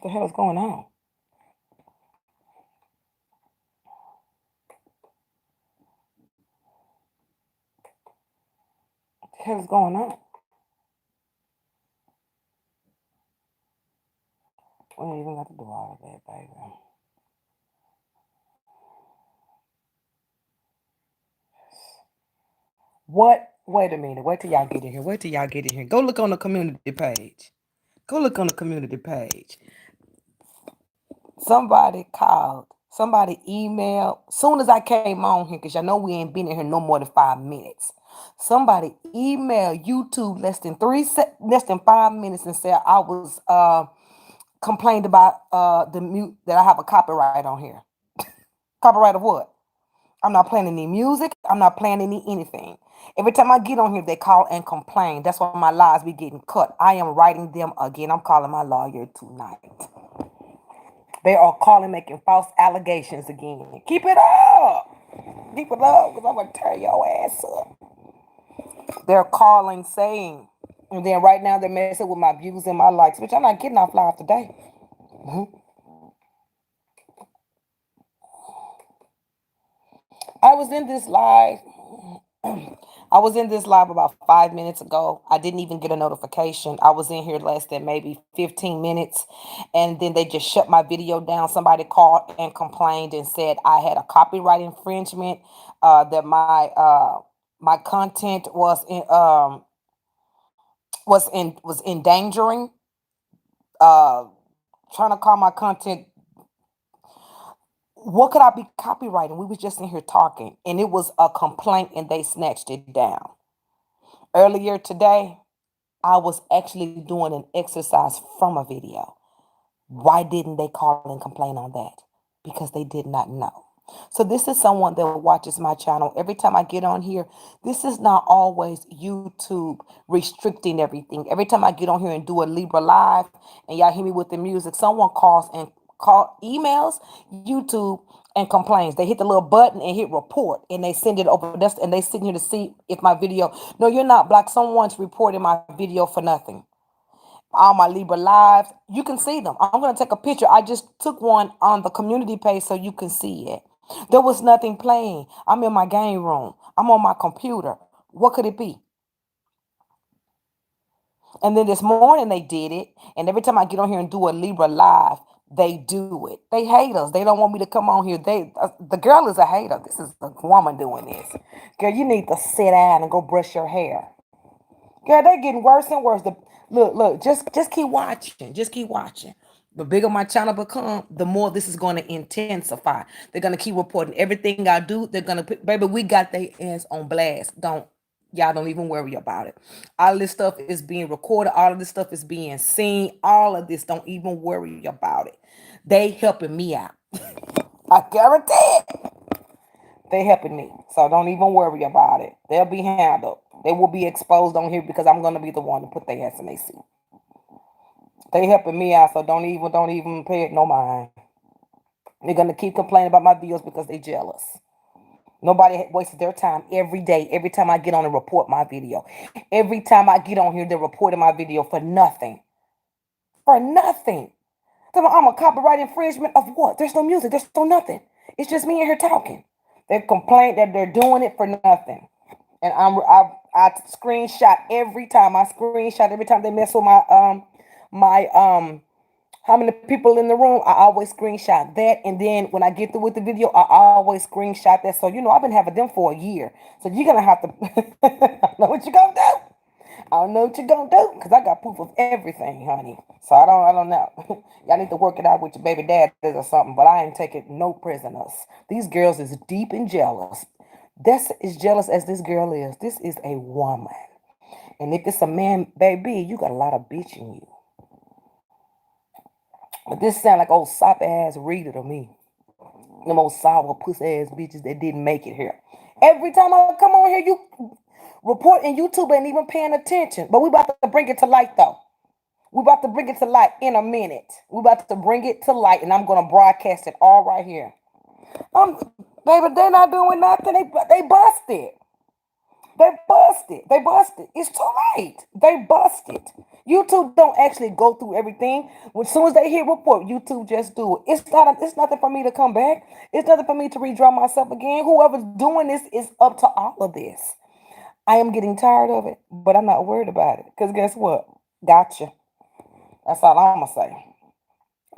the hell is going on? What the hell is going on? We ain't even got to do all of that, baby. What? Wait a minute. Wait till y'all get in here. Wait till y'all get in here. Go look on the community page. Go look on the community page. Somebody called. Somebody emailed. Soon as I came on here, because y'all know we ain't been in here no more than 5 minutes. Somebody emailed YouTube less than 5 minutes and said I was complained about the mute that I have a copyright on here. Copyright of what? I'm not playing any music. I'm not playing anything. Every time I get on here, they call and complain. That's why my lives be getting cut. I am writing them again. I'm calling my lawyer tonight. They are calling, making false allegations again. Keep it up. Keep it up, because I'm going to tear your ass up. They're calling, saying, and then right now they're messing with my views and my likes, which I'm not getting off live today. I was in this live. I was in this live about 5 minutes ago. I didn't even get a notification. I was in here less than maybe 15 minutes, and then they just shut my video down. Somebody called and complained and said I had a copyright infringement. That my content was endangering. Uh, Trying to call my content. What could I be copywriting? We was just in here talking, and it was a complaint, and they snatched it down. Earlier today, I was actually doing an exercise from a video. Why didn't they call and complain on that? Because they did not know. So this is someone that watches my channel. Every time I get on here, this is not always YouTube restricting everything. Every time I get on here and do a Libra live and y'all hear me with the music, someone emails YouTube and complains. They hit the little button and hit report and they send it over. And they sit here to see if my video. No, you're not black. Someone's reporting my video for nothing. All my Libra lives, you can see them. I'm going to take a picture. I just took one on the community page so you can see it. There was nothing playing. I'm in my game room. I'm on my computer. What could it be? And then this morning they did it. And every time I get on here and do a Libra live, they do it. They hate us. They don't want me to come on here. The girl is a hater. This is the woman doing this. Girl, you need to sit down and go brush your hair. Girl, they're getting worse and worse. Look, just keep watching. Just keep watching. The bigger my channel become, the more this is going to intensify. They're going to keep reporting everything I do. They're going to put, baby, we got their hands on blast. Y'all don't even worry about it. All of this stuff is being recorded. All of this stuff is being seen. All of this, don't even worry about it. They helping me out. I guarantee it. They helping me. So don't even worry about it. They'll be handled. They will be exposed on here because I'm gonna be the one to put their ass in their seat. They helping me out, so don't even pay it no mind. They're gonna keep complaining about my videos because they jealous. Nobody wastes their time every day. Every time I get on and report my video, every time I get on here, they're reporting my video for nothing. For nothing. I'm a copyright infringement of what? There's no music. There's no nothing. It's just me in here talking. They complain that they're doing it for nothing. And I screenshot every time. I screenshot every time they mess with my how many people in the room. I always screenshot that, and then when I get through with the video, I always screenshot that. So I've been having them for a year. So you're gonna have to I know what you're gonna do. I don't know what you're gonna do because I got proof of everything, honey. So I don't know. Y'all need to work it out with your baby dad or something. But I ain't taking no prisoners. These girls is deep and jealous. That's as jealous as this girl is. This is a woman. And if it's a man, baby, you got a lot of bitch in you. But this sound like old sop ass Rita to me. Them old sour pussy ass bitches that didn't make it here. Every time I come on here, you report and YouTube ain't even paying attention. But we about to bring it to light though. We about to bring it to light in a minute. We about to bring it to light, and I'm gonna broadcast it all right here. Baby, they're not doing nothing. They busted. They busted. They busted. It's too late. They busted. YouTube don't actually go through everything. As soon as they hit report, YouTube just do it. It's nothing for me to come back. It's nothing for me to redraw myself again. Whoever's doing this is up to all of this. I am getting tired of it, but I'm not worried about it. Because guess what? Gotcha. That's all I'm going to say.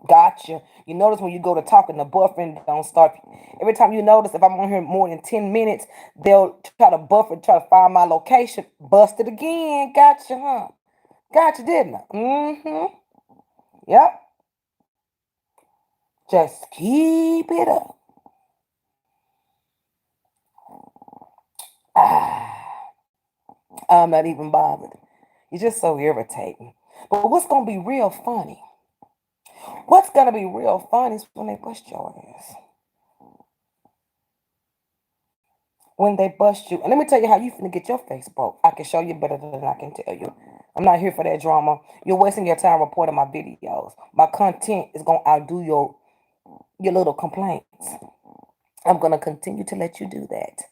Gotcha. You notice when you go to talking, the buffering don't start. Every time you notice, if I'm on here more than 10 minutes, they'll try to buffer, try to find my location. Bust it again. Gotcha, huh? Gotcha, didn't I? Mm-hmm. Yep. Just keep it up. I'm not even bothered. You're just so irritating. But what's going to be real funny? What's going to be real funny is when they bust your ass. When they bust you. And let me tell you how you finna get your face broke. I can show you better than I can tell you. I'm not here for that drama. You're wasting your time reporting my videos. My content is going to outdo your little complaints. I'm going to continue to let you do that.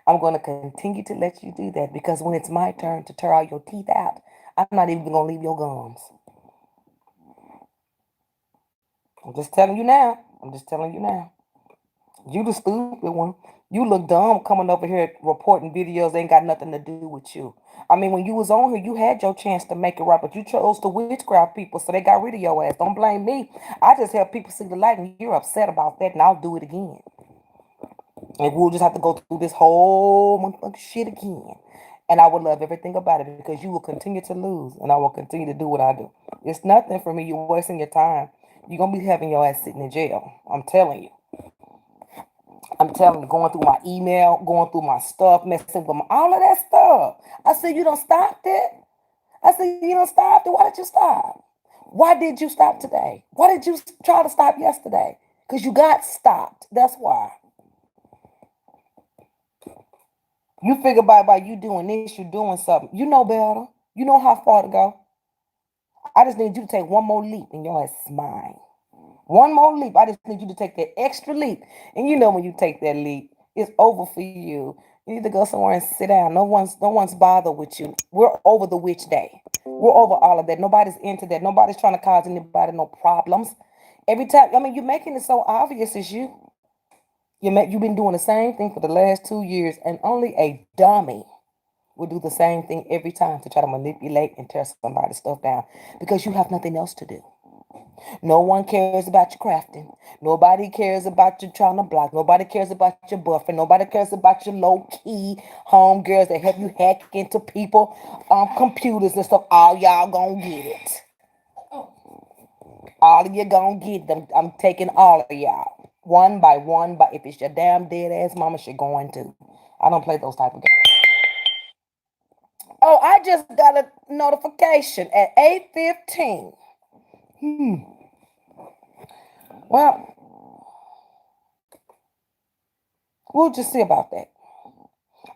I'm going to continue to let you do that because when it's my turn to tear all your teeth out, I'm not even going to leave your gums. I'm just telling you now. I'm just telling you now. You the stupid one. You look dumb coming over here reporting videos ain't got nothing to do with you. I mean, when you was on here, you had your chance to make it right, but you chose to witchcraft people, so they got rid of your ass. Don't blame me. I just help people see the light, and you're upset about that, and I'll do it again. And we'll just have to go through this whole motherfucking shit again. And I would love everything about it because you will continue to lose, and I will continue to do what I do. It's nothing for me. You're wasting your time. You're going to be having your ass sitting in jail. I'm telling you. I'm telling you, going through my email, going through my stuff, messing with all of that stuff. I said, you don't stop that. I said, you don't stop that. Why did you stop? Why did you stop today? Why did you try to stop yesterday? Because you got stopped. That's why. You figure by you doing this, you doing something. You know better. You know how far to go. I just need you to take one more leap and your ass is mine. One more leap. I just need you to take that extra leap. And you know when you take that leap, it's over for you. You need to go somewhere and sit down. No one's bothered with you. We're over the witch day. We're over all of that. Nobody's into that. Nobody's trying to cause anybody no problems. Every time, I mean, you're making it so obvious it's you. You've been doing the same thing for the last 2 years, and only a dummy will do the same thing every time to try to manipulate and tear somebody's stuff down because you have nothing else to do. No one cares about your crafting. Nobody cares about you trying to block. Nobody cares about your buffer. Nobody cares about your low-key home girls that help you hack into people computers and stuff. All y'all gonna get it. All of you gonna get them. I'm taking all of y'all. One by one, but if it's your damn dead ass mama, she going to. I don't play those type of games. Oh, I just got a notification at 8:15. Well, we'll just see about that.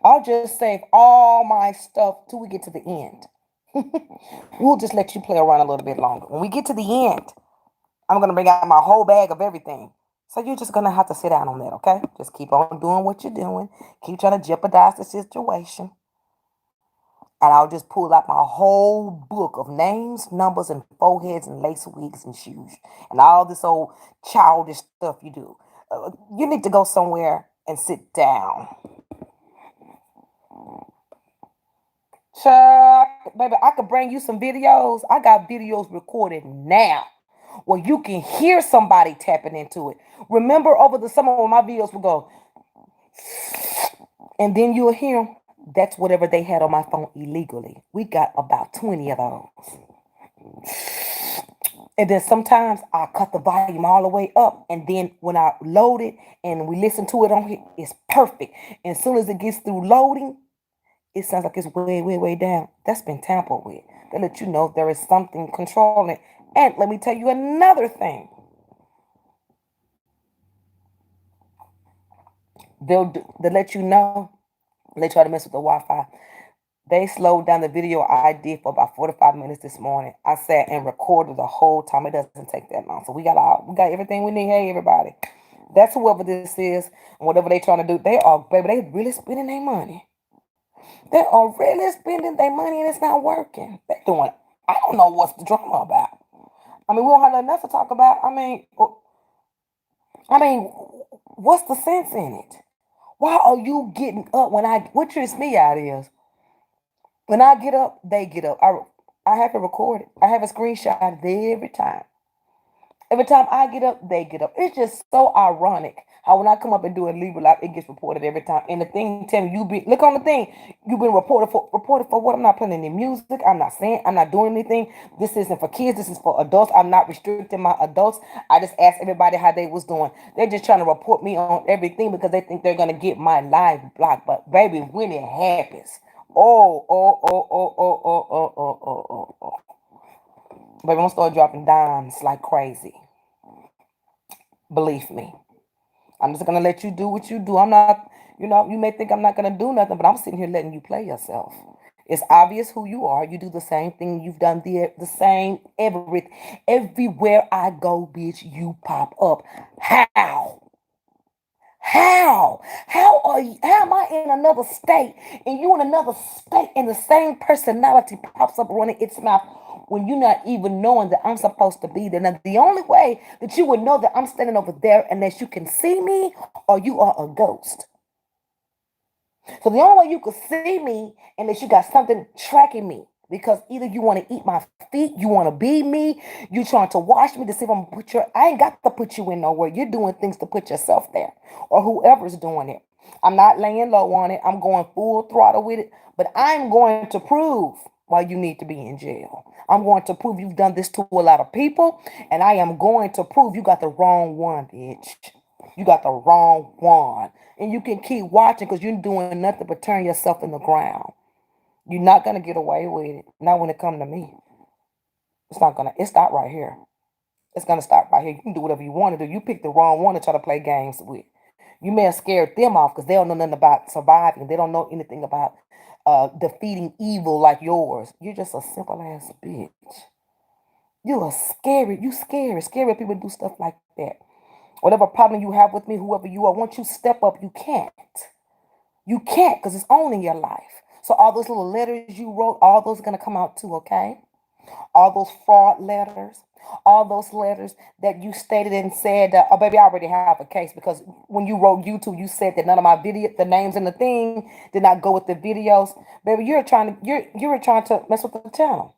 I'll just save all my stuff till we get to the end. We'll just let you play around a little bit longer. When we get to the end, I'm going to bring out my whole bag of everything. So you're just going to have to sit down on that, okay? Just keep on doing what you're doing. Keep trying to jeopardize the situation. And I'll just pull out my whole book of names, numbers, and foreheads, and lace wigs and shoes, and all this old childish stuff you do. You need to go somewhere and sit down. Chuck, baby, I could bring you some videos. I got videos recorded now where you can hear somebody tapping into it. Remember over the summer when my videos would go, and then you'll hear them. That's whatever they had on my phone illegally. We got about 20 of those. And then sometimes I'll cut the volume all the way up. And then when I load it and we listen to it on here, it's perfect. And as soon as it gets through loading, it sounds like it's way, way, way down. That's been tampered with. They let you know there is something controlling. And let me tell you another thing. They'll let you know. They try to mess with the Wi-Fi. They slowed down the video I did for about 45 minutes this morning. I sat and recorded the whole time. It doesn't take that long. So we got everything we need. Hey, everybody. That's whoever this is and whatever they trying to do. They really spending their money. They are really spending their money and it's not working. They're doing I don't know what's the drama about. I mean, we don't have nothing else to talk about. I mean, what's the sense in it? Why are you getting up when what trips me out is when I get up, they get up. I have it recorded. I have a screenshot every time. Every time I get up, they get up. It's just so ironic how when I come up and do a Libra Live, it gets reported every time. And the thing tell me you be look on the thing, you've been reported for what? I'm not playing any music. I'm not saying I'm not doing anything. This isn't for kids, this is for adults. I'm not restricting my adults. I just asked everybody how they was doing. They're just trying to report me on everything because they think they're gonna get my live blocked. But baby, when it happens, oh, oh, oh, oh, oh, oh, oh, oh, oh, oh, oh. Baby, I'm gonna start dropping dimes like crazy. Believe me. I'm just gonna let you do what you do. I'm not, you may think I'm not gonna do nothing, but I'm sitting here letting you play yourself. It's obvious who you are. You do the same thing. You've done the same everywhere I go, bitch. You pop up. How? How? How are you? How am I in another state and you in another state and the same personality pops up running its mouth when you're not even knowing that I'm supposed to be there? Now, the only way that you would know that I'm standing over there unless you can see me or you are a ghost. So the only way you could see me unless you got something tracking me. Because either you want to eat my feet, you want to be me, you trying to watch me to see if I'm gonna put your. I ain't got to put you in nowhere. You're doing things to put yourself there, or whoever's doing it. I'm not laying low on it. I'm going full throttle with it. But I'm going to prove why you need to be in jail. I'm going to prove you've done this to a lot of people, and I am going to prove you got the wrong one, bitch. You got the wrong one. And you can keep watching because you're doing nothing but turn yourself in the ground. You're not gonna get away with it. Not when it come to me. It's not gonna. It stop right here. It's gonna stop right here. You can do whatever you want to do. You pick the wrong one to try to play games with. You may have scared them off because they don't know nothing about surviving. They don't know anything about defeating evil like yours. You're just a simple ass bitch. You are scary. You scary. Scary people do stuff like that. Whatever problem you have with me, whoever you are, once you step up, you can't. You can't because it's owning your life. So all those little letters you wrote, all those are gonna come out too, okay? All those fraud letters, all those letters that you stated and said, oh baby, I already have a case because when you wrote YouTube, you said that none of my video, the names and the thing did not go with the videos. Baby, you're trying to mess with the channel.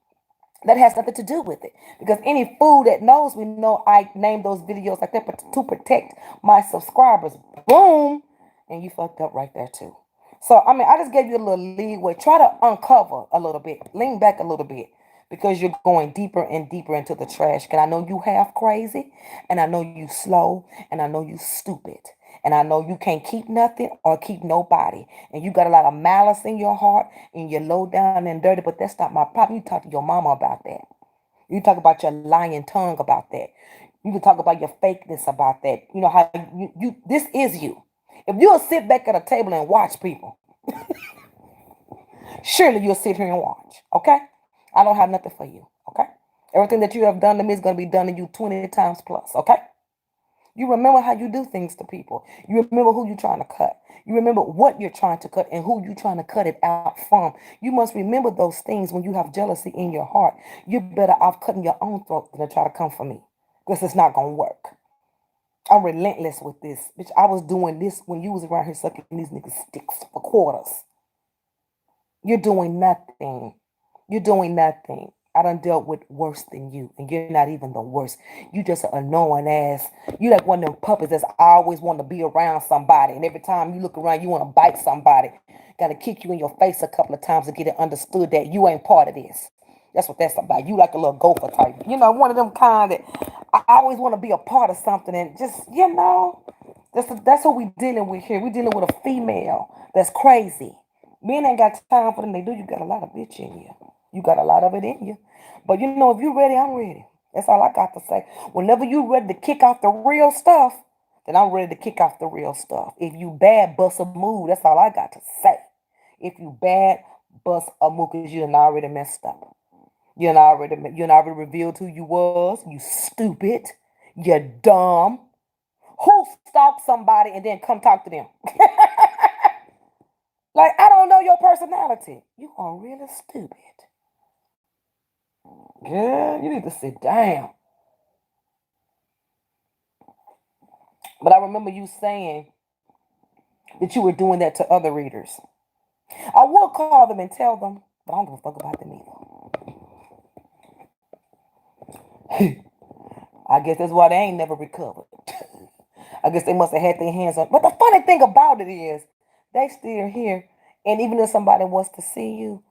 That has nothing to do with it because any fool that knows me know I named those videos like that to protect my subscribers. Boom, and you fucked up right there too. So I mean, I just gave you a little leeway. Try to uncover a little bit, lean back a little bit because you're going deeper and deeper into the trash. And I know you half crazy, and I know you slow, and I know you stupid. And I know you can't keep nothing or keep nobody. And you got a lot of malice in your heart and you're low down and dirty, but that's not my problem. You talk to your mama about that. You talk about your lying tongue about that. You can talk about your fakeness about that. You know how this is you. If you'll sit back at a table and watch people, surely you'll sit here and watch. Okay? I don't have nothing for you. Okay? Everything that you have done to me is going to be done to you 20 times plus. Okay? You remember how you do things to people. You remember who you're trying to cut. You remember what you're trying to cut and who you're trying to cut it out from. You must remember those things when you have jealousy in your heart. You're better off cutting your own throat than to try to come for me. Because it's not going to work. I'm relentless with this. Bitch, I was doing this when you was around here sucking these niggas sticks for quarters. You're doing nothing. You're doing nothing. I done dealt with worse than you, and you're not even the worst. You just an annoying ass. You like one of them puppies that's always want to be around somebody, and every time you look around, you want to bite somebody. Got to kick you in your face a couple of times to get it understood that you ain't part of this. That's what that's about. You like a little gopher type. You know, one of them kind that I always want to be a part of something, and just that's what we dealing with here. We dealing with a female that's crazy. Men ain't got time for them. They do. You got a lot of bitch in you. You got a lot of it in you. But you know, if you ready, I'm ready. That's all I got to say. Whenever you ready to kick off the real stuff, then I'm ready to kick off the real stuff. If you bad, bust a move. That's all I got to say. If you bad, bust a move because you done already messed up. You done already revealed who you was. You stupid. You're dumb. Who stalked somebody and then come talk to them? Like, I don't know your personality. You are really stupid. Girl, you need to sit down. But I remember you saying that you were doing that to other readers. I will call them and tell them, but I don't give a fuck about them either. I guess that's why they ain't never recovered. I guess they must have had their hands on. But the funny thing about it is, they still here. And even if somebody wants to see you,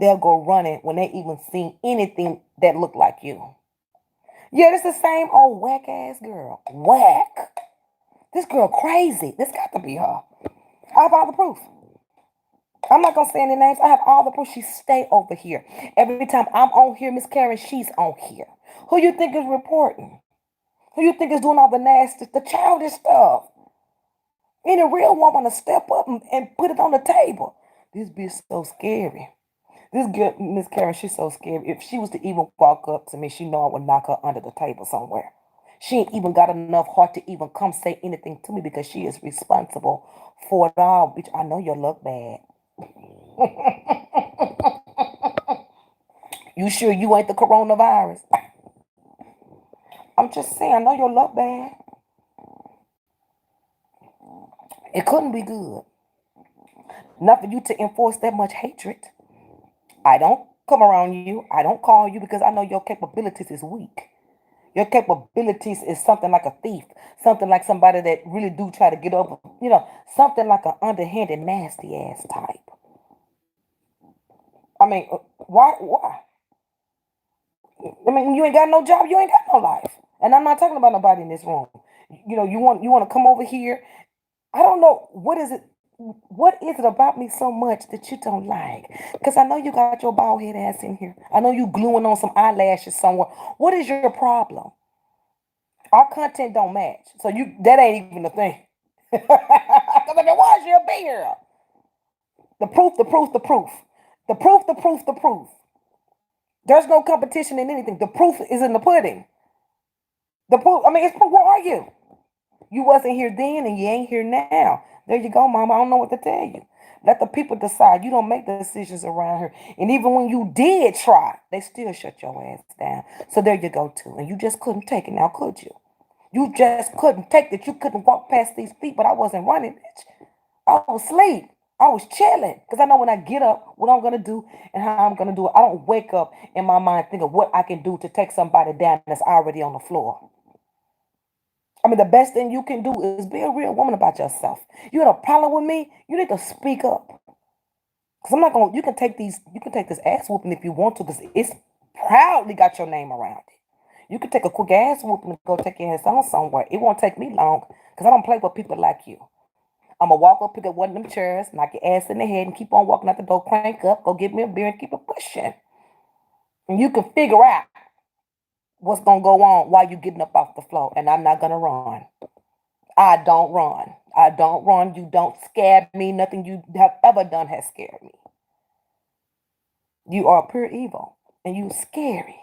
they'll go running when they even see anything that look like you. Yeah, this the same old whack ass girl. Whack. This girl crazy. This got to be her. I have all the proof. I'm not gonna say any names. I have all the proof. She stay over here. Every time I'm on here, Miss Karen, she's on here. Who you think is reporting? Who you think is doing all the nasty, the childish stuff? Any real woman to step up and put it on the table. This bitch so scary. This girl, Miss Karen, she's so scary. If she was to even walk up to me, she know I would knock her under the table somewhere. She ain't even got enough heart to even come say anything to me because she is responsible for it all. Bitch, I know you look bad. You sure you ain't the coronavirus? I'm just saying, I know you look bad. It couldn't be good. Not for you to enforce that much hatred. I don't come around you. I don't call you because I know your capabilities is weak. Your capabilities is something like a thief, something like somebody that really do try to get over, something like an underhanded, nasty ass type. I mean, why? Why? I mean, you ain't got no job, you ain't got no life. And I'm not talking about nobody in this room. You want to come over here. I don't know what is it about me so much that you don't like? Because I know you got your bald head ass in here. I know you gluing on some eyelashes somewhere. What is your problem? Our content don't match. So that ain't even a thing. Because if it was, you'll be here. The proof, the proof, the proof. The proof, the proof, the proof. There's no competition in anything. The proof is in the pudding. The proof, I mean, it's proof. Where are you? You wasn't here then and you ain't here now. There you go, mama. I don't know what to tell you. Let the people decide. You don't make the decisions around here. And even when you did try, they still shut your ass down. So there you go, too. And you just couldn't take it now, could you? You just couldn't take that. You couldn't walk past these feet, but I wasn't running, bitch. I was asleep. I was chilling. Because I know when I get up, what I'm going to do and how I'm going to do it. I don't wake up in my mind thinking what I can do to take somebody down that's already on the floor. I mean, the best thing you can do is be a real woman about yourself. You had a problem with me, you need to speak up. Because I'm not going to, you can take this ass whooping if you want to, because it's proudly got your name around it. You can take a quick ass whooping and go take your ass on somewhere. It won't take me long, because I don't play with people like you. I'm going to walk up, pick up one of them chairs, knock your ass in the head, and keep on walking out the door, crank up, go get me a beer, and keep it pushing. And you can figure out what's going to go on while you're getting up off the floor, and I'm not going to run. I don't run. I don't run. You don't scare me. Nothing you have ever done has scared me. You are pure evil and you scary.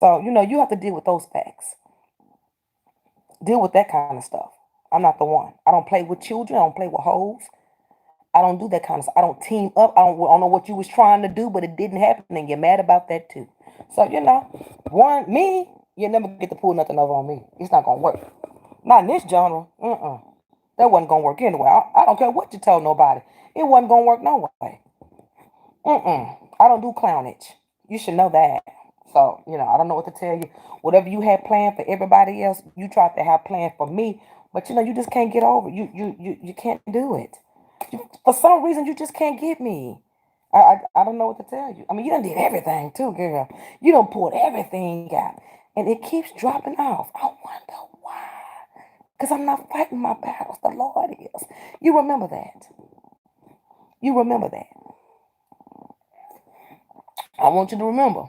So, you have to deal with those facts. Deal with that kind of stuff. I'm not the one. I don't play with children. I don't play with hoes. I don't do that kind of stuff. I don't team up. I don't know what you was trying to do, but it didn't happen and you're mad about that too. So, me, you never get to pull nothing over on me. It's not going to work. Not in this genre. That wasn't gonna work anyway. I don't care what you tell nobody. It wasn't gonna work no way. I don't do clownage. You should know that. So, I don't know what to tell you. Whatever you had planned for everybody else, you tried to have planned for me. But you just can't get over it. You can't do it. For some reason, you just can't get me. I don't know what to tell you. I mean, you done did everything too, girl. You done pulled everything out. And it keeps dropping off. I wonder why. Because I'm not fighting my battles. The Lord is. You remember that. You remember that. I want you to remember.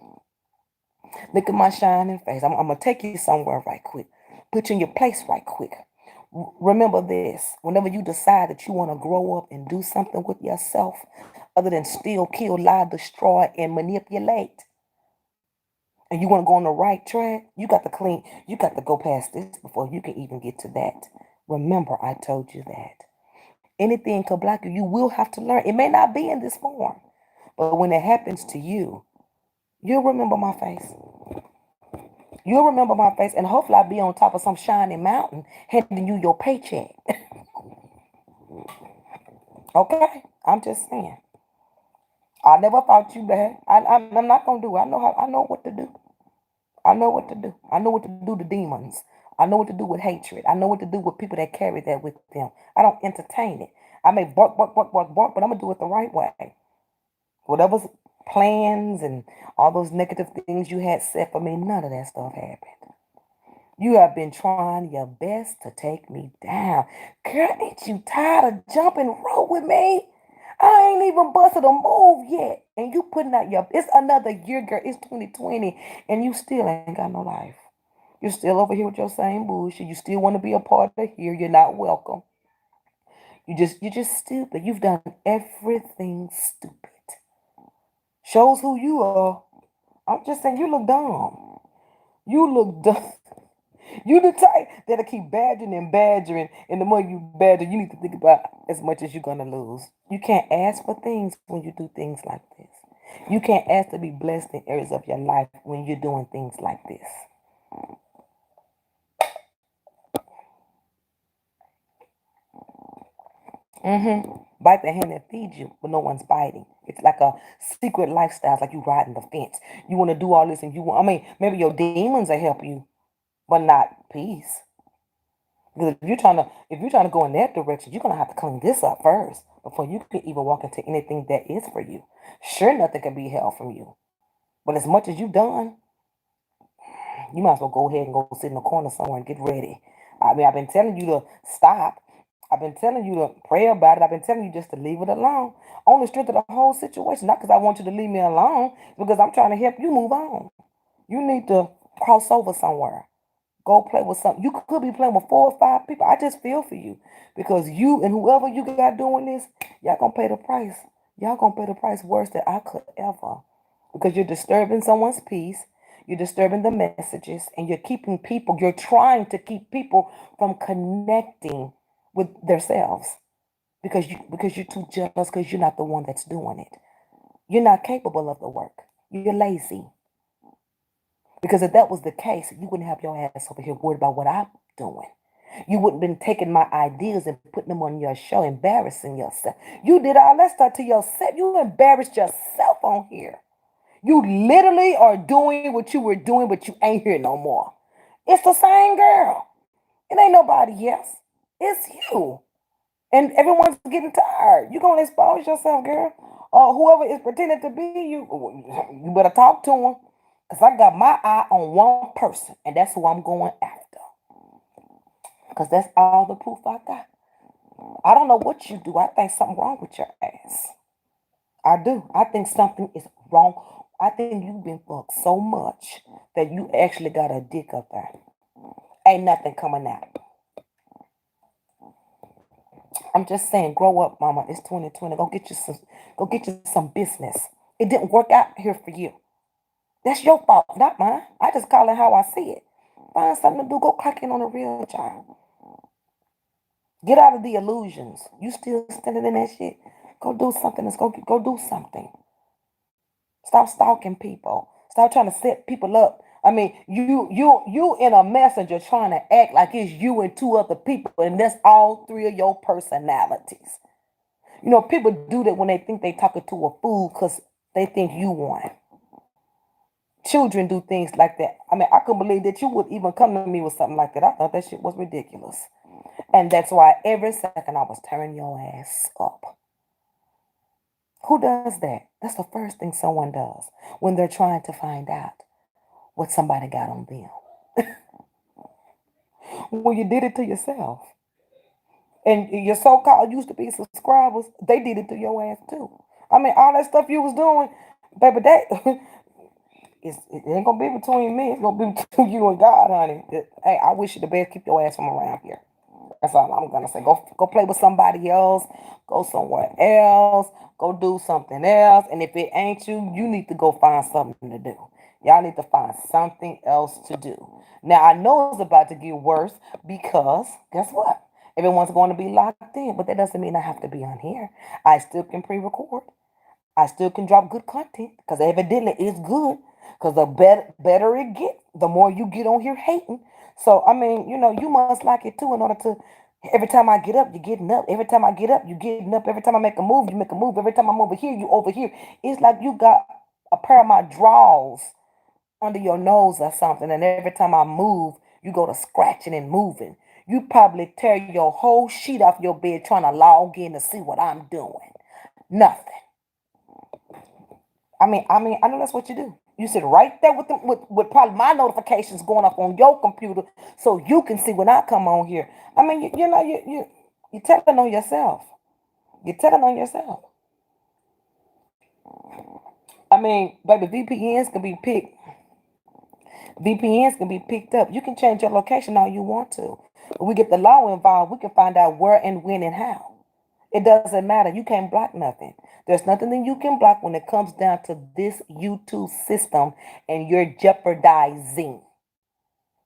Look at my shining face. I'm going to take you somewhere right quick. Put you in your place right quick. Remember this. Whenever you decide that you want to grow up and do something with yourself, other than steal, kill, lie, destroy, and manipulate, and you want to go on the right track, you got to go past this before you can even get to that. Remember, I told you that. Anything could block you. You will have to learn. It may not be in this form, but when it happens to you, You'll remember my face. You'll remember my face, and hopefully I'll be on top of some shining mountain handing you your paycheck. Okay? I'm just saying. I never fought you back. I'm not gonna do it. I know what to do. I know what to do. I know what to do to demons. I know what to do with hatred. I know what to do with people that carry that with them. I don't entertain it. I may bark, bark, bark, bark, bark, but I'm gonna do it the right way. Whatever's plans and all those negative things you had set for me, none of that stuff happened. You have been trying your best to take me down. Girl, ain't you tired of jumping rope with me? I ain't even busted a move yet. And you putting out it's another year, girl. It's 2020 and you still ain't got no life. You're still over here with your same bullshit. You still want to be a part of here. You're not welcome. You're just stupid. You've done everything stupid. Shows who you are. I'm just saying you look dumb. You look dumb. You the type that'll keep badgering and badgering, and the more you badger, you need to think about as much as you're gonna lose. You can't ask for things when you do things like this. You can't ask to be blessed in areas of your life when you're doing things like this. Bite the hand that feeds you, but no one's biting. It's like a secret lifestyle. It's like you riding the fence. You want to do all this, and maybe your demons will help you, but not peace. Because if you're trying to go in that direction, you're gonna have to clean this up first before you can even walk into anything that is for you. Sure, nothing can be held from you, but as much as you've done, you might as well go ahead and go sit in the corner somewhere and get ready. I mean, I've been telling you to stop. I've been telling you to pray about it. I've been telling you just to leave it alone. On the strength of the whole situation, not because I want you to leave me alone, because I'm trying to help you move on. You need to cross over somewhere. Go play with something. You could be playing with 4 or 5 people. I just feel for you because you and whoever you got doing this, y'all gonna pay the price. Y'all gonna pay the price worse than I could ever because you're disturbing someone's peace. You're disturbing the messages, and you're keeping people. You're trying to keep people from connecting with themselves because you're too jealous because you're not the one that's doing it. You're not capable of the work. You're lazy. Because if that was the case, you wouldn't have your ass over here worried about what I'm doing. You wouldn't been taking my ideas and putting them on your show, embarrassing yourself. You did all that stuff to yourself. You embarrassed yourself on here. You literally are doing what you were doing, but you ain't here no more. It's the same girl. It ain't nobody else. It's you. And everyone's getting tired. You gonna expose yourself, girl. Or whoever is pretending to be you better talk to him. Because I got my eye on one person, and that's who I'm going after. Because that's all the proof I got. I don't know what you do. I think something wrong with your ass. I do. I think something is wrong. I think you've been fucked so much that you actually got a dick up there. Ain't nothing coming out. I'm just saying, grow up, mama. It's 2020. Go get you some business. It didn't work out here for you. That's your fault, not mine. I just call it how I see it. Find something to do. Go clock in on a real job. Get out of the illusions. You still standing in that shit. Go do something. Go do something. Stop stalking people. Stop trying to set people up. I mean, you in a messenger trying to act like it's you and 2 other people, and that's all 3 of your personalities. People do that when they think they talking to a fool because they think you won. Children do things like that. I mean, I couldn't believe that you would even come to me with something like that. I thought that shit was ridiculous. And that's why every second I was tearing your ass up. Who does that? That's the first thing someone does when they're trying to find out what somebody got on them. Well, you did it to yourself. And your so-called used to be subscribers, they did it to your ass too. I mean, all that stuff you was doing, baby, it ain't gonna be between me. It's gonna be between you and God, honey. Hey, I wish you the best. Keep your ass from around here. That's all I'm gonna say. Go play with somebody else. Go somewhere else. Go do something else. And if it ain't you, you need to go find something to do. Y'all need to find something else to do. Now I know it's about to get worse because guess what? Everyone's going to be locked in, but that doesn't mean I have to be on here. I still can pre-record. I still can drop good content because evidently it's good. Because the better it get, the more you get on here hating. So I mean, you must like it too. In order to, every time I get up, you're getting up. Every time I get up, you getting up. Every time I make a move, you make a move. Every time I'm over here, you over here. It's like you got a pair of my drawers under your nose or something. And every time I move, you go to scratching and moving. You probably tear your whole sheet off your bed trying to log in to see what I'm doing. Nothing. I know that's what you do. You sit right there with probably my notifications going off on your computer so you can see when I come on here. I mean, you're telling on yourself. You're telling on yourself. I mean, baby, VPNs can be picked up. You can change your location all you want to. When we get the law involved, we can find out where and when and how. It doesn't matter. You can't block nothing. There's nothing that you can block when it comes down to this YouTube system and you're jeopardizing.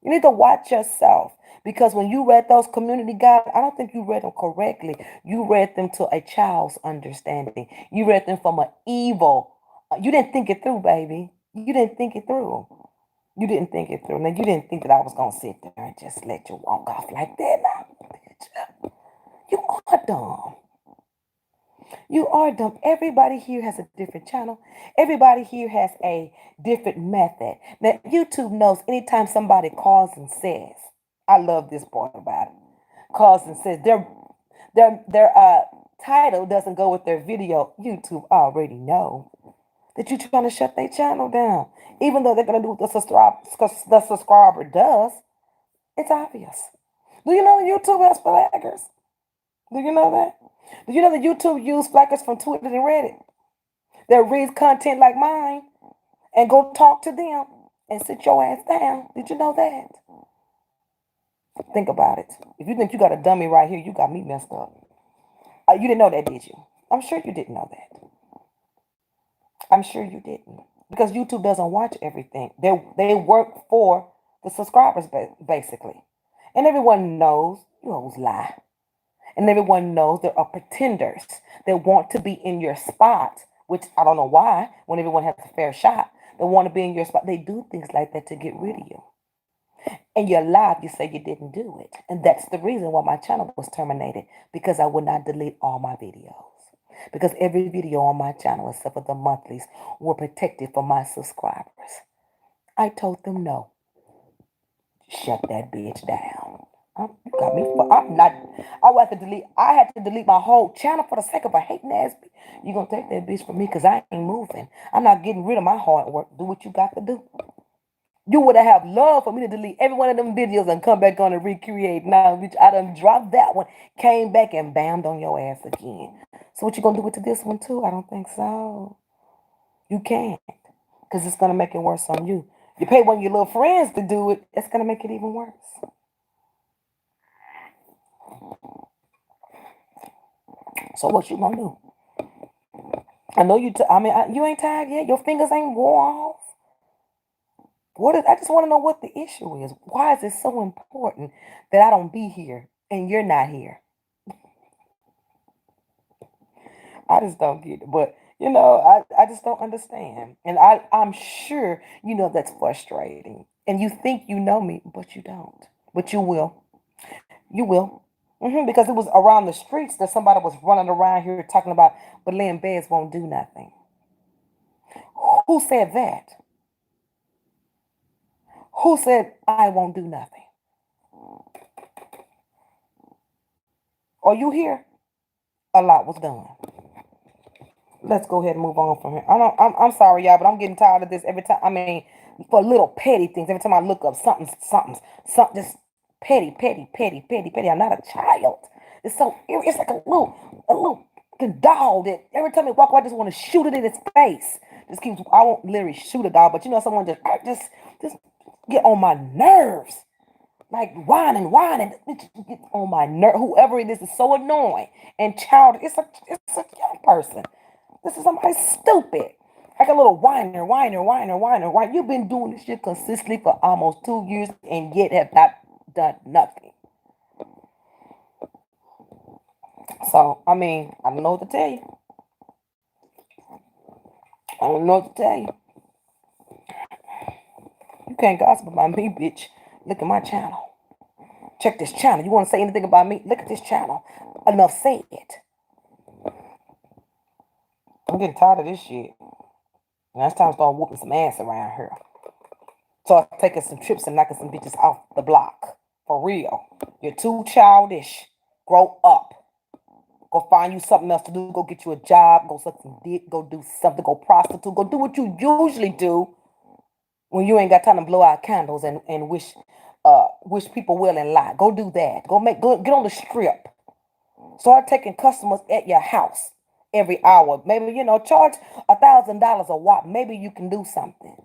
You need to watch yourself because when you read those community guides, I don't think you read them correctly. You read them to a child's understanding. You read them from an evil. You didn't think it through, baby. You didn't think it through. You didn't think it through. Now you didn't think that I was gonna sit there and just let you walk off like that. Now, bitch, you are dumb. You are dumb. Everybody here has a different channel. Everybody here has a different method. Now, YouTube knows anytime somebody calls and says, I love this part about it. Calls and says their title doesn't go with their video. YouTube already know that you're trying to shut their channel down. Even though they're gonna do what the subscriber does, it's obvious. Do you know YouTube has flaggers? Do you know that? Do you know that YouTube use flaggers from Twitter and Reddit that reads content like mine and go talk to them and sit your ass down? Did you know that? Think about it. If you think you got a dummy right here, you got me messed up. You didn't know that, did you? I'm sure you didn't know that. I'm sure you didn't. Because YouTube doesn't watch everything. They work for the subscribers, basically. And everyone knows you always lie. And everyone knows there are pretenders that want to be in your spot, which I don't know why, when everyone has a fair shot, they want to be in your spot. They do things like that to get rid of you. And you're live, you say you didn't do it. And that's the reason why my channel was terminated, because I would not delete all my videos. Because every video on my channel, except for the monthlies, were protected for my subscribers. I told them no. Shut that bitch down. You got me. I'm not. I had to delete my whole channel for the sake of a hating ass bitch. You gonna take that bitch from me because I ain't moving. I'm not getting rid of my hard work. Do what you got to do. You would have love for me to delete every one of them videos and come back on and recreate. Now, bitch, I done dropped that one, came back and bammed on your ass again. So what you gonna do with this one too? I don't think so. You can't, because it's gonna make it worse on you. You pay one of your little friends to do it, it's gonna make it even worse. So what you gonna do? I know you. You ain't tired yet. Your fingers ain't wore off. I just want to know what the issue is. Why is it so important that I don't be here and you're not here? I just don't get it. But I just don't understand. And I'm sure that's frustrating. And you think you know me, but you don't. But you will. You will. Because it was around the streets that somebody was running around here talking about, but laying beds won't do nothing. Who said that? Who said I won't do nothing? Are you here? A lot was done. Let's go ahead and move on from here. I'm sorry, y'all, but I'm getting tired of this every time. I mean, for little petty things. Every time I look up something, just petty, petty, petty, petty, petty. I'm not a child. It's so it's like a little dog that every time they walk, I just want to shoot it in its face. I won't literally shoot a dog, but someone just get on my nerves. Like whining, it gets on my nerve. Whoever it is so annoying and childish. It's a young person. This is somebody stupid. Like a little whiner. You've been doing this shit consistently for almost 2 years and yet have not done nothing. So, I don't know what to tell you. I don't know what to tell you. You can't gossip about me, bitch. Look at my channel. Check this channel. You want to say anything about me? Look at this channel. Enough said. I'm getting tired of this shit. Now it's time to start whooping some ass around here. Start taking some trips and knocking some bitches off the block. For real. You're too childish. Grow up. Go find you something else to do. Go get you a job. Go suck some dick. Go do something. Go prostitute. Go do what you usually do when you ain't got time to blow out candles and wish people well and lie. Go do that. Go get on the strip. Start taking customers at your house every hour. Maybe, charge $1,000 a watt. Maybe you can do something.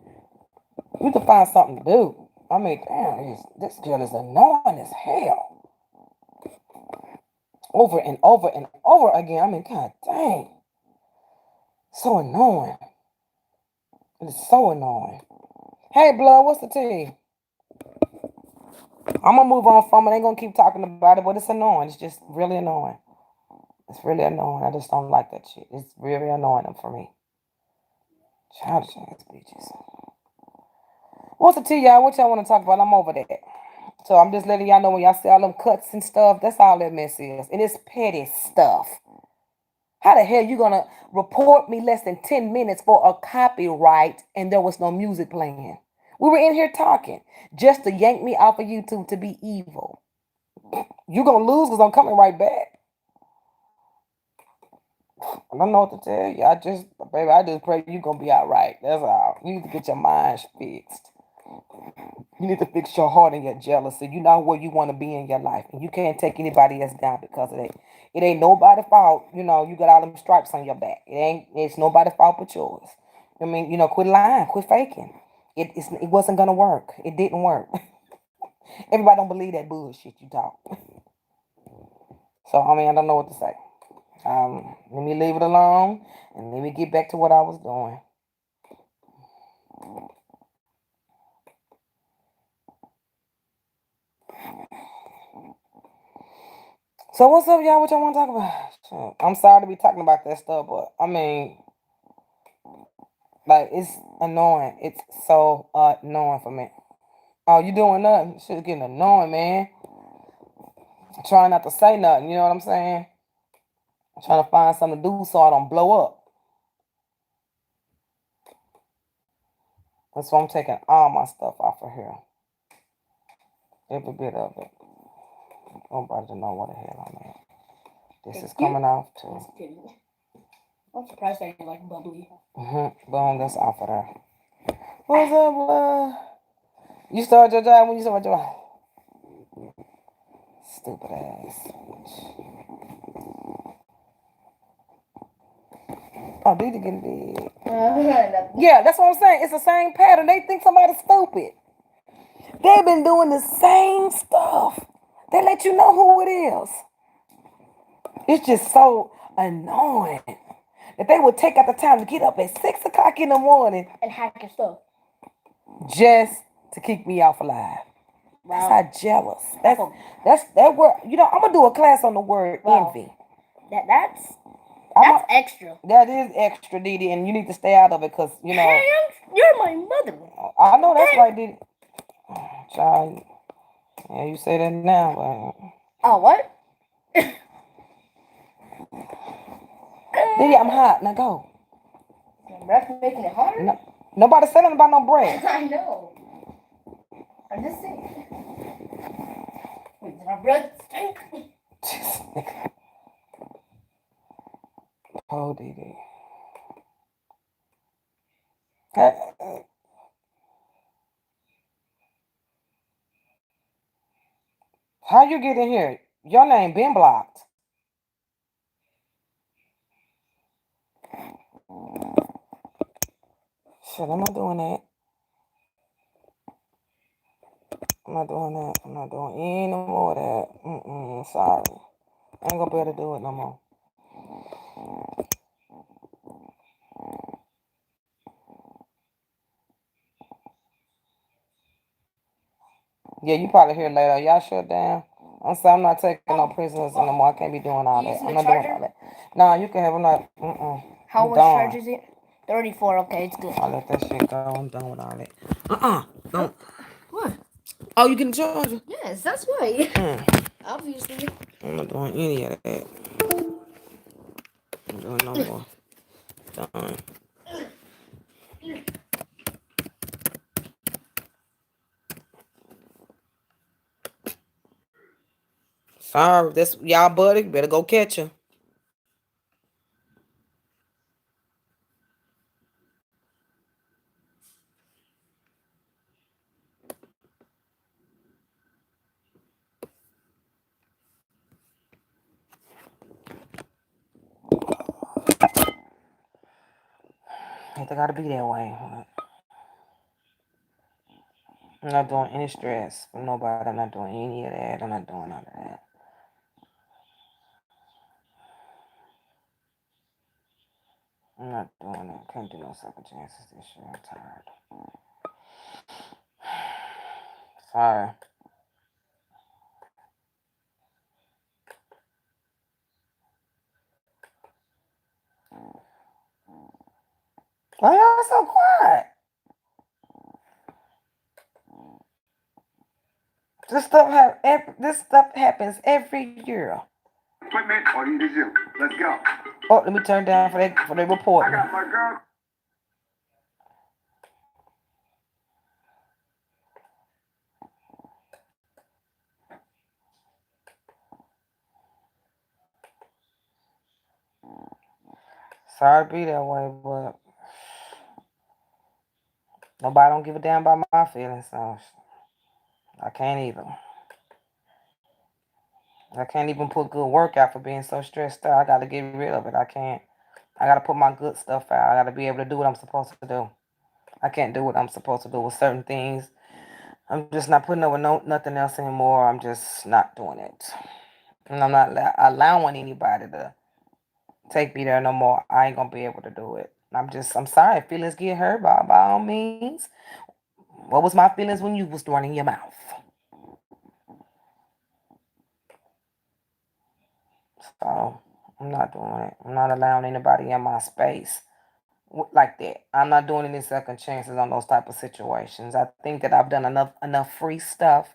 You can find something to do. I mean, damn, this girl is annoying as hell. Over and over and over again. I mean, god dang. So annoying. It is so annoying. Hey, blood, what's the tea? I'm gonna move on from it. I ain't gonna keep talking about it, but it's annoying. It's just really annoying. It's really annoying. I just don't like that shit. It's really annoying for me. Childish ass bitches. What's the tea, y'all? What y'all want to talk about? I'm over that. So I'm just letting y'all know when y'all see all them cuts and stuff, that's all that mess is. And it's petty stuff. How the hell you gonna report me less than 10 minutes for a copyright and there was no music playing? We were in here talking just to yank me off of YouTube to be evil. You gonna lose because I'm coming right back. I don't know what to tell you. I just pray you gonna be all right. That's all. You need to get your mind fixed. You need to fix your heart and your jealousy. You know where you want to be in your life. And you can't take anybody else down because of that. It ain't nobody's fault. You got all them stripes on your back. It's nobody's fault but yours. I mean, quit lying, quit faking. It wasn't gonna work. It didn't work. Everybody don't believe that bullshit you talk. So I mean, I don't know what to say. Let me leave it alone and let me get back to what I was doing. So what's up, y'all? What y'all want to talk about? I'm sorry to be talking about that stuff, but I mean, like, it's annoying. It's so annoying for me. Oh, you doing nothing? Shit's getting annoying, man. I'm trying not to say nothing, you know what I'm saying? I'm trying to find something to do so I don't blow up. That's why I'm taking all my stuff off of here. Every bit of it. Nobody to know what the hell I'm at. This is coming off too. I'm surprised I ain't like bubbly. Boom, that's off of there. What's up, blood? You started your job when you started your job? Stupid ass. Oh, did you get it? Yeah, that's what I'm saying. It's the same pattern. They think somebody's stupid. They've been doing the same stuff. They let you know who it is. It's just so annoying that they would take out the time to get up at 6 o'clock in the morning and hack your stuff just to keep me off alive. Wow. That's how jealous. That word. I'm gonna do a class on the word envy. That's extra. That is extra, Didi, and you need to stay out of it because Hey, you're my mother. I know that's right, Didi. Child, yeah, you say that now, but. Oh, what? Didi, I'm hot. Now go. Your breath making it hard? No, nobody said nothing about no breath. I know. I'm just saying. Wait, did my breath stink? Oh, Didi. How you get in here? Your name been blocked. Shit, I'm not doing that. I'm not doing that. I'm not doing any more of that. Sorry. I ain't gonna be able to do it no more. Yeah, you probably hear later. Y'all shut down. I'm sorry, I'm not taking no prisoners anymore. I can't be doing all that. I'm not doing all that. Nah, you can have. I'm not. How much charge is it? 34. Okay, it's good. I'll let that shit go. I'm done with all that. Don't. What? Oh, you getting the charger? Yes, that's right. Mm. Obviously. I'm not doing any of that. I'm doing no more. Done. Sorry, that's y'all buddy. Better go catch her. Ain't they gotta be that way. I'm not doing any stress from nobody. I'm not doing any of that. I'm not doing none of that. I'm not doing it. Can't do no second chances this year. I'm tired. Sorry. Why y'all so quiet? This stuff happens every year. Equipment or you do. Let's go. Oh, let me turn down for the report. I got my girl. Sorry to be that way, but nobody don't give a damn about my feelings, so I can't either. I can't even put good work out for being so stressed out. I gotta get rid of it. I can't. I gotta put my good stuff out. I gotta be able to do what I'm supposed to do. I can't do what I'm supposed to do with certain things. I'm just not putting up with nothing else anymore. I'm just not doing it. And I'm not allowing anybody to take me there no more. I ain't gonna be able to do it. I'm sorry. Feelings get hurt by all means. What was my feelings when you was running your mouth? So I'm not doing it. I'm not allowing anybody in my space like that. I'm not doing any second chances on those type of situations. I think that I've done enough free stuff,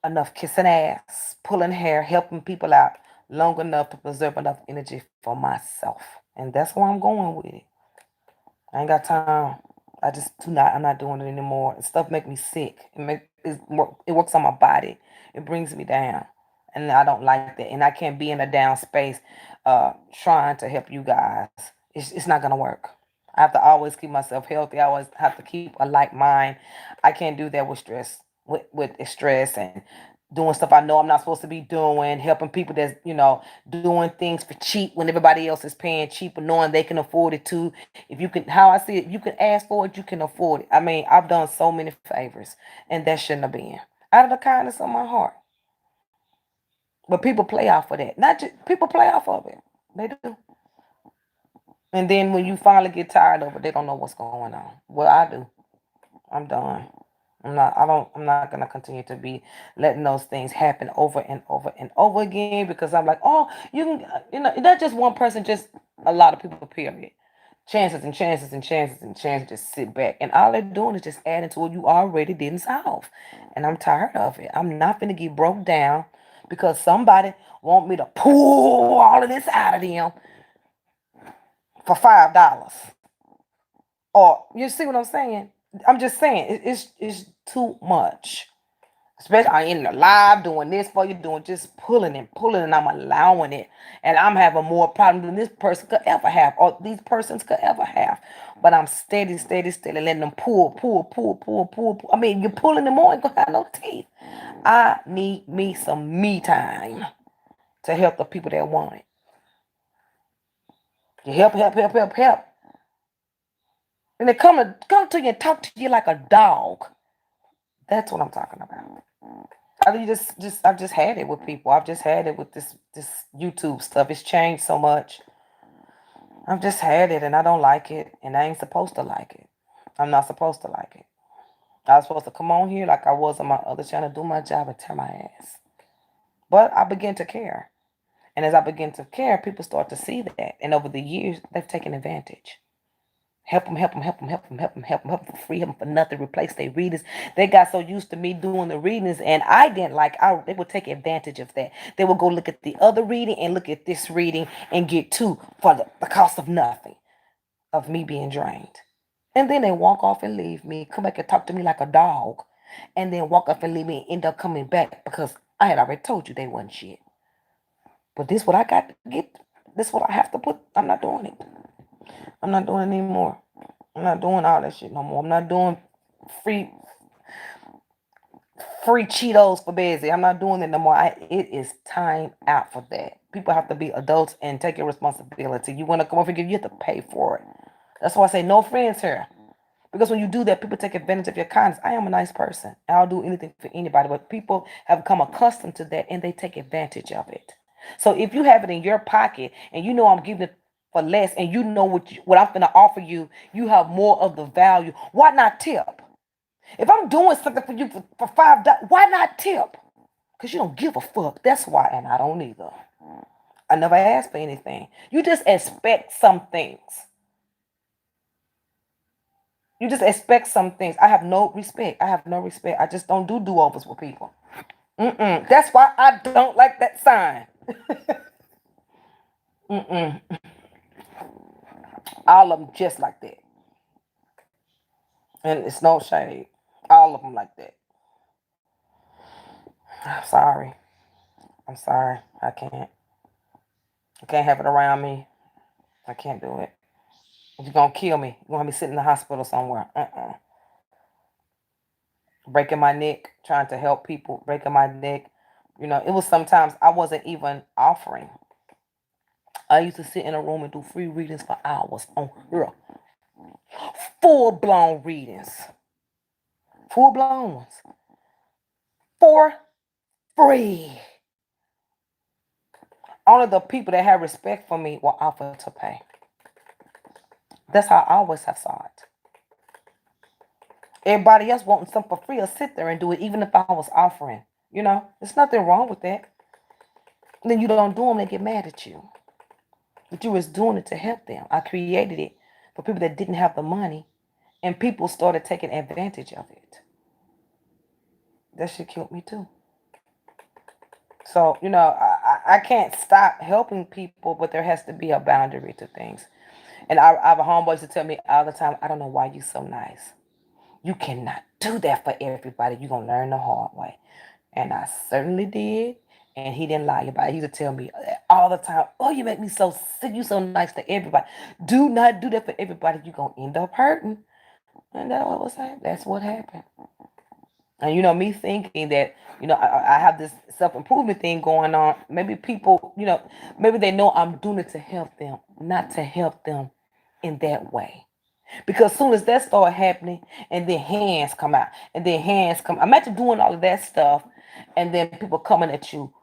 enough kissing ass, pulling hair, helping people out long enough to preserve enough energy for myself. And that's where I'm going with it. I ain't got time. I just do not. I'm not doing it anymore. Stuff make me sick. It works on my body. It brings me down, and I don't like that. And I can't be in a down space, trying to help you guys. It's not gonna work. I have to always keep myself healthy. I always have to keep a light mind. I can't do that with stress. With stress and doing stuff I know I'm not supposed to be doing, helping people that's, doing things for cheap when everybody else is paying cheap and knowing they can afford it too. If you can, how I see it, you can ask for it, you can afford it. I mean, I've done so many favors and that shouldn't have been. Out of the kindness of my heart. But people play off of that. Not just people play off of it. They do. And then when you finally get tired of it, they don't know what's going on. Well, I do. I'm done. I'm not gonna continue to be letting those things happen over and over and over again because I'm like, oh, you can, not just one person, just a lot of people, period. Chances and chances and chances and chances, just sit back. And all they're doing is just adding to what you already didn't solve. And I'm tired of it. I'm not gonna get broke down because somebody want me to pull all of this out of them for $5. Or you see what I'm saying? I'm just saying it's too much. Especially I'm in the live doing this for you, doing just pulling, and I'm allowing it. And I'm having more problem than this person could ever have, or these persons could ever have. But I'm steady, steady, steady, letting them pull. I mean, you're pulling them more, ain't gonna have no teeth. I need me some me time to help the people that want it. You help. And they come to you and talk to you like a dog. That's what I'm talking about. I've just had it with people. I've just had it with this YouTube stuff. It's changed so much. I've just had it and I don't like it and I ain't supposed to like it. I'm not supposed to like it. I was supposed to come on here like I was on my other channel, do my job and tear my ass. But I began to care. And as I begin to care, people start to see that. And over the years, they've taken advantage. Help them, help them, help them, help them, help them, help them, help them for free, help them for nothing. Replace their readings. They got so used to me doing the readings, and I didn't like. They would take advantage of that. They would go look at the other reading and look at this reading and get two for the cost of nothing, of me being drained. And then they walk off and leave me. Come back and talk to me like a dog, and then walk off and leave me and end up coming back because I had already told you they wasn't shit. But this what I got to get. This what I have to put. I'm not doing it. I'm not doing it anymore. I'm not doing all that shit no more. I'm not doing free free Cheetos for Bezzy. I'm not doing it no more. It is time out for that. People have to be adults and take your responsibility. You want to come over here, you have to pay for it. That's why I say no friends here. Because when you do that, people take advantage of your kindness. I am a nice person. I'll do anything for anybody. But people have become accustomed to that and they take advantage of it. So if you have it in your pocket and you know I'm giving it for less and you know what I'm going to offer you, you have more of the value. Why not tip? If I'm doing something for you for $5, why not tip? Because you don't give a fuck. That's why. And I don't either. I never asked for anything. You just expect some things. You just expect some things. I have no respect. I have no respect. I just don't do do-overs with people. That's why I don't like that sign. All of them just like that. And it's no shade. All of them like that. I'm sorry. I'm sorry. I can't. I can't have it around me. I can't do it. You're going to kill me. You're going to have me sitting in the hospital somewhere. Breaking my neck, trying to help people, breaking my neck. You know, it was sometimes I wasn't even offering. I used to sit in a room and do free readings for hours on here. Full-blown readings. Full-blown ones. For free. Only the people that had respect for me will offer to pay. That's how I always have saw it. Everybody else wanting something for free will sit there and do it, even if I was offering. You know, there's nothing wrong with that. And then you don't do them, they get mad at you. But you was doing it to help them. I created it for people that didn't have the money, and people started taking advantage of it. That shit killed me too. So, you know, I can't stop helping people, but there has to be a boundary to things. And I have a homeboy to tell me all the time, I don't know why you so nice. You cannot do that for everybody. You're going to learn the hard way. And I certainly did. And he didn't lie about it. He used to tell me all the time, oh, you make me so sick. You so nice to everybody. Do not do that for everybody. You're going to end up hurting. And that's what happened. And, you know, me thinking that, you know, I have this self-improvement thing going on. Maybe people, you know, maybe they know I'm doing it to help them, not to help them in that way. Because as soon as that started happening, and then hands come out, and then hands come. Imagine doing all of that stuff, and then people coming at you,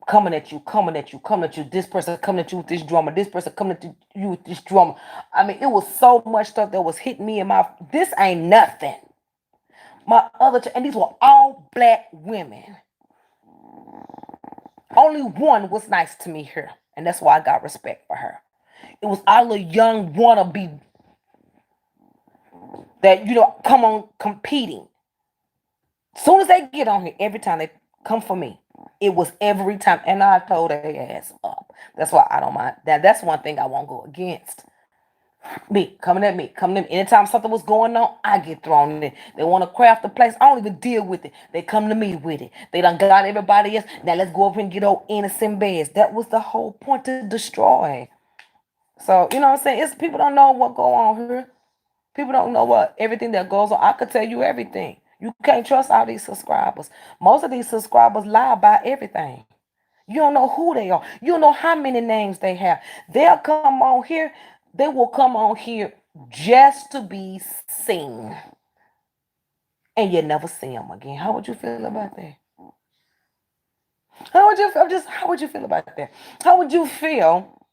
coming at you, coming at you, coming at you. This person coming at you with this drama. This person coming at you with this drama. I mean, it was so much stuff that was hitting me in my. This ain't nothing. My other, and these were all black women. Only one was nice to me here, and that's why I got respect for her. It was all the young wannabe that, you know, come on competing. Soon as they get on here, every time they come for me, it was every time, and I told their ass up. That's why I don't mind. That's one thing I won't go against. Me coming at me. Anytime something was going on, I get thrown in. They want to craft the place. I don't even deal with it. They come to me with it. They done got everybody else. Now let's go over and get old innocent beds. That was the whole point, to destroy. So, you know what I'm saying? It's people don't know what go on here. People don't know what everything that goes on. I could tell you everything. You can't trust all these subscribers. Most of these subscribers lie about everything. You don't know who they are. You don't know how many names they have. They'll come on here. They will come on here just to be seen. And you never see them again. How would you feel about that? How would you feel? How would you feel about that? How would you feel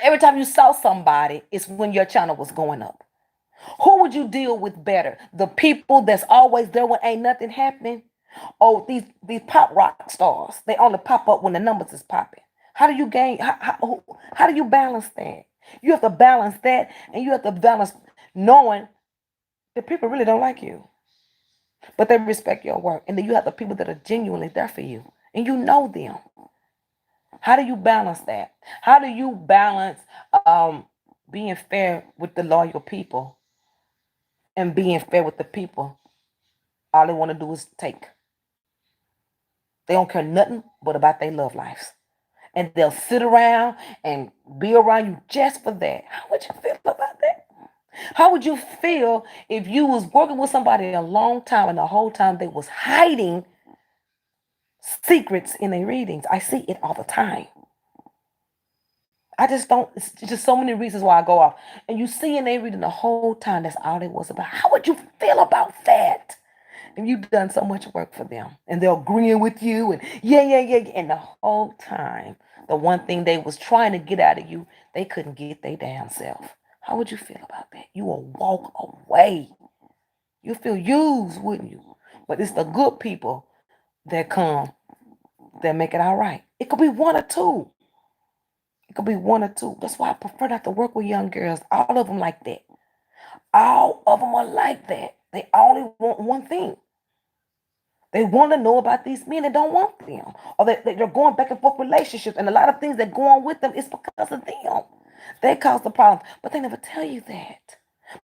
every time you saw somebody, it's when your channel was going up? Who would you deal with better? The people that's always there when ain't nothing happening? Or these pop rock stars? They only pop up when the numbers is popping. How do you gain? How do you balance that? You have to balance that, and you have to balance knowing that people really don't like you, but they respect your work. And then you have the people that are genuinely there for you, and you know them. How do you balance that? How do you balance being fair with the loyal people and being fair with the people? All they want to do is take. They don't care nothing but about their love lives. And they'll sit around and be around you just for that. How would you feel about that? How would you feel if you was working with somebody a long time and the whole time they was hiding secrets in their readings? I see it all the time. I just don't, it's just so many reasons why I go off. And you see in their reading the whole time that's all it was about. How would you feel about that? And you've done so much work for them. And they're agreeing with you and yeah. And the whole time, the one thing they was trying to get out of you, they couldn't get their damn self. How would you feel about that? You will walk away. You feel used, wouldn't you? But it's the good people that come that make it all right. It could be one or two. It could be one or two. That's why I prefer not to work with young girls. All of them like that. All of them are like that. They only want one thing. They want to know about these men that don't want them. Or they're going back and forth relationships. And a lot of things that go on with them is because of them. They cause the problems. But they never tell you that.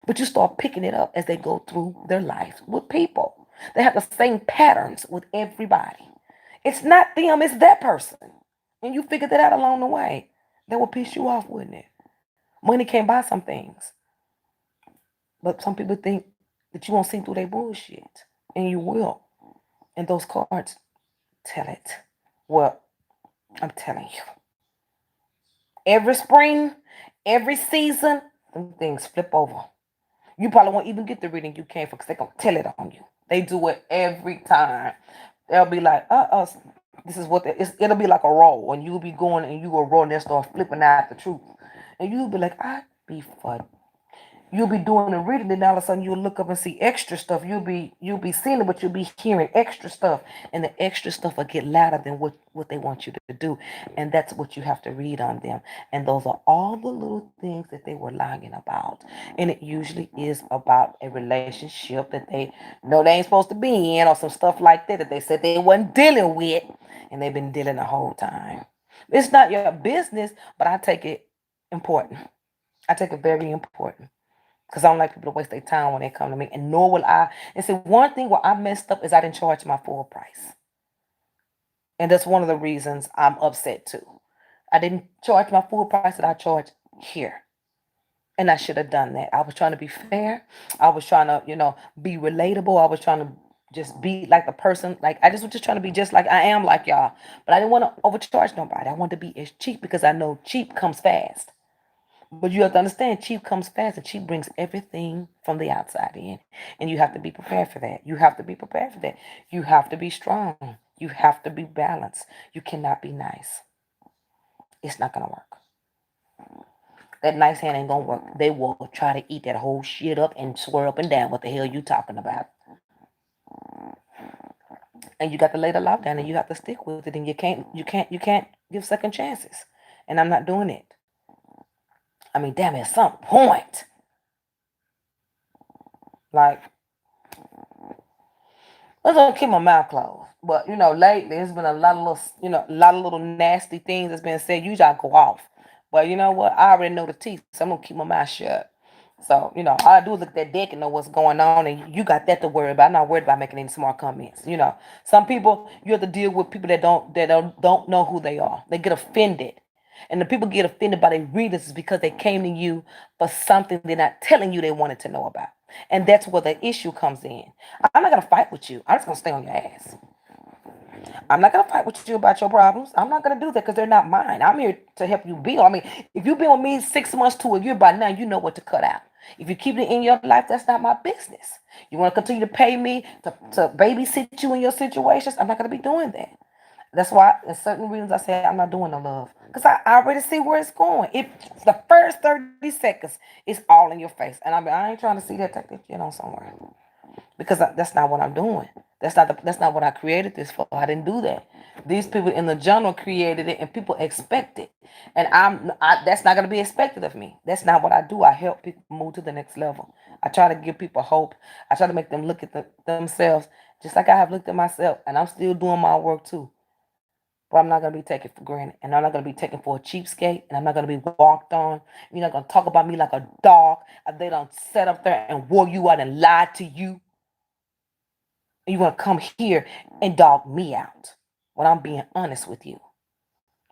But you start picking it up as they go through their lives with people. They have the same patterns with everybody. It's not them, it's that person. And you figure that out along the way. That will piss you off, wouldn't it? Money can't buy some things. But some people think that you won't see through their bullshit. And you will. And those cards tell it. Well, I'm telling you. Every spring, every season, them things flip over. You probably won't even get the reading you came for because they're going to tell it on you. They do it every time. They'll be like, this is what it'll be like a roll. And you'll be going and you will roll and they'll start flipping out the truth. And you'll be like, I be for you'll be doing the reading, then all of a sudden you'll look up and see extra stuff. You'll be seeing it, but you'll be hearing extra stuff. And the extra stuff will get louder than what they want you to do. And that's what you have to read on them. And those are all the little things that they were lying about. And it usually is about a relationship that they know they ain't supposed to be in, or some stuff like that they said they wasn't dealing with, and they've been dealing the whole time. It's not your business, but I take it important. I take it very important. Because I don't like people to waste their time when they come to me. And nor will I. And see, one thing where I messed up is I didn't charge my full price. And that's one of the reasons I'm upset too. I didn't charge my full price that I charge here. And I should have done that. I was trying to be fair. I was trying to, be relatable. I was trying to just be like the person. Like, I just was just trying to be just like I am like y'all. But I didn't want to overcharge nobody. I wanted to be as cheap because I know cheap comes fast. But you have to understand, cheap comes fast, and cheap brings everything from the outside in. And you have to be prepared for that. You have to be prepared for that. You have to be strong. You have to be balanced. You cannot be nice. It's not going to work. That nice hand ain't going to work. They will try to eat that whole shit up and swear up and down what the hell you talking about. And you got to lay the law down, and you have to stick with it. And you can't give second chances. And I'm not doing it. I mean, damn, at some point, like, I was gonna keep my mouth closed. But lately there's been a lot of little nasty things that's been said. Usually I go off. But you know what? I already know the teeth, so I'm gonna keep my mouth shut. So, all I do is look at that deck and know what's going on, and you got that to worry about. I'm not worried about making any smart comments. Some people, you have to deal with people that don't know who they are. They get offended. And the people get offended by their readers is because they came to you for something they're not telling you they wanted to know about. And that's where the issue comes in. I'm not going to fight with you. I'm just going to stay on your ass. I'm not going to fight with you about your problems. I'm not going to do that because they're not mine. I'm here to help you build. I mean, if you've been with me 6 months to a year, by now you know what to cut out. If you keep it in your life, that's not my business. You want to continue to pay me to babysit you in your situations? I'm not going to be doing that. That's why, in certain reasons, I say I'm not doing the love. Because I already see where it's going. If the first 30 seconds is all in your face. And I ain't trying to see that take that shit on somewhere. because that's not what I'm doing. That's not what I created this for. I didn't do that. These people in the genre created it, and people expect it, and that's not gonna be expected of me. That's not what I do. I help people move to the next level. I try to give people hope. I try to make them look at themselves just like I have looked at myself, and I'm still doing my work too. But I'm not gonna be taken for granted, and I'm not gonna be taken for a cheapskate, and I'm not gonna be walked on. You're not gonna talk about me like a dog. They don't set up there and wore you out and lied to you. And you want to come here and dog me out when I'm being honest with you,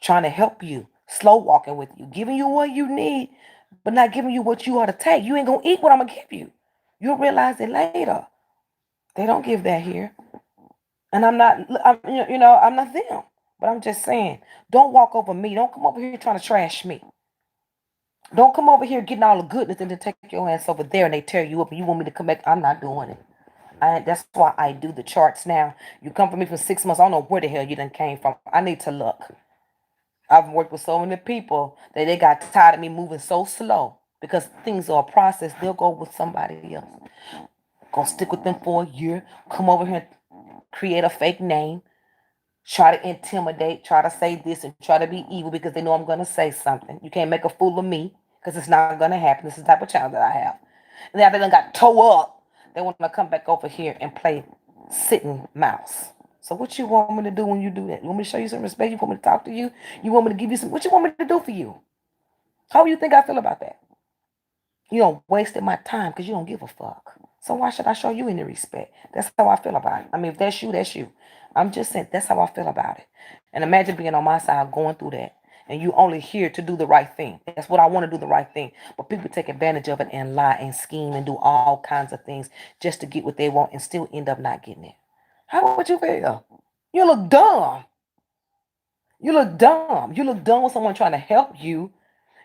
trying to help you, slow walking with you, giving you what you need, but not giving you what you ought to take. You ain't gonna eat what I'm gonna give you. You'll realize it later. They don't give that here, and I'm not them. But I'm just saying, don't walk over me. Don't come over here trying to trash me. Don't come over here getting all the goodness and then take your ass over there and they tear you up and you want me to come back. I'm not doing it. That's why I do the charts now. You come for me for 6 months. I don't know where the hell you done came from. I need to look. I've worked with so many people that they got tired of me moving so slow because things are a process. They'll go with somebody else. Go stick with them for a year. Come over here and create a fake name. Try to intimidate. Try to say this and try to be evil because they know I'm going to say something. You can't make a fool of me because it's not going to happen. This is the type of child that I have. And now they done got tore up. They want to come back over here and play sitting mouse. So what you want me to do when you do that? You want me to show you some respect? You want me to talk to you? You want me to give you some? What you want me to do for you? How do you think I feel about that? You don't wasted my time because you don't give a fuck. So why should I show you any respect? That's how I feel about it. I mean, if that's you, that's you. I'm just saying that's how I feel about it. And imagine being on my side going through that. And you only here to do the right thing. That's what I want to do, the right thing. But people take advantage of it and lie and scheme and do all kinds of things just to get what they want and still end up not getting it. How would you feel? You look dumb. You look dumb. You look dumb with someone trying to help you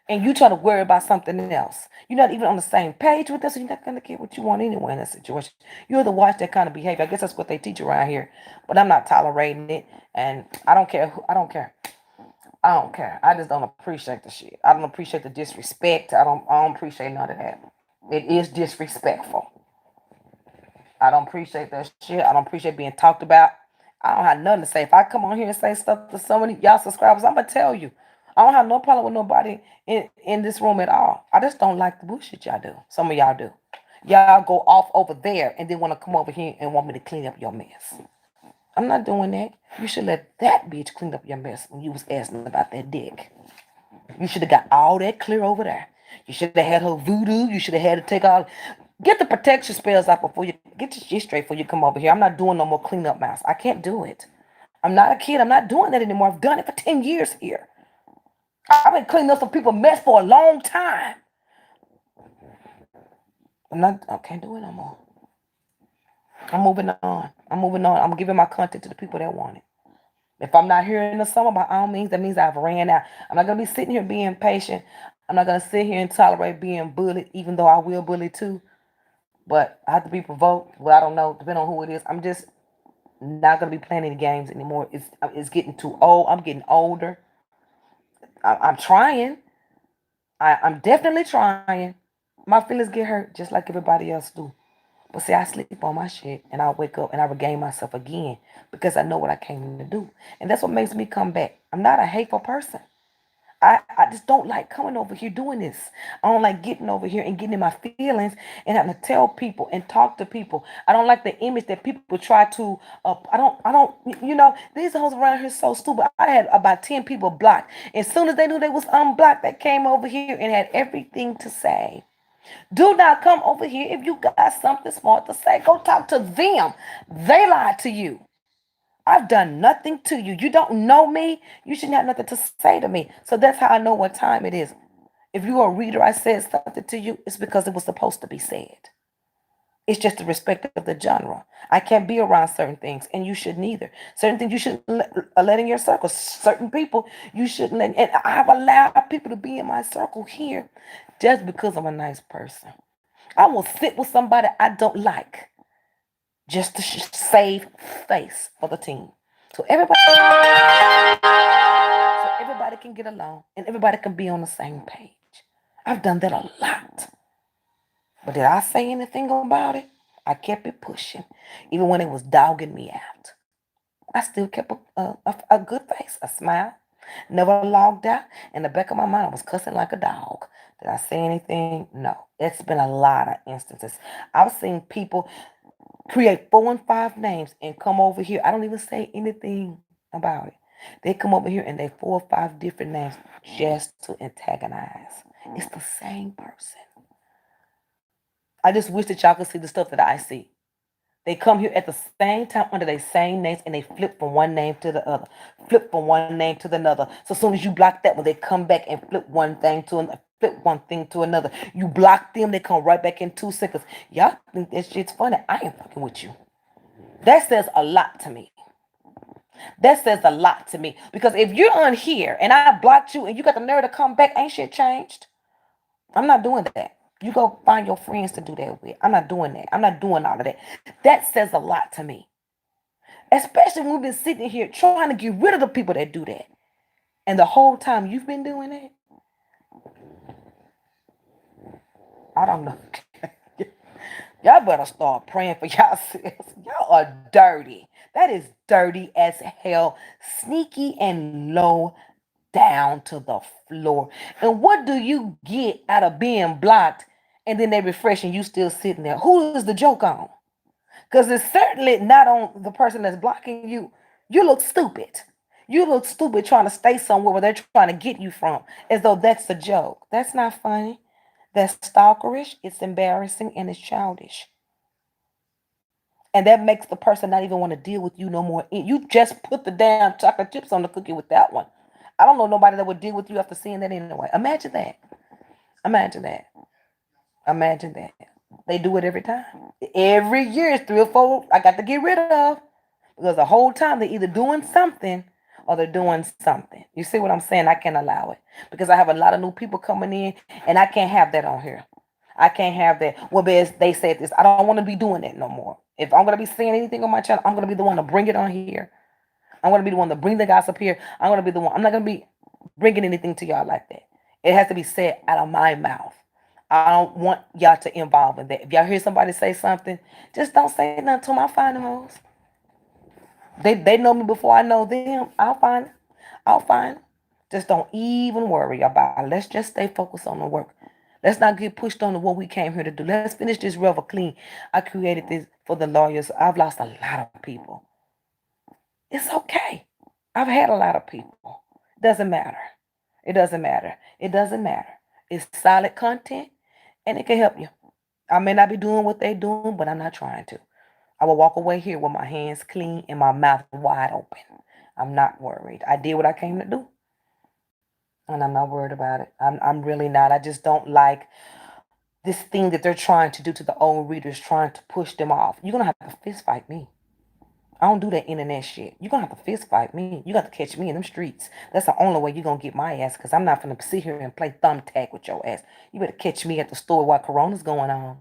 and you try to worry about something else. You're not even on the same page with us, so you're not going to get what you want anyway in that situation. You have to watch that kind of behavior. I guess that's what they teach around here, but I'm not tolerating it, and I don't care. I don't care. I don't care. I just don't appreciate the shit. I don't appreciate the disrespect. I don't appreciate none of that. It is disrespectful. I don't appreciate that shit. I don't appreciate being talked about. I don't have nothing to say. If I come on here and say stuff to some of y'all subscribers, I'm gonna tell you. I don't have no problem with nobody in this room at all. I just don't like the bullshit y'all do. Some of y'all do. Y'all go off over there and then want to come over here and want me to clean up your mess. I'm not doing that. You should let that bitch clean up your mess when you was asking about that dick. You should have got all that clear over there. You should have had her voodoo. You should have had to take all. Get the protection spells out before you get your shit straight before you come over here. I'm not doing no more cleanup mouse. I can't do it. I'm not a kid. I'm not doing that anymore. I've done it for 10 years here. I've been cleaning up some people's mess for a long time. I can't do it no more. I'm moving on. I'm giving my content to the people that want it. If I'm not here in the summer, by all means, that means I've ran out. I'm not going to be sitting here being patient. I'm not going to sit here and tolerate being bullied, even though I will bully too. But I have to be provoked. Well, I don't know, depending on who it is. I'm just not going to be playing any games anymore. It's getting too old. I'm getting older. I'm trying. I'm definitely trying. My feelings get hurt just like everybody else do. But see, I sleep on my shit and I wake up and I regain myself again because I know what I came to do. And that's what makes me come back. I'm not a hateful person. I just don't like coming over here doing this. I don't like getting over here and getting in my feelings and having to tell people and talk to people. I don't like the image that people try to. These hoes around here so stupid. I had about 10 people blocked. As soon as they knew they was unblocked, they came over here and had everything to say. Do not come over here if you got something smart to say. Go talk to them. They lied to you. I've done nothing to you. You don't know me. You shouldn't have nothing to say to me. So that's how I know what time it is. If you're a reader, I said something to you, it's because it was supposed to be said. It's just the respect of the genre. I can't be around certain things, and you shouldn't either. Certain things you shouldn't let in your circle. Certain people you shouldn't let. And I've allowed people to be in my circle here just because I'm a nice person. I will sit with somebody I don't like just to save face for the team. So everybody can get along and everybody can be on the same page. I've done that a lot. But did I say anything about it? I kept it pushing, even when it was dogging me out. I still kept a good face, a smile. Never logged out. In the back of my mind, I was cussing like a dog. Did I say anything? No. It's been a lot of instances. I've seen people create 4 and 5 names and come over here. I don't even say anything about it. They come over here and they 4 or 5 different names just to antagonize. It's the same person. I just wish that y'all could see the stuff that I see. They come here at the same time under their same names and they flip from one name to the other, flip from one name to the another. So as soon as you block that one, they come back and flip one thing to another, flip one thing to another. You block them, they come right back in 2 seconds. Y'all think that shit's funny? I ain't fucking with you. That says a lot to me. That says a lot to me. Because if you're on here and I blocked you and you got the nerve to come back, ain't shit changed? I'm not doing that. You go find your friends to do that with. I'm not doing that. I'm not doing all of that. That says a lot to me. Especially when we've been sitting here trying to get rid of the people that do that. And the whole time you've been doing that, I don't know. Y'all better start praying for yourselves. Y'all are dirty. That is dirty as hell. Sneaky and low down to the floor. And what do you get out of being blocked and then they refresh and you still sitting there? Who is the joke on? Because it's certainly not on the person that's blocking you. You look stupid. You look stupid trying to stay somewhere where they're trying to get you from, as though that's a joke. That's not funny. That's stalkerish, it's embarrassing, and it's childish. And that makes the person not even want to deal with you no more. You just put the damn chocolate chips on the cookie with that one. I don't know nobody that would deal with you after seeing that anyway. Imagine that. Imagine that. Imagine that. They do it every time. Every year it's 3 or 4 I got to get rid of. Because the whole time they're either doing something or they're doing something. You see what I'm saying? I can't allow it. Because I have a lot of new people coming in and I can't have that on here. I can't have that. Well, they said this. I don't want to be doing that no more. If I'm going to be saying anything on my channel, I'm going to be the one to bring it on here. I'm going to be the one to bring the gossip here. I'm going to be the one. I'm not going to be bringing anything to y'all like that. It has to be said out of my mouth. I don't want y'all to involve in that. If y'all hear somebody say something, just don't say nothing to them. I'll find them hoes. They know me before I know them. I'll find them. I'll find them. Just don't even worry about it. Let's just stay focused on the work. Let's not get pushed on to what we came here to do. Let's finish this river clean. I created this for the lawyers. I've lost a lot of people. It's okay. I've had a lot of people. Doesn't matter. It doesn't matter. It doesn't matter. It's solid content and it can help you. I may not be doing what they're doing, but I'm not trying to. I will walk away here with my hands clean and my mouth wide open. I'm not worried. I did what I came to do. And I'm not worried about it. I'm really not. I just don't like this thing that they're trying to do to the old readers, trying to push them off. You're going to have to fist fight me. I don't do that internet shit. You're going to have to fist fight me. You got to catch me in them streets. That's the only way you're going to get my ass, because I'm not going to sit here and play thumbtack with your ass. You better catch me at the store while Corona's going on.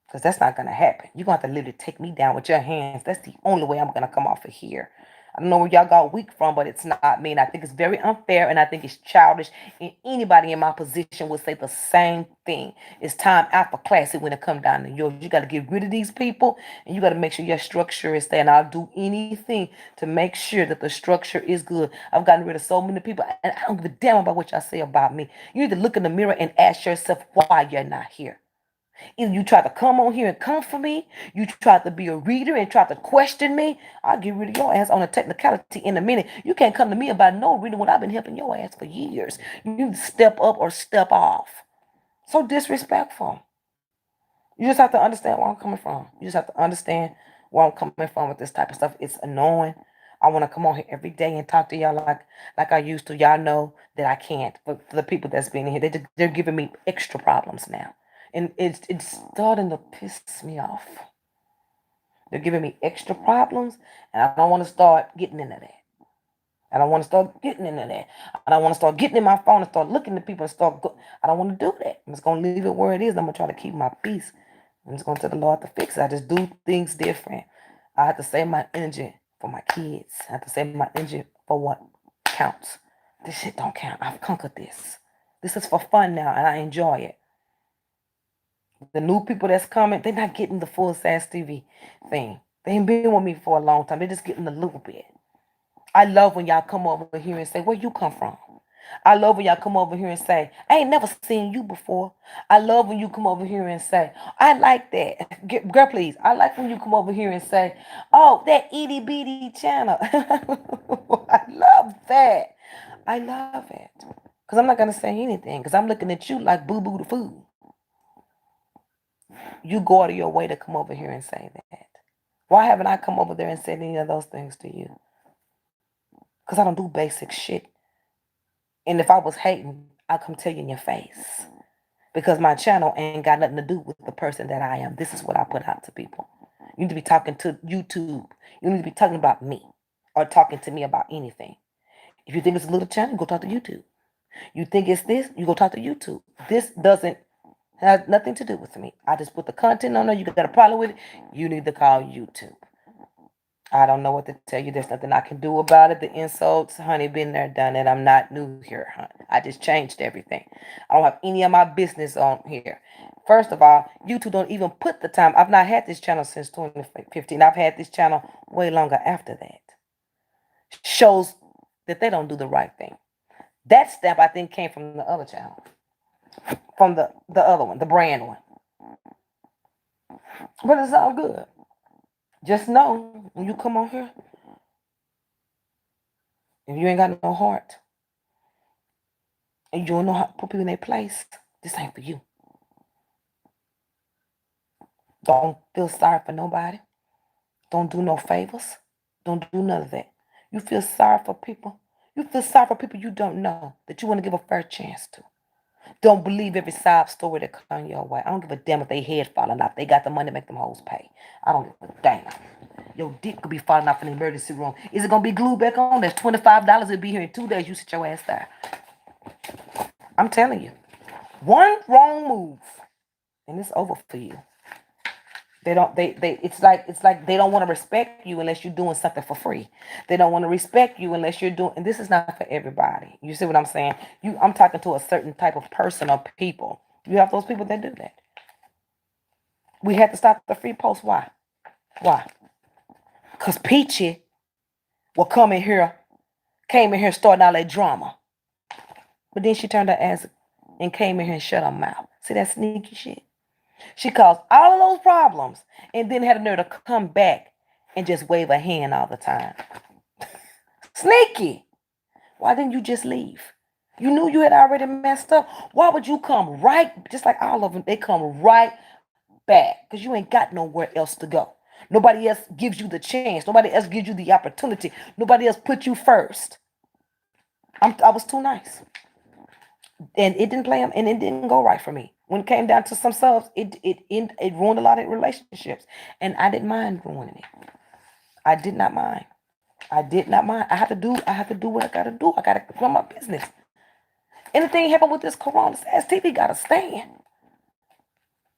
Because that's not going to happen. You're going to have to literally take me down with your hands. That's the only way I'm going to come off of here. I don't know where y'all got weak from, but it's not me. And I think it's very unfair, and I think it's childish. And anybody in my position would say the same thing. It's time out for classy when it comes down to yours. You got to get rid of these people, and you got to make sure your structure is there. And I'll do anything to make sure that the structure is good. I've gotten rid of so many people, and I don't give a damn about what y'all say about me. You need to look in the mirror and ask yourself why you're not here. Either you try to come on here and come for me, you try to be a reader and try to question me, I'll get rid of your ass on a technicality in a minute. You can't come to me about no reading when I've been helping your ass for years. You need to step up or step off. So disrespectful. You just have to understand where I'm coming from. You just have to understand where I'm coming from with this type of stuff. It's annoying. I want to come on here every day and talk to y'all like I used to. Y'all know that I can't. But for the people that's been in here, they're giving me extra problems now. And it's starting to piss me off. They're giving me extra problems, and I don't want to start getting into that. I don't want to start getting into that. I don't want to start getting in my phone and start looking at people and I don't want to do that. I'm just going to leave it where it is. I'm going to try to keep my peace. I'm just going to tell the Lord to fix it. I just do things different. I have to save my energy for my kids. I have to save my energy for what counts. This shit don't count. I've conquered this. This is for fun now, and I enjoy it. The new people that's coming, they're not getting the full Sass TV thing. They ain't been with me for a long time. They're just getting a little bit. I love when y'all come over here and say, where you come from? I love when y'all come over here and say, I ain't never seen you before. I love when you come over here and say, I like that. Girl, please. I like when you come over here and say, oh, that itty bitty channel. I love that. I love it. Because I'm not going to say anything. Because I'm looking at you like boo-boo the food. You go out of your way to come over here and say that. Why haven't I come over there and said any of those things to you? Because I don't do basic shit. And if I was hating, I'd come tell you in your face. Because my channel ain't got nothing to do with the person that I am. This is what I put out to people. You need to be talking to YouTube. You need to be talking about me. Or talking to me about anything. If you think it's a little channel, go talk to YouTube. You think it's this, you go talk to YouTube. This doesn't have nothing to do with me. I just put the content on there. You got a problem with it, you need to call YouTube. I don't know what to tell you. There's nothing I can do about it. The insults, honey, been there, done it. I'm not new here, honey. I just changed everything. I don't have any of my business on here. First of all, YouTube don't even put the time. I've not had this channel since 2015. I've had this channel way longer after that. Shows that they don't do the right thing. That step, I think, came from the other channel. From the other one, the brand one. But it's all good. Just know, when you come on here, if you ain't got no heart, and you don't know how to put people in their place, this ain't for you. Don't feel sorry for nobody. Don't do no favors. Don't do none of that. You feel sorry for people. You feel sorry for people you don't know, that you want to give a fair chance to. Don't believe every sob story that comes your way. I don't give a damn if they head falling off. They got the money to make them hoes pay. I don't give a damn. Your dick could be falling off in the emergency room. Is it going to be glued back on? That's $25. It'll be here in 2 days. You sit your ass there. I'm telling you. One wrong move, and it's over for you. It's like they don't want to respect you unless you're doing something for free. They don't want to respect you unless you're doing, and this is not for everybody. You see what I'm saying? I'm talking to a certain type of person or people. You have those people that do that. We had to stop the free post. Why? Because Peachy will came in here starting all that drama. But then she turned her ass and came in here and shut her mouth. See that sneaky shit? She caused all of those problems and then had a nerve to come back and just wave a hand all the time. Sneaky. Why didn't you just leave? You knew you had already messed up. Why would you come right, just like all of them, they come right back because you ain't got nowhere else to go. Nobody else gives you the chance. Nobody else gives you the opportunity. Nobody else put you first. I was too nice. And it didn't play them, and it didn't go right for me. When it came down to some subs, it ruined a lot of relationships. And I didn't mind ruining it. I did not mind. I have to do what I gotta do. I gotta run my business. Anything happen with this Corona, Sass TV gotta stand.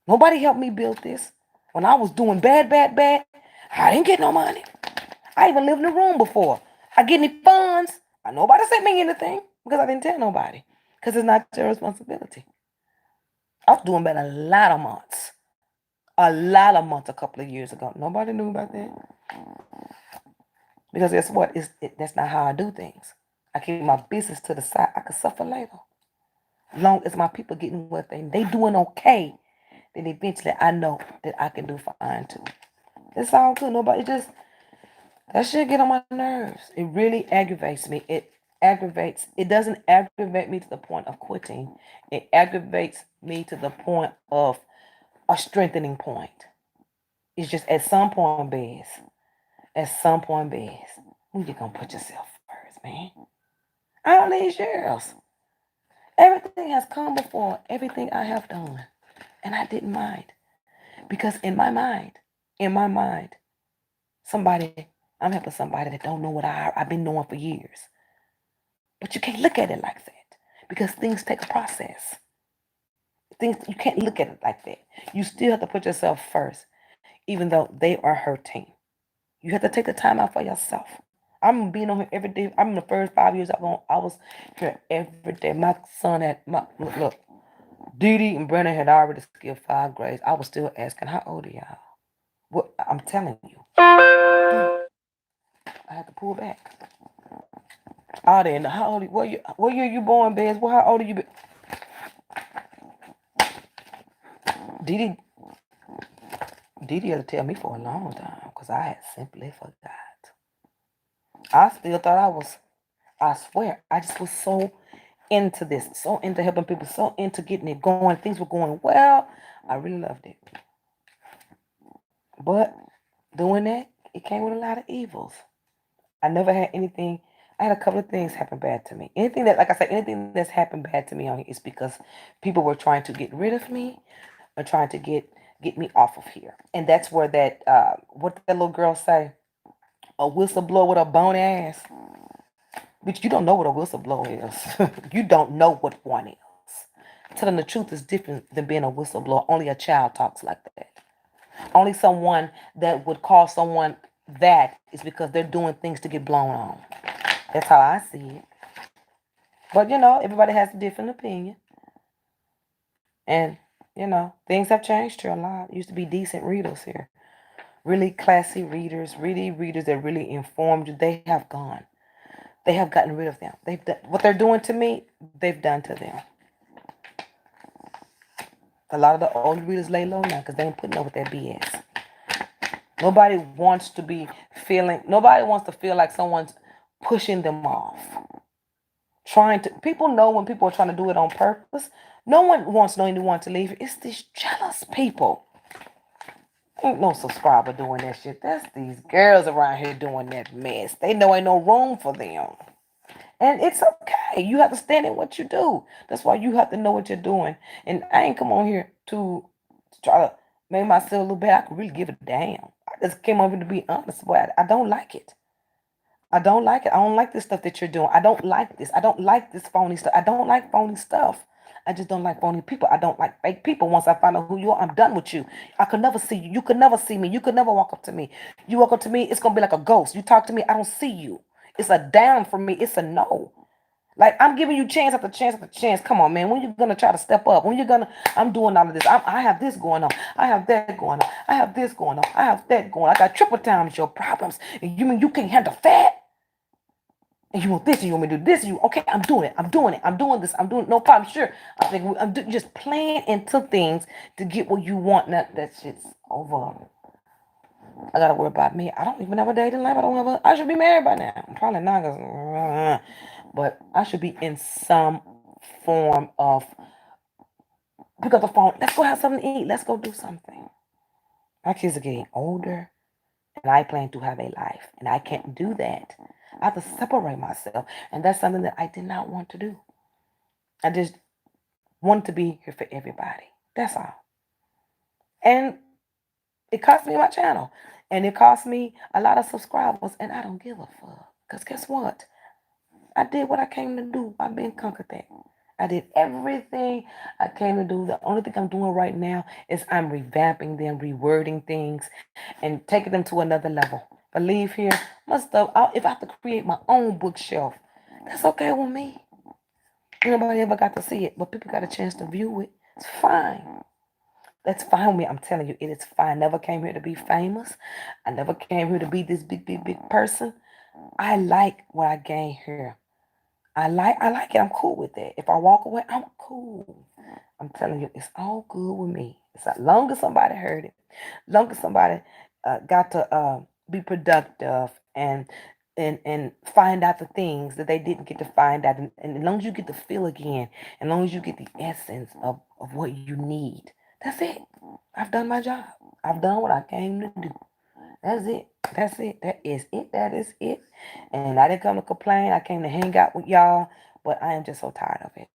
Nobody helped me build this. When I was doing bad, I didn't get no money. I even lived in a room before. I get any funds. Nobody sent me anything because I didn't tell nobody. Because it's not your responsibility. I was doing bad a lot of months. A couple of years ago. Nobody knew about that. Because guess what? That's not how I do things. I keep my business to the side. I can suffer later. Long as my people getting what they doing okay, then eventually I know that I can do fine too. It's all good. That shit get on my nerves. It really aggravates me. It doesn't aggravate me to the point of quitting. It aggravates me to the point of a strengthening point. It's just at some point, Bez, when you gonna put yourself first, man? All these years, everything has come before everything I have done, and I didn't mind because in my mind, I'm helping somebody that don't know what I've been knowing for years. But you can't look at it like that because things take a process. You can't look at it like that. You still have to put yourself first, even though they are hurting. You have to take the time out for yourself. I'm being on here every day. I'm in the first 5 years I was here every day. My son look, Dee Dee and Brennan had already skipped 5 grades. I was still asking, how old are y'all? What I'm telling you. I had to pull back. Oh, then how old? What year you born, Bez? Well, how old are you? Dee Dee, Dee Dee had to tell me for a long time because I had simply forgot. I still thought I was. I swear, I just was so into this, so into helping people, so into getting it going. Things were going well. I really loved it. But doing that, it came with a lot of evils. I never had anything. I had a couple of things happen bad to me. Anything that, like I said, anything that's happened bad to me on here is because people were trying to get rid of me or trying to get me off of here. And that's where that what that little girl say, a whistleblower with a bone ass. But you don't know what a whistleblower is. You don't know what one is. Telling the truth is different than being a whistleblower. Only a child talks like that. Only someone that would call someone that is because they're doing things to get blown on. That's how I see it. But everybody has a different opinion. And things have changed here a lot. It used to be decent readers here. Really classy readers, really readers that really informed you. They have gone. They have gotten rid of them. They've done what they're doing to me, they've done to them. A lot of the old readers lay low now because they ain't putting up with that BS. Nobody wants to feel like someone's pushing them off. People know when people are trying to do it on purpose. No one wants anyone to leave. It's these jealous people. Ain't no subscriber doing that shit. That's these girls around here doing that mess. They know ain't no room for them. And it's okay. You have to stand in what you do. That's why you have to know what you're doing. And I ain't come on here to try to make myself a little better. I could really give a damn. I just came over to be honest, but I don't like it. I don't like it. I don't like this stuff that you're doing. I don't like this. I don't like this phony stuff. I don't like phony stuff. I just don't like phony people. I don't like fake people. Once I find out who you are, I'm done with you. I could never see you. You could never see me. You could never walk up to me. You walk up to me, it's going to be like a ghost. You talk to me, I don't see you. It's a down for me. It's a no. Like, I'm giving you chance after chance after chance. Come on, man. When you gonna try to step up? I'm doing all of this. I have this going on. I have that going on. I have this going on. I have that going on. I got triple times your problems. And you mean you can't handle that? And you want this, and you want me to do this, and okay, I'm doing it. I'm doing it. I'm doing this. I'm doing it. No problem. Sure. I think I'm just playing into things to get what you want. Now that shit's over. I gotta worry about me. I don't even have a dating life. I should be married by now. I'm probably not, but I should be in some form of pick up the phone. Let's go have something to eat. Let's go do something. My kids are getting older, and I plan to have a life, and I can't do that. I have to separate myself, and that's something that I did not want to do. I just wanted to be here for everybody. That's all. And it cost me my channel, and it cost me a lot of subscribers, and I don't give a fuck. Because guess what? I did what I came to do. I've been conquered that. I did everything I came to do. The only thing I'm doing right now is I'm revamping them, rewording things, and taking them to another level. But leave here, my stuff. If I have to create my own bookshelf, that's okay with me. Nobody ever got to see it, but people got a chance to view it. It's fine. That's fine with me. I'm telling you, it is fine. I never came here to be famous. I never came here to be this big, big, big person. I like what I gained here. I like it. I'm cool with that. If I walk away, I'm cool. I'm telling you, it's all good with me. It's as long as somebody heard it, long as somebody got to be productive and find out the things that they didn't get to find out, and as long as you get to feel again, as long as you get the essence of what you need, that's it. I've done my job. I've done what I came to do. That's it. That's it. That is it. That is it. And I didn't come to complain. I came to hang out with y'all, but I am just so tired of it.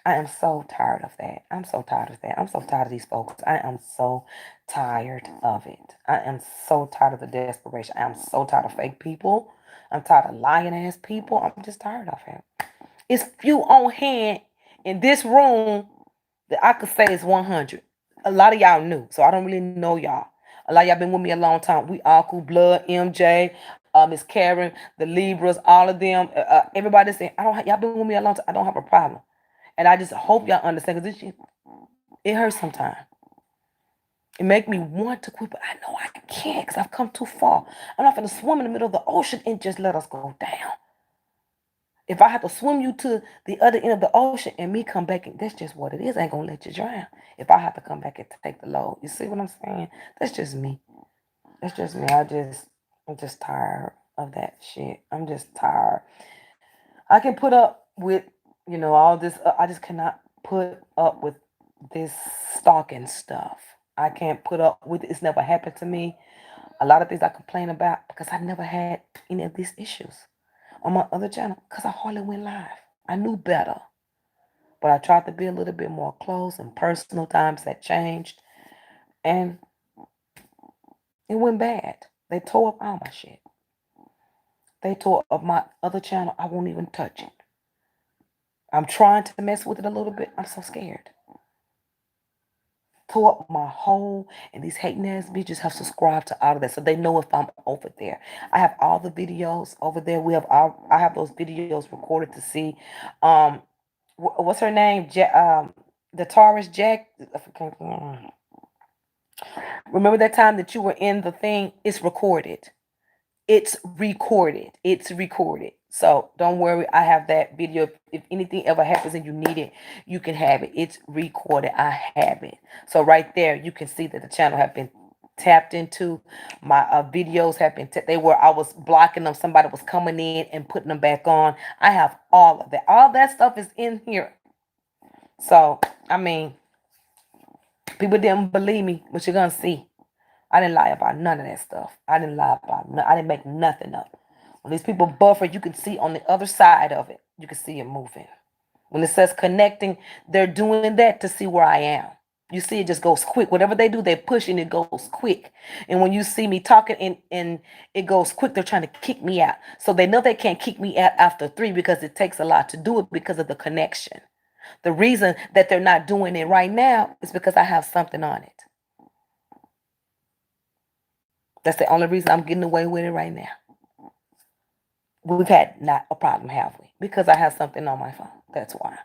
I am so tired of that. I'm so tired of that. I'm so tired of these folks. I am so tired of it. I am so tired of the desperation. I am so tired of fake people. I'm tired of lying ass people. I'm just tired of it. It's few on hand in this room that I could say is 100. A lot of y'all new, so I don't really know y'all. A lot of y'all been with me a long time. We all cool blood, MJ, Miss Karen, the Libras, all of them. Everybody saying, y'all been with me a long time. I don't have a problem. And I just hope y'all understand because It hurts sometimes. It make me want to quit, but I know I can't because I've come too far. I'm not gonna swim in the middle of the ocean and just let us go down. If I have to swim you to the other end of the ocean and me come back, and that's just what it is. I ain't gonna let you drown. If I have to come back and take the load, you see what I'm saying? That's just me. That's just me. I'm just tired of that shit. I'm just tired. I can put up with, all this. I just cannot put up with this stalking stuff. I can't put up with it. It's never happened to me. A lot of things I complain about because I never had any of these issues on my other channel because I hardly went live. I knew better, but I tried to be a little bit more close and personal. Times that changed, and it went bad. They tore up all my shit. They tore up my other channel. I won't even touch it. I'm trying to mess with it a little bit. I'm so scared. Tore up my whole, and these hating ass bitches have subscribed to all of that, so they know if I'm over there. I have all the videos over there. I have those videos recorded to see. What's her name? The Taurus Jack. Remember that time that you were in the thing? It's recorded. It's recorded. It's recorded. So don't worry. I have that video. If anything ever happens and you need it, you can have it. It's recorded. I have it. So right there, you can see that the channel have been tapped into. My videos have been. I was blocking them. Somebody was coming in and putting them back on. I have all of that. All that stuff is in here. So I mean, people didn't believe me, but you're gonna see. I didn't lie about none of that stuff. I didn't lie about. I didn't make nothing up. When these people buffer, you can see on the other side of it. You can see it moving. When it says connecting, they're doing that to see where I am. You see, it just goes quick. Whatever they do, they push and it goes quick. And when you see me talking and it goes quick, they're trying to kick me out. So they know they can't kick me out after 3 because it takes a lot to do it because of the connection. The reason that they're not doing it right now is because I have something on it. That's the only reason I'm getting away with it right now. We've had not a problem, have we? Because I have something on my phone. That's why.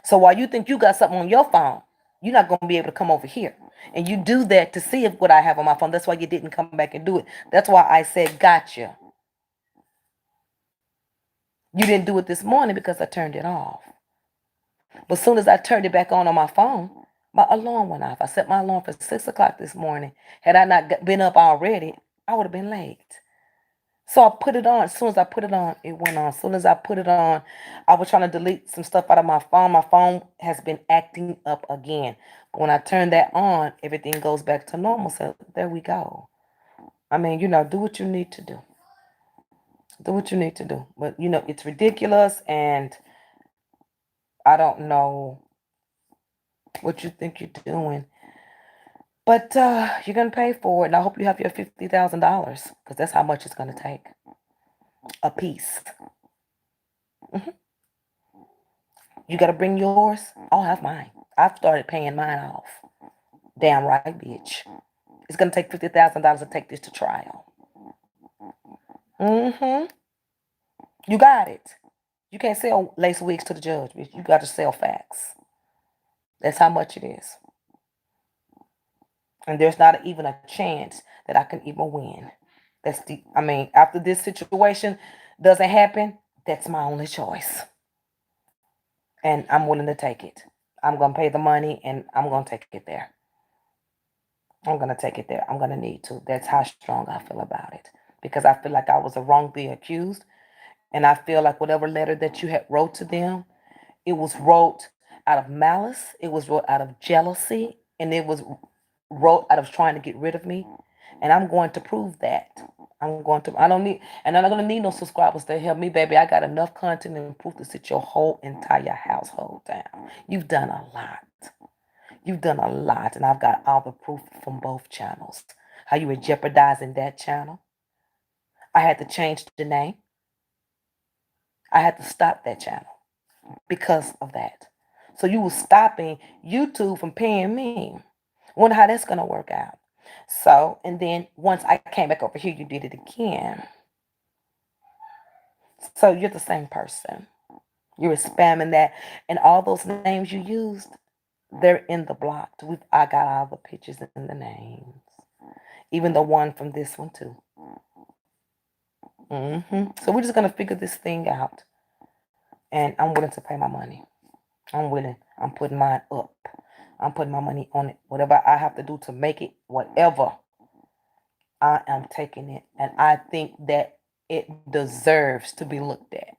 So while you think you got something on your phone, you're not going to be able to come over here. And you do that to see if what I have on my phone. That's why you didn't come back and do it. That's why I said gotcha. You didn't do it this morning because I turned it off. But as soon as I turned it back on my phone, my alarm went off. I set my alarm for 6 o'clock this morning. Had I not been up already, I would have been late. So I put it on. As soon as I put it on, it went on. As soon as I put it on, I was trying to delete some stuff out of my phone. My phone has been acting up again. But when I turn that on, everything goes back to normal. So there we go. I mean, do what you need to do. Do what you need to do. But, it's ridiculous. And I don't know what you think you're doing. But you're going to pay for it. And I hope you have your $50,000 because that's how much it's going to take. A piece. You got to bring yours. I'll have mine. I've started paying mine off. Damn right, bitch. It's going to take $50,000 to take this to trial. You got it. You can't sell lace wigs to the judge, bitch. You got to sell facts. That's how much it is. And there's not even a chance that I can even win. After this situation doesn't happen, that's my only choice. And I'm willing to take it. I'm going to pay the money and I'm going to take it there. I'm going to take it there. I'm going to need to. That's how strong I feel about it. Because I feel like I was wrongly accused. And I feel like whatever letter that you had wrote to them, it was wrote out of malice. It was wrote out of jealousy. And it was wrote out of trying to get rid of me. And I'm going to prove that. I'm not going to need no subscribers to help me, baby. I got enough content and proof to sit your whole entire household down. You've done a lot. You've done a lot. And I've got all the proof from both channels. How you were jeopardizing that channel. I had to change the name. I had to stop that channel because of that. So you were stopping YouTube from paying me. Wonder how that's going to work out. So, and then once I came back over here, you did it again. So you're the same person. You were spamming that. And all those names you used, They're in the block. I got all the pictures and the names. Even the one from this one too. So we're just gonna figure this thing out. And I'm willing to pay my money. I'm willing. I'm putting mine up. I'm putting my money on it. Whatever I have to do to make it, whatever, I am taking it. And I think that it deserves to be looked at.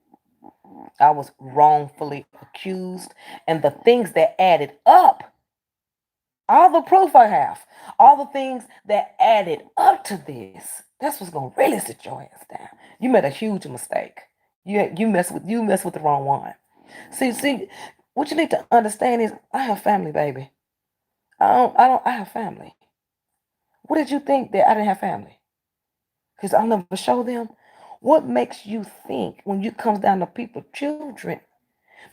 I was wrongfully accused. And the things that added up, all the proof I have, all the things that added up to this, that's what's gonna really sit your ass down. You made a huge mistake. You mess with the wrong one. See, what you need to understand is I have family, baby. I have family. What did you think that I didn't have family? Because I'll never show them. What makes you think when it comes down to people, children?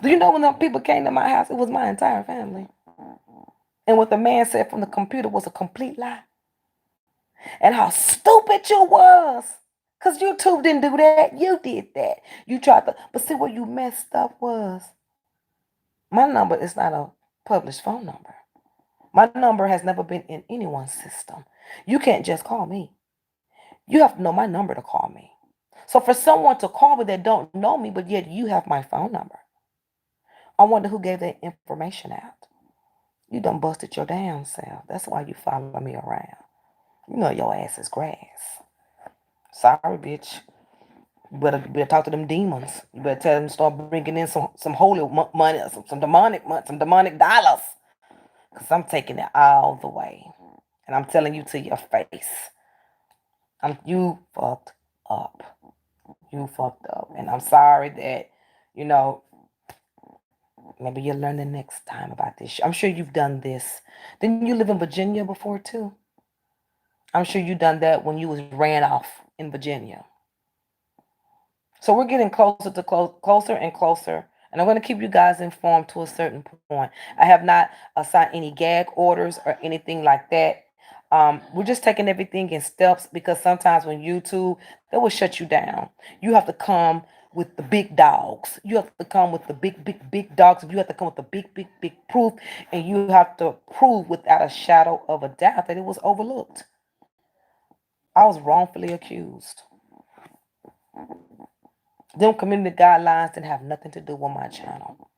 Do you know when the people came to my house, it was my entire family. And what the man said from the computer was a complete lie. And how stupid you was. Because YouTube didn't do that. You did that. You tried to, but see where you messed up was. My number is not a published phone number. My number has never been in anyone's system. You can't just call me. You have to know my number to call me. So for someone to call me that don't know me, but yet you have my phone number, I wonder who gave that information out. You done busted your damn self. That's why you follow me around. You know your ass is grass. Sorry, bitch. You better talk to them demons. You better tell them to start bringing in some holy money, some demonic money, some demonic dollars. Because I'm taking it all the way. And I'm telling you to your face. You fucked up. You fucked up. And I'm sorry that, you know, maybe you'll learn the next time about this. I'm sure you've done this. Didn't you live in Virginia before too? I'm sure you done that when you was ran off in Virginia. So we're getting closer and closer. And I'm going to keep you guys informed to a certain point. I have not assigned any gag orders or anything like that. We're just taking everything in steps because sometimes when YouTube, they will shut you down. You have to come with the big dogs. You have to come with the big dogs. You have to come with the big proof. And you have to prove without a shadow of a doubt that it was overlooked. I was wrongfully accused. Them community guidelines didn't have nothing to do with my channel.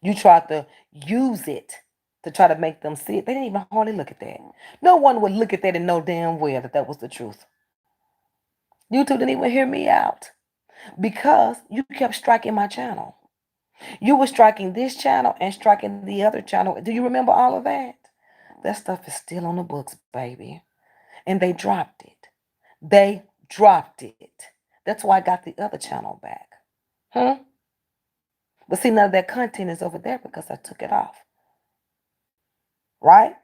You tried to use it to try to make them see it. They didn't even hardly look at that. No one would look at that and know damn well that that was the truth. YouTube didn't even hear me out because you kept striking my channel. You were striking this channel and striking the other channel. Do you remember all of that? That stuff is still on the books, baby. And they dropped it. They dropped it. That's why I got the other channel back. But see, none of that content is over there because I took it off. Right?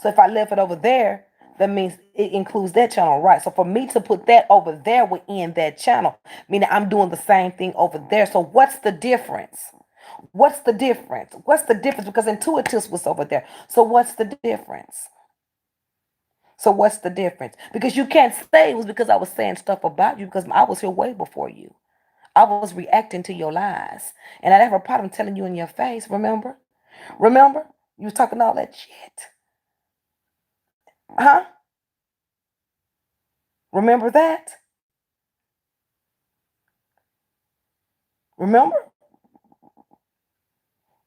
So if I left it over there, that means it includes that channel, right? So for me to put that over there within that channel, meaning I'm doing the same thing over there. So what's the difference? What's the difference? What's the difference? Because Intuitives was over there. So what's the difference? So what's the difference? Because you can't say it was because I was saying stuff about you because I was here way before you. I was reacting to your lies. And I didn't have a problem telling you in your face, remember? Remember? You was talking all that shit. Huh? Remember that? Remember?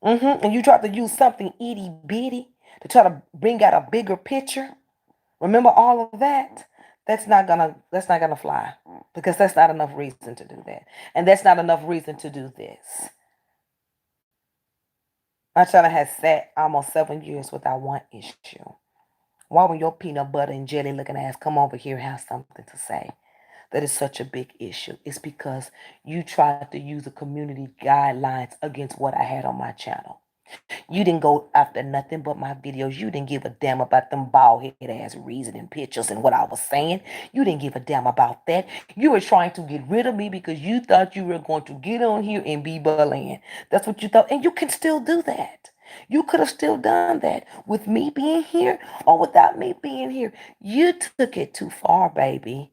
And you tried to use something itty bitty to try to bring out a bigger picture. Remember all of that? That's not gonna fly because that's not enough reason to do that. And that's not enough reason to do this. My channel has sat almost 7 years without one issue. Why when your peanut butter and jelly looking ass come over here and have something to say that is such a big issue? It's because you tried to use the community guidelines against what I had on my channel. You didn't go after nothing but my videos. You didn't give a damn about them bald-headed ass reasoning pictures and what I was saying. You didn't give a damn about that. You were trying to get rid of me because you thought you were going to get on here and be bullying. That's what you thought. And you can still do that. You could have still done that with me being here or without me being here. You took it too far, baby.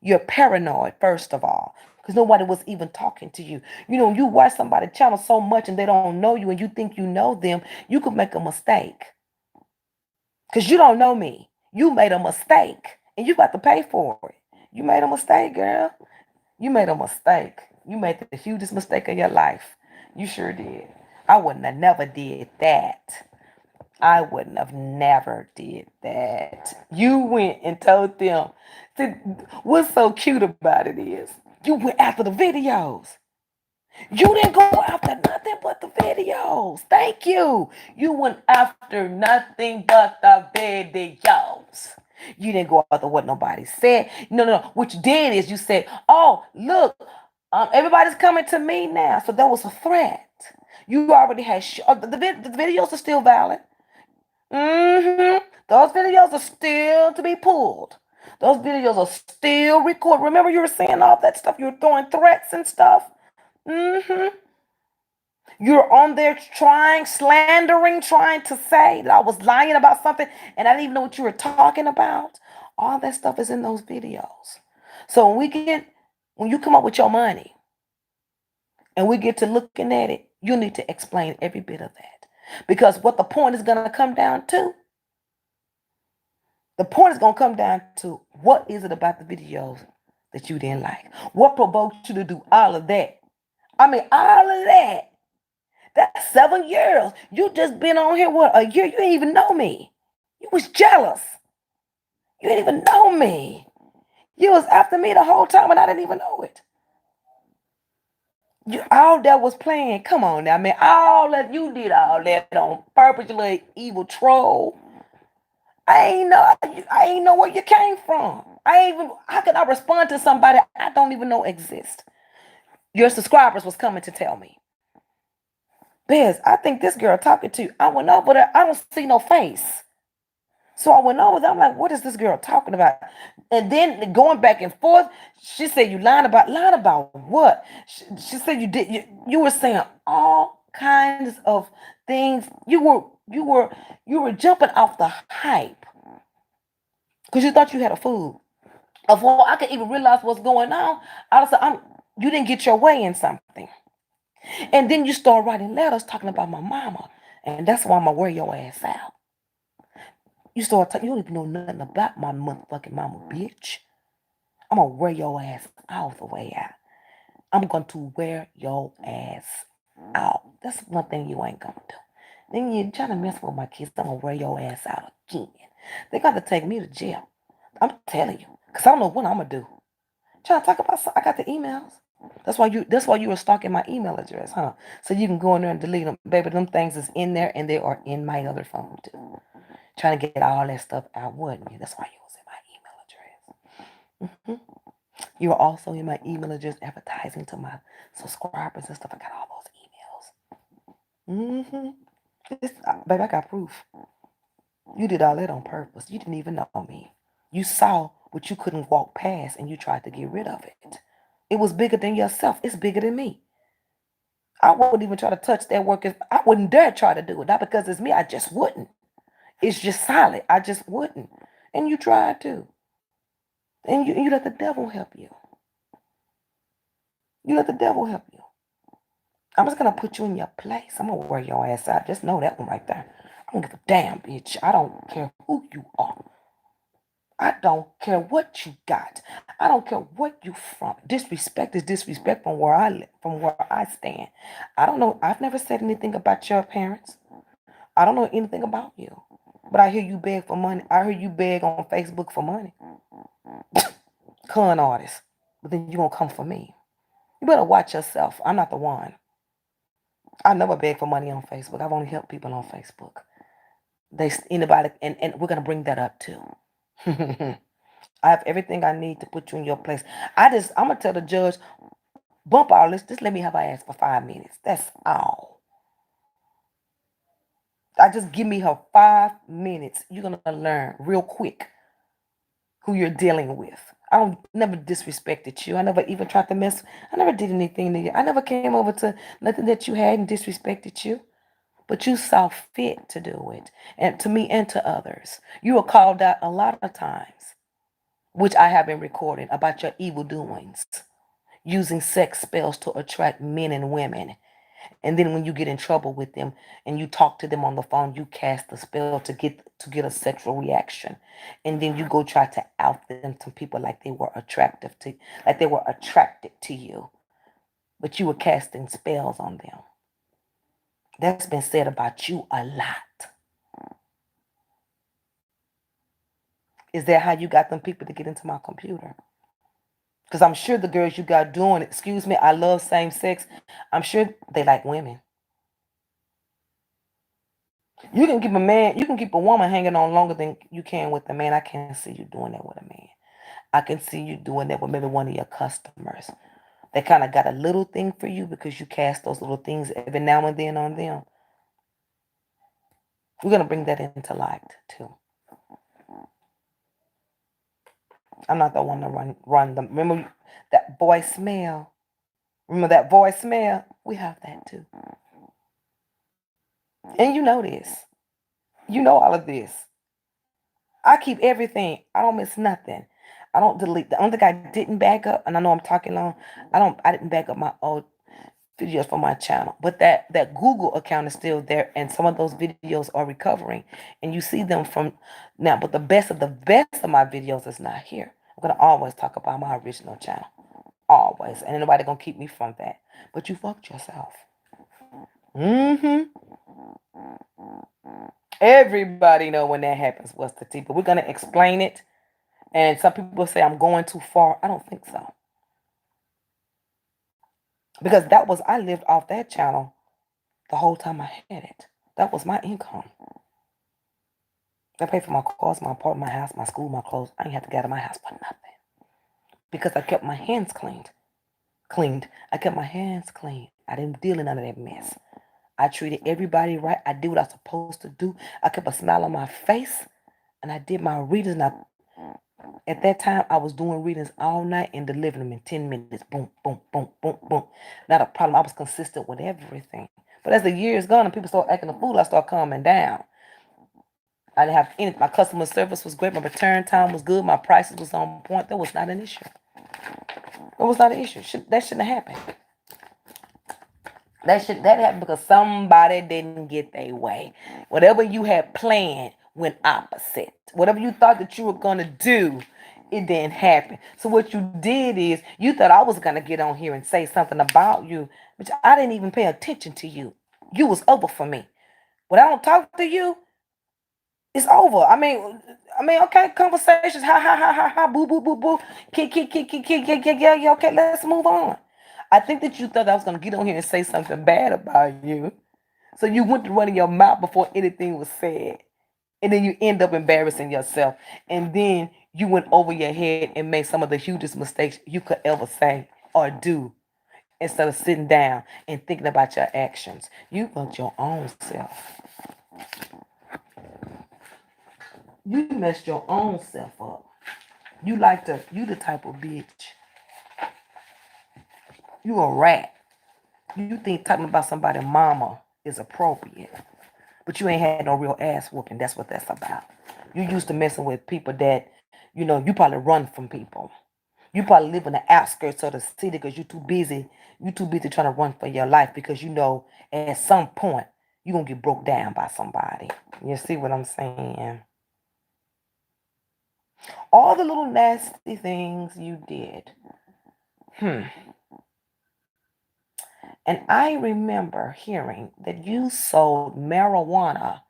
You're paranoid, first of all. because nobody was even talking to you. You know, you watch somebody channel so much and they don't know you and you think you know them, you could make a mistake. Because you don't know me. You made a mistake and you got to pay for it. You made a mistake, girl. You made a mistake. You made the hugest mistake of your life. You sure did. I wouldn't have never did that. I wouldn't have never did that. You went and told them. See, what's so cute about it is you went after the videos. You didn't go after nothing but the videos. Thank you. You went after nothing but the videos. You didn't go after what nobody said. No, no, no. What you did is you said, oh, look, everybody's coming to me now. So that was a threat. You already had, the videos are still valid. Those videos are still to be pulled. Those videos are still recorded. Remember you were saying all that stuff? You were throwing threats and stuff. You're on there trying, slandering, trying to say that I was lying about something and I didn't even know what you were talking about. All that stuff is in those videos. So when you come up with your money and we get to looking at it, you need to explain every bit of that. Because what the point is going to come down to, what is it about the videos that you didn't like? What provoked you to do all of that? I mean, all of that. That's 7 years. You just been on here, what, a year? You didn't even know me. You was jealous. You didn't even know me. You was after me the whole time and I didn't even know it. All that was playing. Come on now, man. All that you did all that on purpose, you little evil troll. I ain't know where you came from. How could I respond to somebody I don't even know exist? Your subscribers was coming to tell me, Biz, I think this girl talking to you. I went over there. I don't see no face. So I went over there. I'm like, what is this girl talking about? And then going back and forth, she said, you lying about what? She said you were saying all kinds of things. You were jumping off the hype because you thought you had a fool. Before I could even realize what's going on, all of a sudden you didn't get your way in something. And then you start writing letters talking about my mama. And that's why I'm going to wear your ass out. You don't even know nothing about my motherfucking mama, bitch. I'm going to wear your ass all the way out. I'm going to wear your ass out. That's one thing you ain't going to do. Then you're trying to mess with my kids. I'm going to wear your ass out again. They got to take me to jail. I'm telling you. Because I don't know what I'm going to do. Trying to talk about something. I got the emails. That's why you were stalking my email address, huh? So you can go in there and delete them. Baby, them things is in there and they are in my other phone too. Trying to get all that stuff out, wasn't you? That's why you was in my email address. You were also in my email address advertising to my subscribers and stuff. I got all those emails. Baby, I got proof. You did all that on purpose. You didn't even know me. You saw what you couldn't walk past and you tried to get rid of it. It was bigger than yourself. It's bigger than me. I wouldn't even try to touch that work. I wouldn't dare try to do it. Not because it's me. I just wouldn't. It's just solid. I just wouldn't. And you tried to. And you let the devil help you. You let the devil help you. I'm just going to put you in your place. I'm going to wear your ass out. Just know that one right there. I don't give a damn, bitch. I don't care who you are. I don't care what you got. I don't care what you from. Disrespect is disrespect from where I live, from where I stand. I don't know. I've never said anything about your parents. I don't know anything about you. But I hear you beg for money. I hear you beg on Facebook for money. Con artist. But then you gonna come for me. You better watch yourself. I'm not the one. I never beg for money on Facebook. I've only helped people on Facebook. Anybody, and we're gonna bring that up too. I have everything I need to put you in your place. I'm gonna tell the judge, bump all this. Just let me have her ass for 5 minutes. That's all. I just give me her 5 minutes. You're gonna learn real quick who you're dealing with. I never disrespected you. I never even tried to mess. I never did anything to you. I never came over to nothing that you had and disrespected you. But you saw fit to do it. And to me and to others. You were called out a lot of times, which I have been recording about your evil doings. using sex spells to attract men and women. And then when you get in trouble with them and you talk to them on the phone, you cast the spell to get a sexual reaction. And then you go try to out them to people like they were attracted to you. But you were casting spells on them. That's been said about you a lot. Is that how you got them people to get into my computer? Because I'm sure the girls you got doing, excuse me, I love same sex. I'm sure they like women. You can keep a woman hanging on longer than you can with a man. I can't see you doing that with a man. I can see you doing that with maybe one of your customers. They kind of got a little thing for you because you cast those little things every now and then on them. We're going to bring that into light too. I'm not the one to run them. Remember that voicemail? Remember that voicemail? We have that too. And you know this. You know all of this. I keep everything. I don't miss nothing. I don't delete. The only thing I didn't back up, and I know I'm talking long, I didn't back up my old videos for my channel. But that Google account is still there, and some of those videos are recovering. And you see them from now. But the best of my videos is not here. I'm gonna always talk about my original channel. Always. And ain't nobody gonna keep me from that. But you fucked yourself. Everybody know when that happens what's the tea. But we're gonna explain it. And some people say I'm going too far. I don't think so. Because I lived off that channel the whole time I had it. That was my income. I paid for my cars, my apartment, my house, my school, my clothes. I didn't have to get out of my house for nothing. Because I kept my hands cleaned. I kept my hands clean. I didn't deal in none of that mess. I treated everybody right. I did what I was supposed to do. I kept a smile on my face. And I did my readings. And at that time, I was doing readings all night and delivering them in 10 minutes. Boom, boom, boom, boom, boom. Not a problem. I was consistent with everything. But as the years gone and people start acting a fool, I start calming down. I didn't have any. My customer service was great. My return time was good. My prices was on point. That was not an issue. It was not an issue. That shouldn't have happened. That happened because somebody didn't get their way. Whatever you had planned went opposite. Whatever you thought that you were gonna do, it didn't happen. So what you did is you thought I was gonna get on here and say something about you, which I didn't even pay attention to you. You was over for me. When I don't talk to you, it's over. I mean, okay, conversations, ha, boo, boo, boo, boo, kick, yeah, okay, let's move on. I think that you thought I was gonna get on here and say something bad about you. So you went to running your mouth before anything was said. And then you end up embarrassing yourself. And then you went over your head and made some of the hugest mistakes you could ever say or do. Instead of sitting down and thinking about your actions. You fucked your own self. You messed your own self up. You the type of bitch. You a rat. You think talking about somebody's mama is appropriate. But you ain't had no real ass whooping. That's what that's about. You used to messing with people that, you probably run from people. You probably live in the outskirts of the city because you're too busy. You're too busy trying to run for your life because at some point you're going to get broke down by somebody. You see what I'm saying? All the little nasty things you did. And I remember hearing that you sold marijuana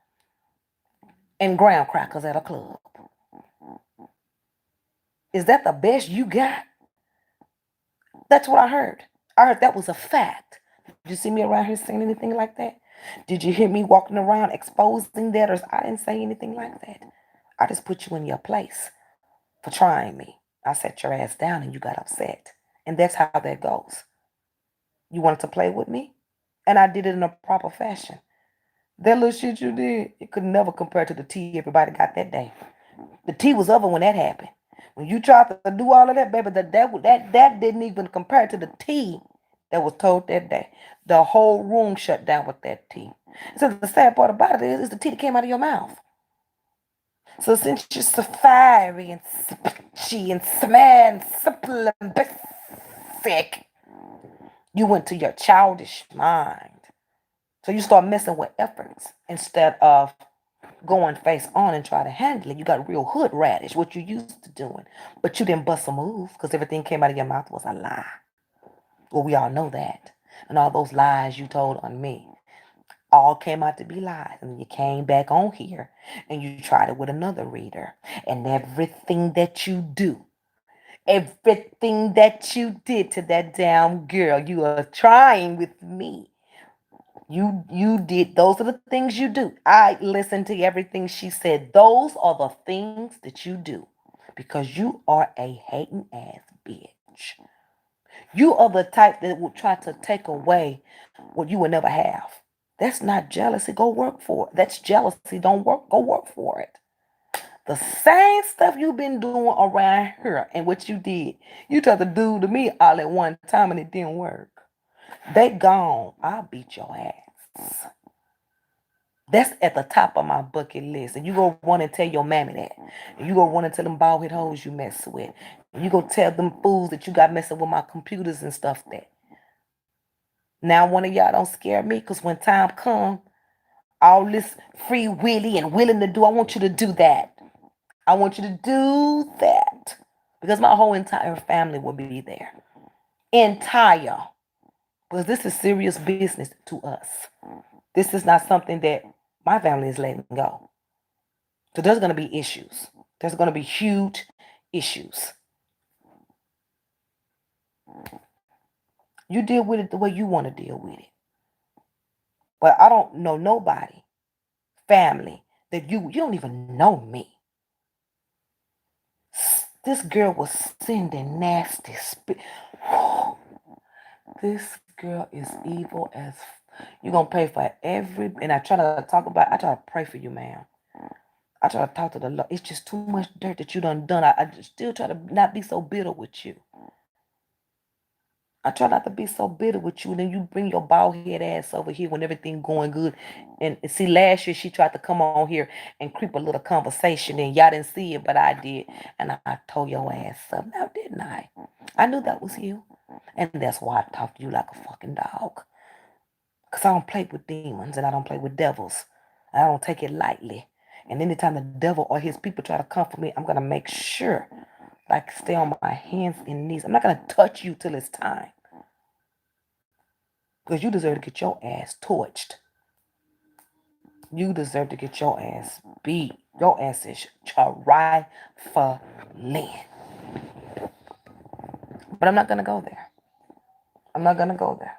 and graham crackers at a club. Is that the best you got? That's what I heard. I heard that was a fact. Did you see me around here saying anything like that? Did you hear me walking around exposing that? Or I didn't say anything like that. I just put you in your place for trying me. I set your ass down and you got upset. And that's how that goes. You wanted to play with me? And I did it in a proper fashion. That little shit you did, it could never compare to the tea everybody got that day. The tea was over when that happened. When you tried to do all of that, baby, that didn't even compare to the tea that was told that day. The whole room shut down with that tea. So the sad part about it is the tea that came out of your mouth. So since you're so fiery and spitchy and smart and simple and sick. You went to your childish mind. So you start messing with efforts instead of going face on and try to handle it. You got real hood radish, what you used to doing. But you didn't bust a move because everything came out of your mouth was a lie. Well, we all know that. And all those lies you told on me all came out to be lies. And you came back on here and you tried it with another reader. And everything that you do, everything that you did to that damn girl, you are trying with me. You did, those are the things you do. I listened to everything she said. Those are the things that you do because you are a hating ass bitch. You are the type that will try to take away what you will never have. That's not jealousy. Go work for it. That's jealousy. Don't work. Go work for it. The same stuff you've been doing around here and what you did, you tried to do to me all at one time and it didn't work. They gone. I'll beat your ass. That's at the top of my bucket list. And you go run and tell your mammy that. And you go run and tell them bald head hoes you mess with. And you go tell them fools that you got messing with my computers and stuff that. Now one of y'all don't scare me because when time comes, all this free willy and willing to do, I want you to do that. I want you to do that. Because my whole entire family will be there. Entire. Because this is serious business to us. This is not something that my family is letting go. So there's going to be issues. There's going to be huge issues. You deal with it the way you want to deal with it. But I don't know nobody, family, that you don't even know me. This girl was sending nasty This girl is evil as you're gonna pay for every, and I try to pray for you, ma'am. I try to talk to the Lord. It's just too much dirt that you done. I still try to not be so bitter with you. I try not to be so bitter with you. And then you bring your bald head ass over here when everything going good. And see, last year she tried to come on here and creep a little conversation and y'all didn't see it, but I did. And I told your ass up now, didn't I? I knew that was you. And that's why I talk to you like a fucking dog. Because I don't play with demons and I don't play with devils. I don't take it lightly. And anytime the devil or his people try to come for me, I'm going to make sure I can stay on my hands and knees. I'm not going to touch you till it's time. Because you deserve to get your ass torched. You deserve to get your ass beat. Your ass is trifling. But I'm not going to go there. I'm not going to go there.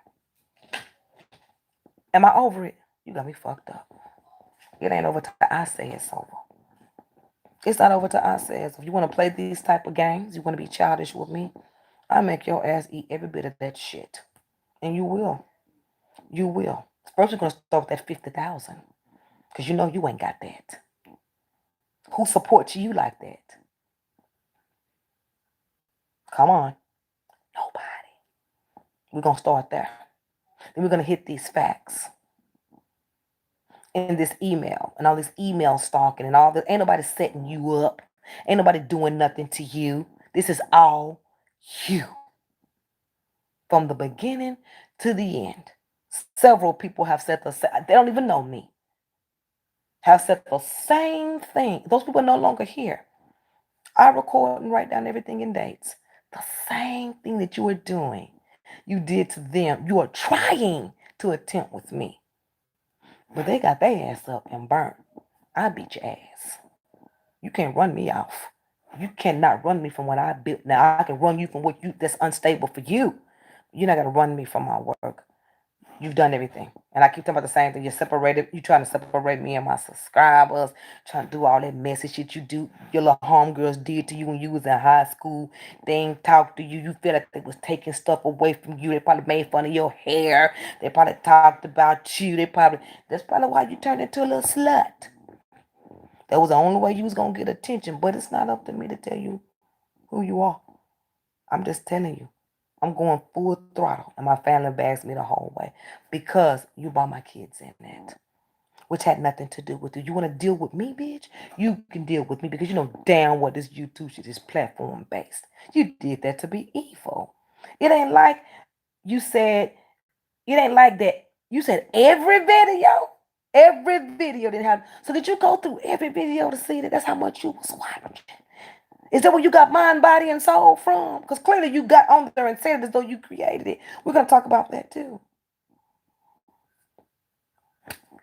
Am I over it? You got me fucked up. It ain't over till I say it's over. It's not over till I say it's over. If you want to play these type of games, you want to be childish with me, I'll make your ass eat every bit of that shit. And you will. You will. First, you're going to start with that 50,000. Because you know you ain't got that. Who supports you like that? Come on. Nobody. We're going to start there. Then we're going to hit these facts. In this email and all this email stalking and all this. Ain't nobody setting you up. Ain't nobody doing nothing to you. This is all you. From the beginning to the end. Several people have said the same. They don't even know me. Have said the same thing. Those people are no longer here. I record and write down everything in dates. The same thing that you are doing, you did to them. You are trying to attempt with me. But they got their ass up and burnt. I beat your ass. You can't run me off. You cannot run me from what I built. Now I can run you from what you that's unstable for you. You're not gonna run me from my work. You've done everything. And I keep talking about the same thing. You're separated. You're trying to separate me and my subscribers. Trying to do all that messy shit you do. Your little homegirls did to you when you was in high school. They ain't talked to you. You feel like they was taking stuff away from you. They probably made fun of your hair. They probably talked about you. That's probably why you turned into a little slut. That was the only way you was going to get attention. But it's not up to me to tell you who you are. I'm just telling you. I'm going full throttle, and my family bags me the whole way because you brought my kids in that, which had nothing to do with you. You want to deal with me, bitch? You can deal with me because you know damn what this YouTube shit is platform based. You did that to be evil. It ain't like you said, it ain't like that. You said every video didn't have. So did you go through every video to see that? That's how much you was watching. Is that where you got mind, body, and soul from? Because clearly you got on there and said it as though you created it. We're going to talk about that too.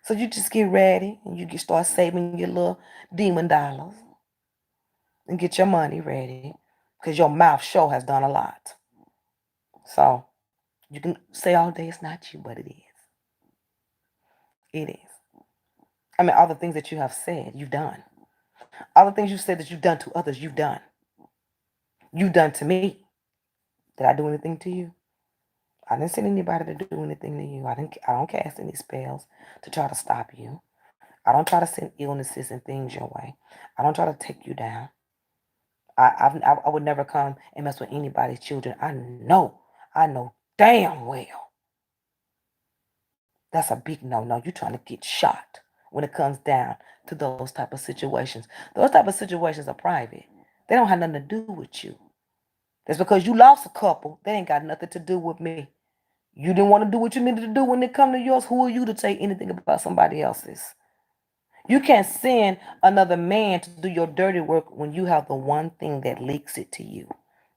So you just get ready and you get start saving your little demon dollars and get your money ready because your mouth show has done a lot. So you can say all day it's not you, but it is. It is. I mean, all the things that you have said, you've done. All the things you said that you've done to others, you've done. You've done to me. Did I do anything to you? I didn't send anybody to do anything to you. I don't cast any spells to try to stop you. I don't try to send illnesses and things your way. I don't try to take you down. I would never come and mess with anybody's children. I know damn well. That's a big no-no. You're trying to get shot when it comes down to those type of situations. Those type of situations are private. They don't have nothing to do with you. That's because you lost a couple. They ain't got nothing to do with me. You didn't want to do what you needed to do when it come to yours. Who are you to say anything about somebody else's? You can't send another man to do your dirty work when you have the one thing that leaks it to you.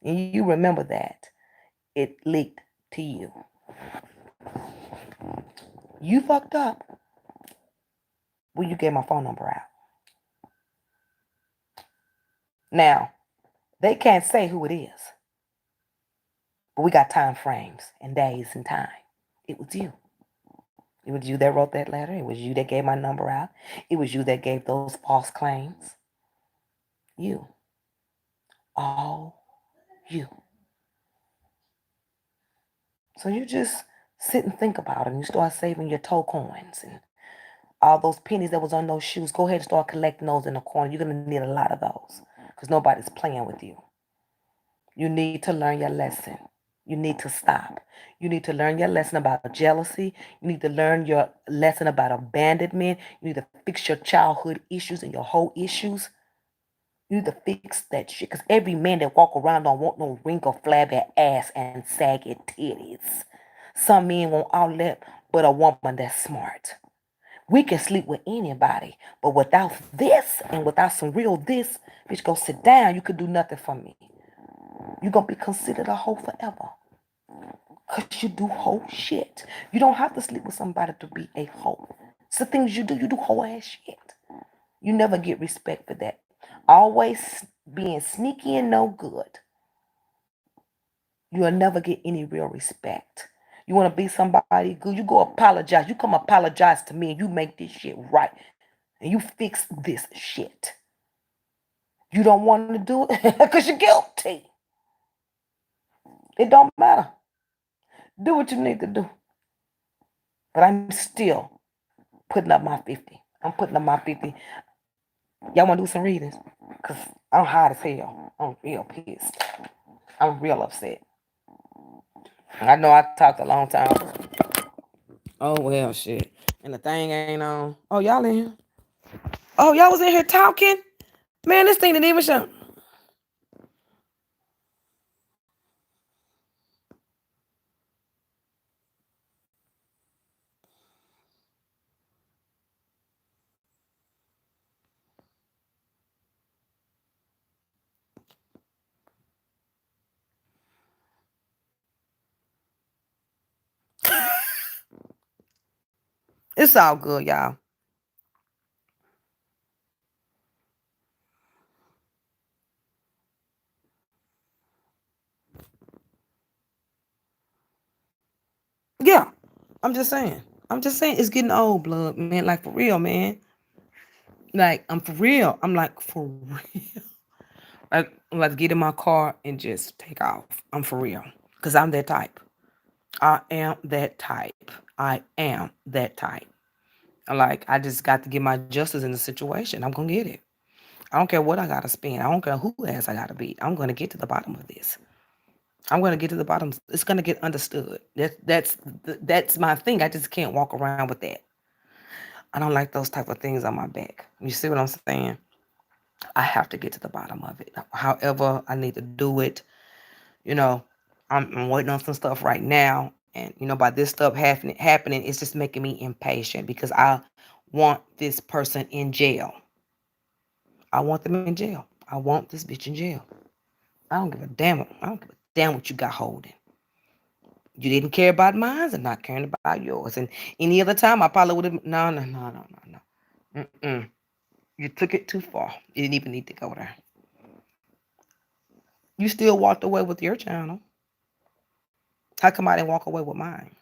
And you remember that. It leaked to you. You fucked up when you gave my phone number out. Now, they can't say who it is. But we got time frames and days and time. It was you. It was you that wrote that letter. It was you that gave my number out. It was you that gave those false claims. You. All you. So you just sit and think about it and you start saving your toe coins and all those pennies that was on those shoes. Go ahead and start collecting those in the corner. You're going to need a lot of those because nobody's playing with you. You need to learn your lesson. You need to stop. You need to learn your lesson about jealousy. You need to learn your lesson about abandonment. You need to fix your childhood issues and your whole issues. You need to fix that shit. Because every man that walk around don't want no wrinkle, flabby ass and saggy titties. Some men want all that, but a woman that's smart. We can sleep with anybody, but without this and without some real this, bitch, go sit down. You could do nothing for me. You're going to be considered a hoe forever. Because you do hoe shit. You don't have to sleep with somebody to be a hoe. It's the things you do hoe ass shit. You never get respect for that. Always being sneaky and no good. You'll never get any real respect. You want to be somebody good, you go apologize. You come apologize to me and you make this shit right. And you fix this shit. You don't want to do it because you're guilty. It don't matter. Do what you need to do. But I'm still putting up my 50. I'm putting up my 50. Y'all want to do some readings? Because I'm hot as hell. I'm real pissed. I'm real upset. I know I talked a long time. Oh, well, shit. And the thing ain't on. Oh, y'all in here? Oh, y'all was in here talking? Man, this thing didn't even show. It's all good, y'all. Yeah. I'm just saying. It's getting old, blood, man. Like, for real, man. Like, I'm for real. I'm like, for real. Like, let's get in my car and just take off. I'm for real. Because I'm that type. I am that type. Like, I just got to get my justice in the situation. I'm going to get it. I don't care what I got to spend. I don't care who ass I got to beat. I'm going to get to the bottom of this. I'm going to get to the bottom. It's going to get understood. That's my thing. I just can't walk around with that. I don't like those type of things on my back. You see what I'm saying? I have to get to the bottom of it. However I need to do it, you know, I'm waiting on some stuff right now, and by this stuff happening, it's just making me impatient because I want this person in jail. I want them in jail. I want this bitch in jail. I don't give a damn. I don't give a damn what you got holding. You didn't care about mine, and not caring about yours. And any other time, I probably would have. No, no, no, no, no, no. Mm-mm. You took it too far. You didn't even need to go there. You still walked away with your channel. How come I didn't walk away with mine?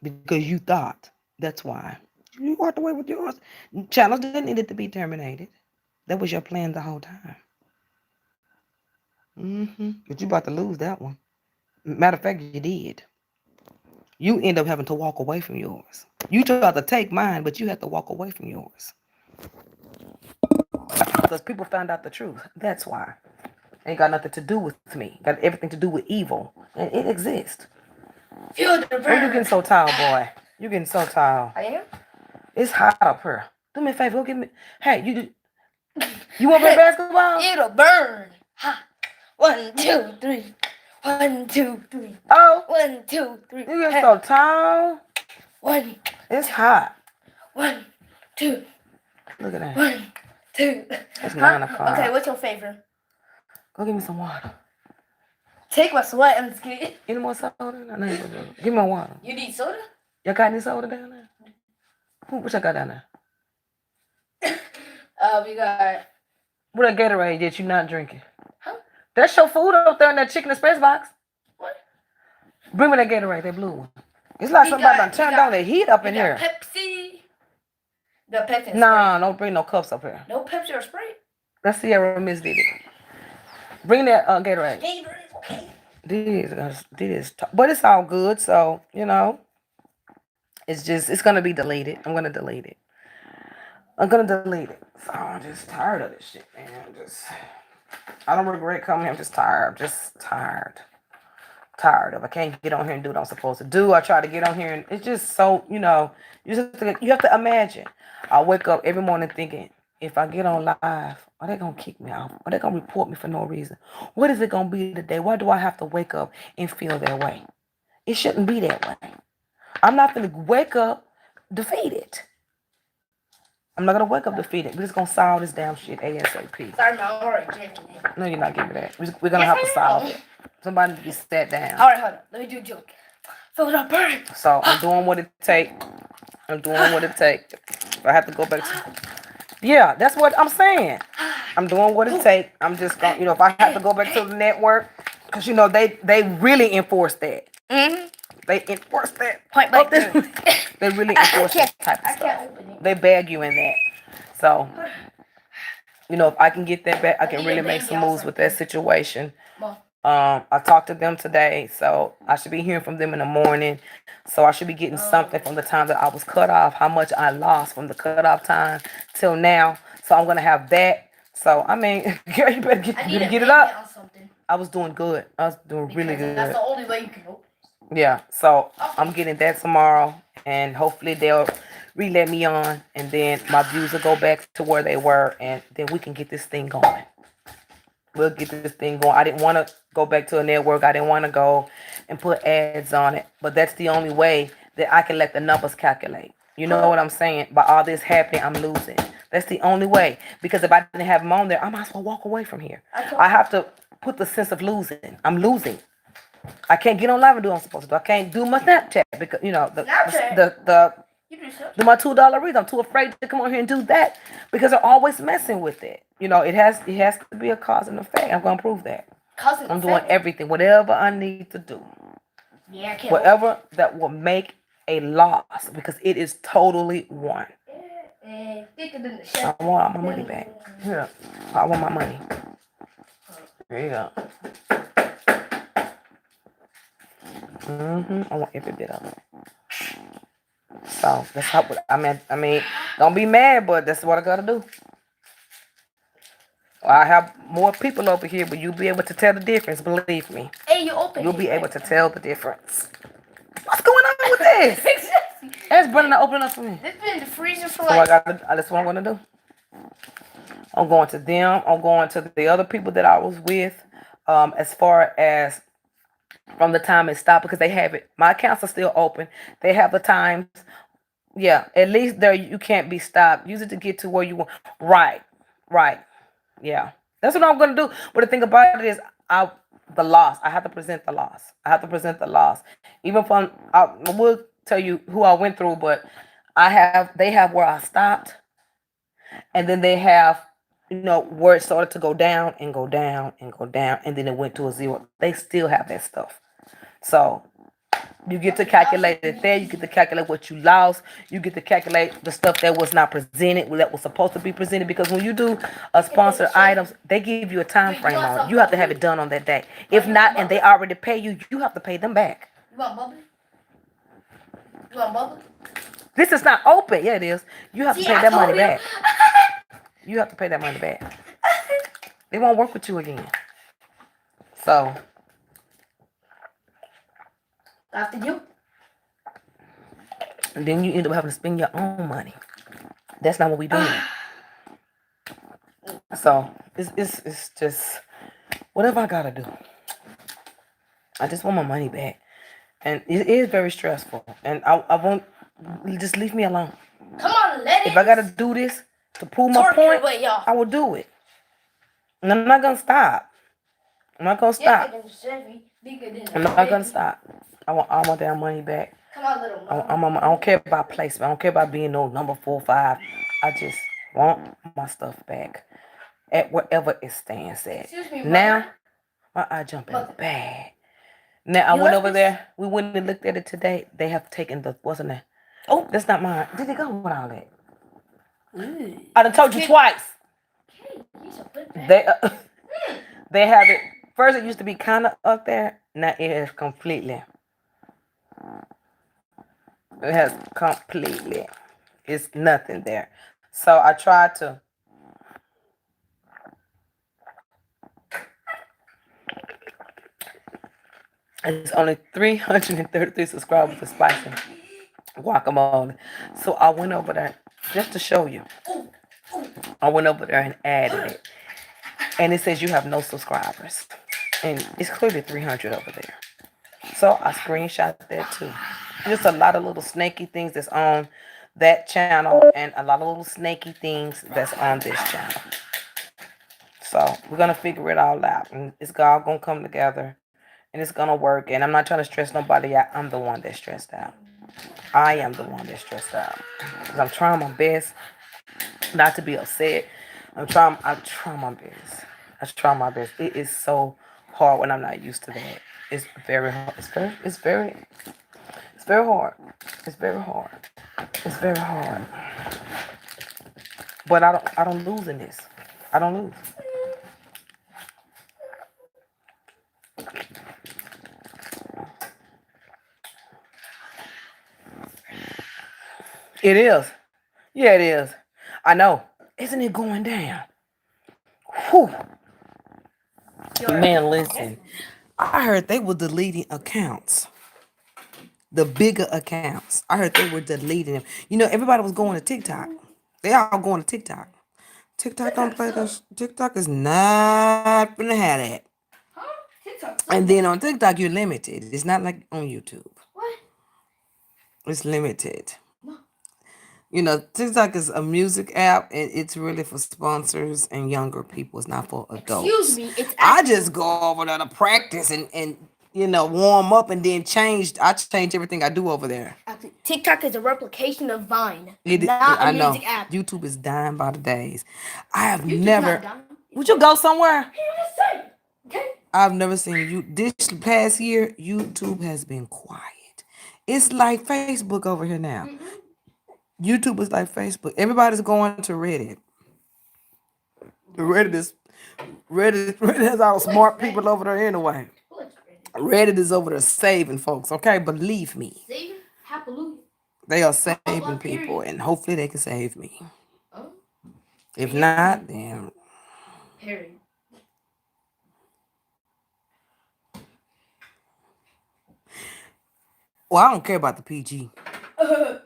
Because you thought. That's why. You walked away with yours. Channels didn't need it to be terminated. That was your plan the whole time. But you about to lose that one. Matter of fact, you did. You end up having to walk away from yours. You tried to take mine, but you had to walk away from yours. Because people found out the truth. That's why. Ain't got nothing to do with me. Got everything to do with evil. And it exists. Feel the burn. Oh, you getting so tired, boy. You getting so tired. I am? It's hot up here. Do me a favor. Go get me. Hey, you want to play basketball? It'll burn. Ha. 1, 2, 3. 1, 2, 3. Oh. 1, 2, 3. You getting so tired. 1. It's hot. 1, 2. Look at that. 1, 2. It's 9 o'clock. Okay, what's your favorite? Go get me some water. Take my sweat. I'm just kidding. Any more soda? No, give me my water. You need soda? Y'all got any soda down there? What y'all got down there? We got. What that Gatorade that you not drinking? Huh? That's your food up there in that chicken express box. What? Bring me that Gatorade, that blue one. It's like somebody done turned on the heat up in here. Pepsi. The Pepsi. Nah, don't bring no cups up here. No Pepsi or Sprite? Let's see how Miss did it. Bring that Gatorade. Gatorade, okay. But it's all good, so, it's going to be deleted. I'm going to delete it. So I'm just tired of this shit, man. I don't regret coming here. I'm just tired. Tired of. I can't get on here and do what I'm supposed to do. I try to get on here and it's just so, you have to imagine. I wake up every morning thinking, if I get on live, are they going to kick me off? Are they going to report me for no reason? What is it going to be today? Why do I have to wake up and feel that way? It shouldn't be that way. I'm not going to wake up defeated. I'm not going to wake up defeated. We're just going to solve this damn shit ASAP. Sorry, I'm already drinking it. No, you're not giving me that. We're going to have to solve it. Somebody needs to be sat down. All right, hold on. Let me do a joke. Feel it up, burn. So I'm doing what it takes. I have to go back to... Yeah, that's what I'm saying. I'm doing what it takes. I'm just going to, if I have to go back to the network, because, they really enforce that. Mm-hmm. They enforce that. Point blank. They really enforce that type of stuff. They bag you in that. So, if I can get that back, I can really make some moves with that situation. I talked to them today, so I should be hearing from them in the morning. So I should be getting something from the time that I was cut off, how much I lost from the cutoff time till now. So I'm gonna have that. So I mean, girl, you better get it up. I was doing good. I was doing really good. That's the only way you can open it. Yeah. So I'm getting that tomorrow, and hopefully they'll re-let me on, and then my views will go back to where they were, and then we can get this thing going. We'll get this thing going. I didn't want to go back to a network. I didn't want to go and put ads on it. But that's the only way that I can let the numbers calculate. You know what I'm saying? By all this happening, I'm losing. That's the only way. Because if I didn't have them on there, I might as well walk away from here. I have to put the sense of losing. I'm losing. I can't get on live and do what I'm supposed to do. I can't do my Snapchat because, do my $2 reads. I'm too afraid to come on here and do that because they're always messing with it. It has to be a cause and effect. I'm gonna prove that. I'm doing everything, whatever I need to do. Yeah, I can't. Whatever that will make a loss because it is totally one. I want my money back. Here, I want my money. There you go. I want every bit of it. So that's how I mean, don't be mad, but that's what I gotta do. I have more people over here, but you'll be able to tell the difference, believe me. Hey, you open. You'll be able to tell the difference. What's going on with this? It's burning to open up for me. This been in the freezer for So that's what I'm gonna do. I'm going to them. I'm going to the other people that I was with. as far as from the time it stopped because they have it. My accounts are still open. They have the times. Yeah, at least there you can't be stopped. Use it to get to where you want. Right, right. Yeah, that's what I'm gonna do. But the thing about it is, I the loss. I have to present the loss. I have to present the loss. Even from I will tell you who I went through, but I have they have where I stopped, and then they have where it started to go down and go down and go down, and then it went to a zero. They still have that stuff. So you get to calculate it there. You get to calculate what you lost. You get to calculate the stuff that was not presented, that was supposed to be presented. Because when you do sponsored items, they give you a time frame on it. You have to have it done on that day. If not, and they already pay you, you have to pay them back. You want bubble? You want bubble? This is not open. Yeah, it is. You have to pay I that told money you. back. You have to pay that money back. They won't work with you again. So After you. and then you end up having to spend your own money. That's not what we doing. So it's just whatever I gotta do. I just want my money back, and it is very stressful. And I won't just leave me alone. Come on, let it. If I gotta do this to prove my Twerk point, your way off. I will do it. And I'm not gonna stop. I'm not gonna stop. I'm not gonna stop. I want all my damn money back. Come on, little I don't care about placement. I don't care about being no number 4 or 5. I just want my stuff back at wherever it stands at. Excuse me, Now, my eye jumping bad. Now I went over there. We went and looked at it today. They have taken the wasn't it? Oh, that's not mine. Did it go with all that? I done told you twice. They they have it. First, it used to be kind of up there. Now it is completely. It has completely. It's nothing there. So I tried to. It's only 333 subscribers for Spicy Guacamole. So I went over there just to show you. I went over there and added it. And it says you have no subscribers. And it's clearly 300 over there. So I screenshot that too. Just a lot of little snaky things that's on that channel and a lot of little snaky things that's on this channel. So we're going to figure it all out. And it's all going to come together. And it's going to work. And I'm not trying to stress nobody out. I'm the one that's stressed out. I am the one that's stressed out. Because I'm trying my best not to be upset. I try my best. I try my best. It is so hard when I'm not used to that. It's very hard. It's very hard. It's very hard. It's very hard. But I don't lose in this. I don't lose. It is. Yeah, it is. I know. Isn't it going down? Whew. Man, listen. I heard they were deleting accounts. The bigger accounts. I heard they were deleting them. You know, everybody was going to TikTok. They all going to TikTok. TikTok don't play this. TikTok is not gonna have that. And then on TikTok, you're limited. It's not like on YouTube. What? It's limited. You know, TikTok is a music app, and it's really for sponsors and younger people. It's not for adults. Excuse me, it's I just go over there to practice and warm up and then change. I change everything I do over there. TikTok is a replication of Vine, It, not I a know. music app. YouTube is dying by the days. I have YouTube's never. not dying. Would you go somewhere? Okay. I've never seen you. This past year, YouTube has been quiet. It's like Facebook over here now. YouTube is like Facebook. Everybody's going to Reddit. Reddit has all smart people over there anyway. Reddit is over there saving folks, okay? Believe me. Saving? Hallelujah. They are saving people, and hopefully they can save me. If not, then... Period. Well, I don't care about the PG. Of course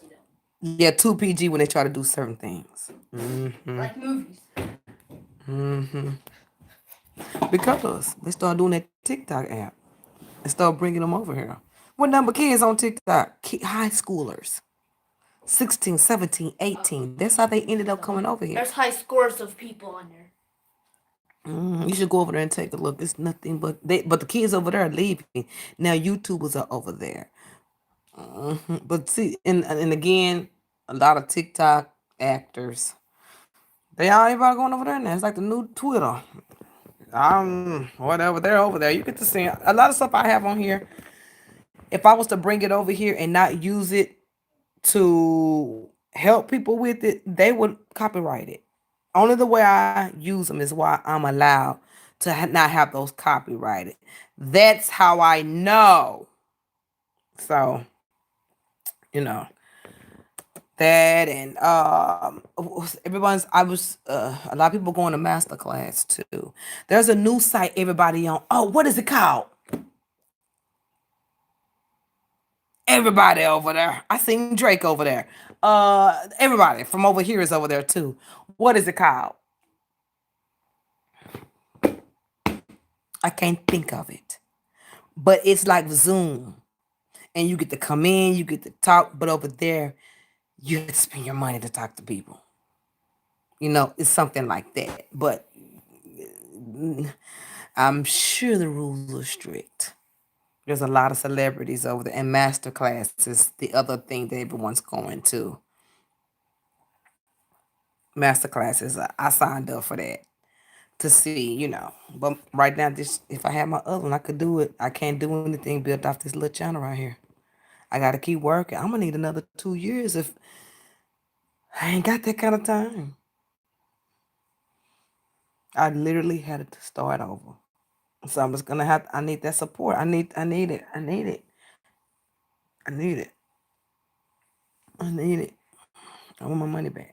you don't. Yeah, too PG when they try to do certain things. Like movies. because they started doing that TikTok app and started bringing them over here. What number kids on TikTok? High schoolers. 16, 17, 18. That's how they ended up coming over here. There's high scores of people on there. You should go over there and take a look. It's nothing but the kids over there are leaving. Now YouTubers are over there. But see, and again, a lot of TikTok actors. They all everybody going over there now. It's like the new Twitter. Whatever. They're over there. You get to see a lot of stuff I have on here. If I was to bring it over here and not use it to help people with it, they would copyright it. Only the way I use them is why I'm allowed to not have those copyrighted. That's how I know. So, you know, that and everyone's I was a lot of people going to master class too. There's a new site everybody on. Oh, what is it called? Everybody over there. I seen Drake over there. Everybody from over here is over there too. What is it called? I can't think of it. But it's like Zoom. And you get to come in, you get to talk, but over there, you have to spend your money to talk to people. You know, it's something like that. But I'm sure the rules are strict. There's a lot of celebrities over there, and master class is the other thing that everyone's going to. Master classes, I signed up for that to see, you know. But right now, this if I had my other one, I could do it. I can't do anything built off this little channel right here. I gotta keep working. I'm gonna need another 2 years if I ain't got that kind of time. I literally had to start over. So I'm just gonna have. I need that support. I need it. I need it. I need it. I need it. I want my money back.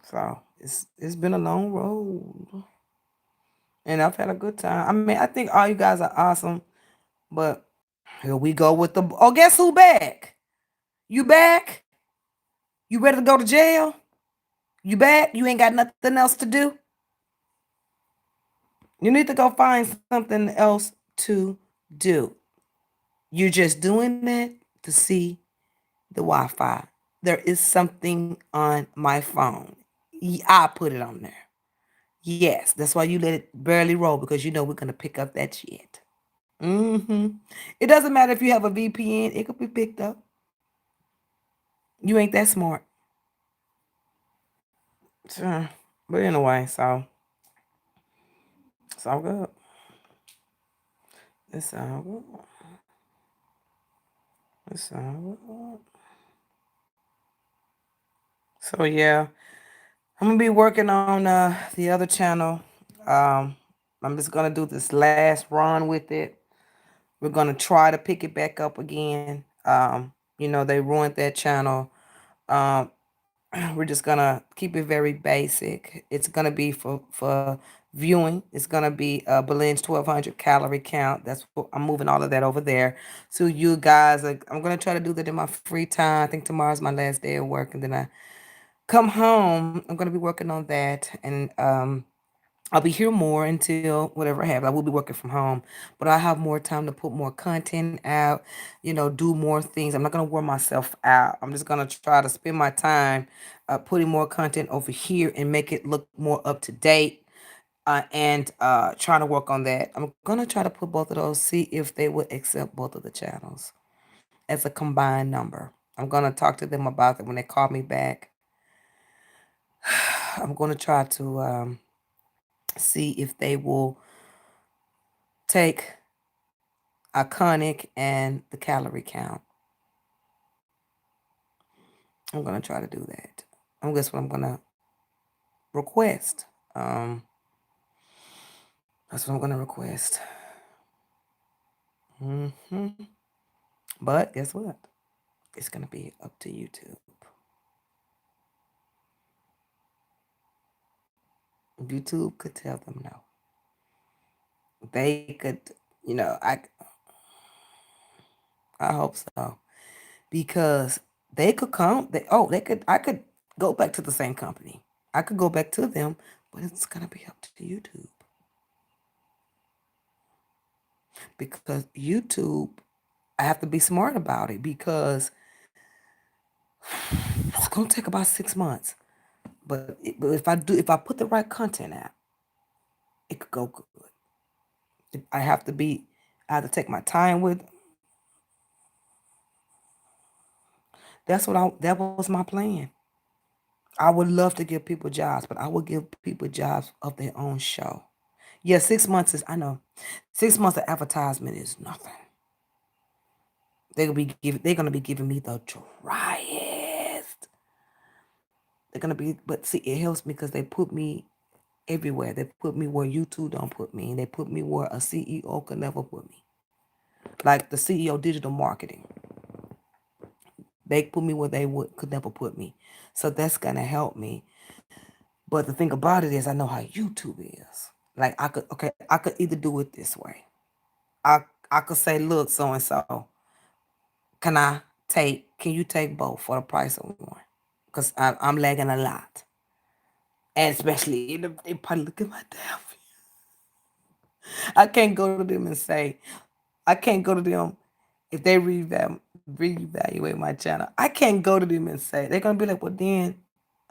So it's been a long road, and I've had a good time. I mean, I think all you guys are awesome, but here we go with the. Oh, guess who back? You back? You ready to go to jail? You back? You ain't got nothing else to do? You need to go find something else to do. You're just doing that to see the Wi-Fi. There is something on my phone. I put it on there. Yes, that's why you let it barely roll because you know we're gonna pick up that shit. It doesn't matter if you have a VPN; it could be picked up. You ain't that smart. Sure. But anyway, so it's all good. It's all good. It's all good. So yeah, I'm gonna be working on the other channel. Um, I'm just gonna do this last run with it. We're gonna try to pick it back up again. You know, they ruined that channel. Um, we're just gonna keep it very basic. It's gonna be for viewing. It's gonna be Belin's 1200 calorie count. That's what I'm moving all of that over there. So you guys, I'm gonna try to do that in my free time. I think tomorrow's my last day of work, and then I come home. I'm gonna be working on that, and I'll be here more until whatever I have. I will be working from home, but I have more time to put more content out, you know, do more things. I'm not going to wear myself out. I'm just going to try to spend my time putting more content over here and make it look more up to date and trying to work on that. I'm going to try to put both of those, see if they would accept both of the channels as a combined number. I'm going to talk to them about it when they call me back. I'm going to try to see if they will take Iconic and the calorie count. I'm gonna try to do that. I guess what I'm gonna request. That's what I'm gonna request. But guess what? It's gonna be up to YouTube. YouTube could tell them no. They could, you know, I hope so. Because they could come, I could go back to the same company. I could go back to them, But it's gonna be up to YouTube. Because YouTube, I have to be smart about it because it's gonna take about 6 months. But if I put the right content out, it could go good. I have to be I have to take my time with. That was my plan. I would love to give people jobs, but I would give people jobs of their own show. Yeah, 6 months is I know. 6 months of advertisement is nothing. They're gonna be giving me the driest. They're gonna be but see it helps me because they put me everywhere. They put me where YouTube don't put me, and they put me where a CEO could never put me. Like the CEO digital marketing. They put me where they could never put me. So that's gonna help me. But the thing about it is I know how YouTube is. Like I could either do it this way. I could say, look, so and so, can you take both for the price of one? Because I'm lagging a lot. And especially they probably look at my damn. I can't go to them and say, I can't go to them if they reevaluate my channel. I can't go to them and say they're gonna be like, well then,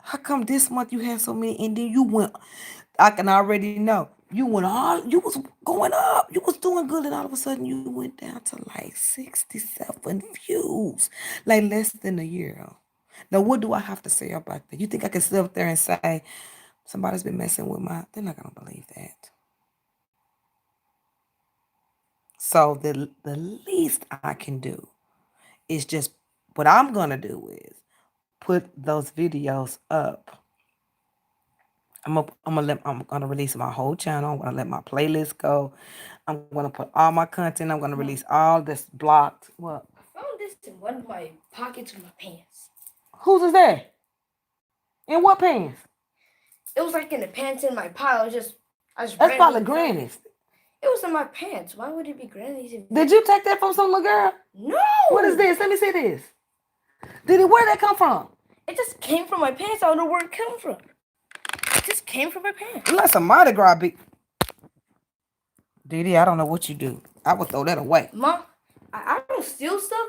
how come this month you had so many and then you went? I can already know you was going up, you was doing good, and all of a sudden you went down to like 67 views, like less than a year. Now what do I have to say about that? You think I can sit up there and say somebody's been messing with my? They're not gonna believe that. So the least I can do is just what I'm gonna do is put those videos up. I'm gonna release my whole channel. I'm gonna let my playlist go. I'm gonna put all my content. I'm gonna release all this blocked. What? I found this in one of my pockets of my pants. Whose is that? In what pants? It was like in the pants in my pile. I just That's randomly probably found it. Granny's. It was in my pants. Why would it be Granny's? Did you take that from some little girl? No. What is this? Let me see this. Where did that come from? It just came from my pants. I don't know where it came from. It just came from my pants. That's a Mardi Gras beat. Didi, I don't know what you do. I would throw that away. Mom, I don't steal stuff.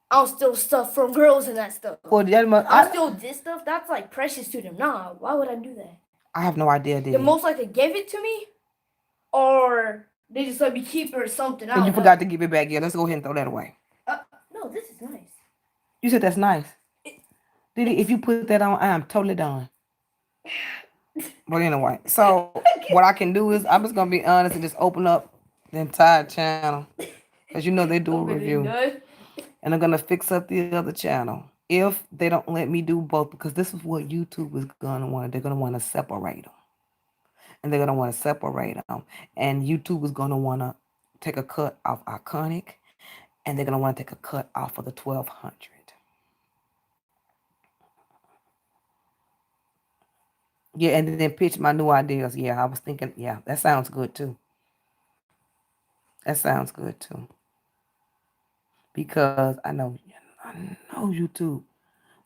I don't steal stuff from girls and that stuff. Well, I steal this stuff. That's like precious to them. Nah, why would I do that? I have no idea, Didi. They most likely gave it to me, or they just let me keep it or something. And you forgot to give it back. Yeah, let's go ahead and throw that away. No, this is nice. You said that's nice. Didi, if you put that on, I am totally done. But anyway, so what I can do is I'm just gonna be honest and just open up the entire channel, because you know they do a review, and I'm gonna fix up the other channel if they don't let me do both, because this is what YouTube is gonna want. They're gonna want to separate them, and they're gonna want to separate them, and YouTube is gonna want to take a cut off Iconic, and they're gonna want to take a cut off of the 1200. Yeah, and then pitch my new ideas. Yeah, I was thinking, yeah, that sounds good too. That sounds good too. Because I know YouTube.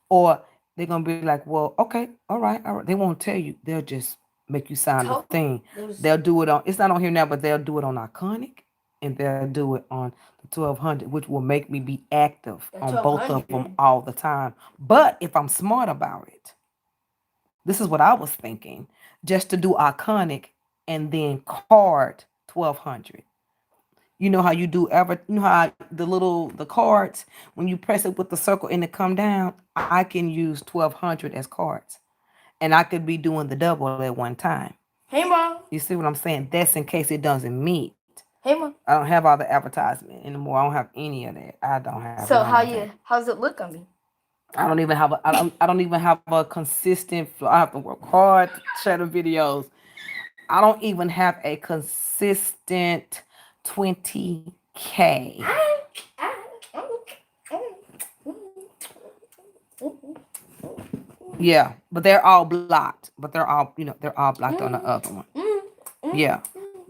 Or they're gonna be like, well, okay, all right. They won't tell you. They'll just make you sign the thing. They'll do it on. It's not on here now, but they'll do it on Iconic, and they'll do it on the 1200, which will make me be active on both of them all the time. But if I'm smart about it. This is what I was thinking, just to do Iconic and then card 1200. You know how you do you know how the cards, when you press it with the circle and it come down, I can use 1200 as cards. And I could be doing the double at one time. Hey, Mom. You see what I'm saying? That's in case it doesn't meet. Hey, Mom. I don't have all the advertisement anymore. I don't have any of that. I don't have. So how's it look on me? I don't even have a consistent flow. I have to work hard to share the videos. I don't even have a consistent 20K. Yeah, but they're all blocked. But they're all blocked on the other one. Yeah.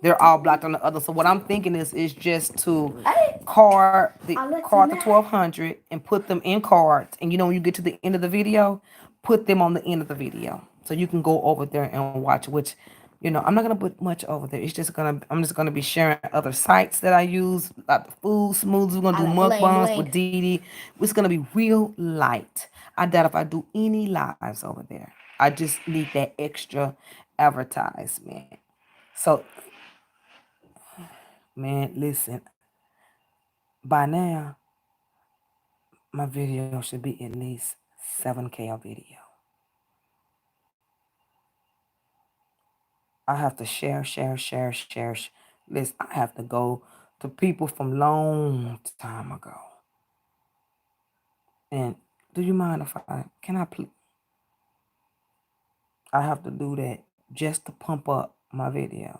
They're all blocked on the other. So what I'm thinking is just to card the 1200 and put them in cards. And when you get to the end of the video, put them on the end of the video. So you can go over there and watch, which, I'm not gonna put much over there. I'm just gonna be sharing other sites that I use, like the food smoothies. We're gonna I do like bling mukbangs with bling. Dee Dee. It's gonna be real light. I doubt if I do any lives over there. I just need that extra advertisement. So, man, listen, by now my video should be at least 7K a video. I have to share, share, share, share. Listen, I have to go to people from long time ago. And do you mind if can I please? I have to do that just to pump up my videos.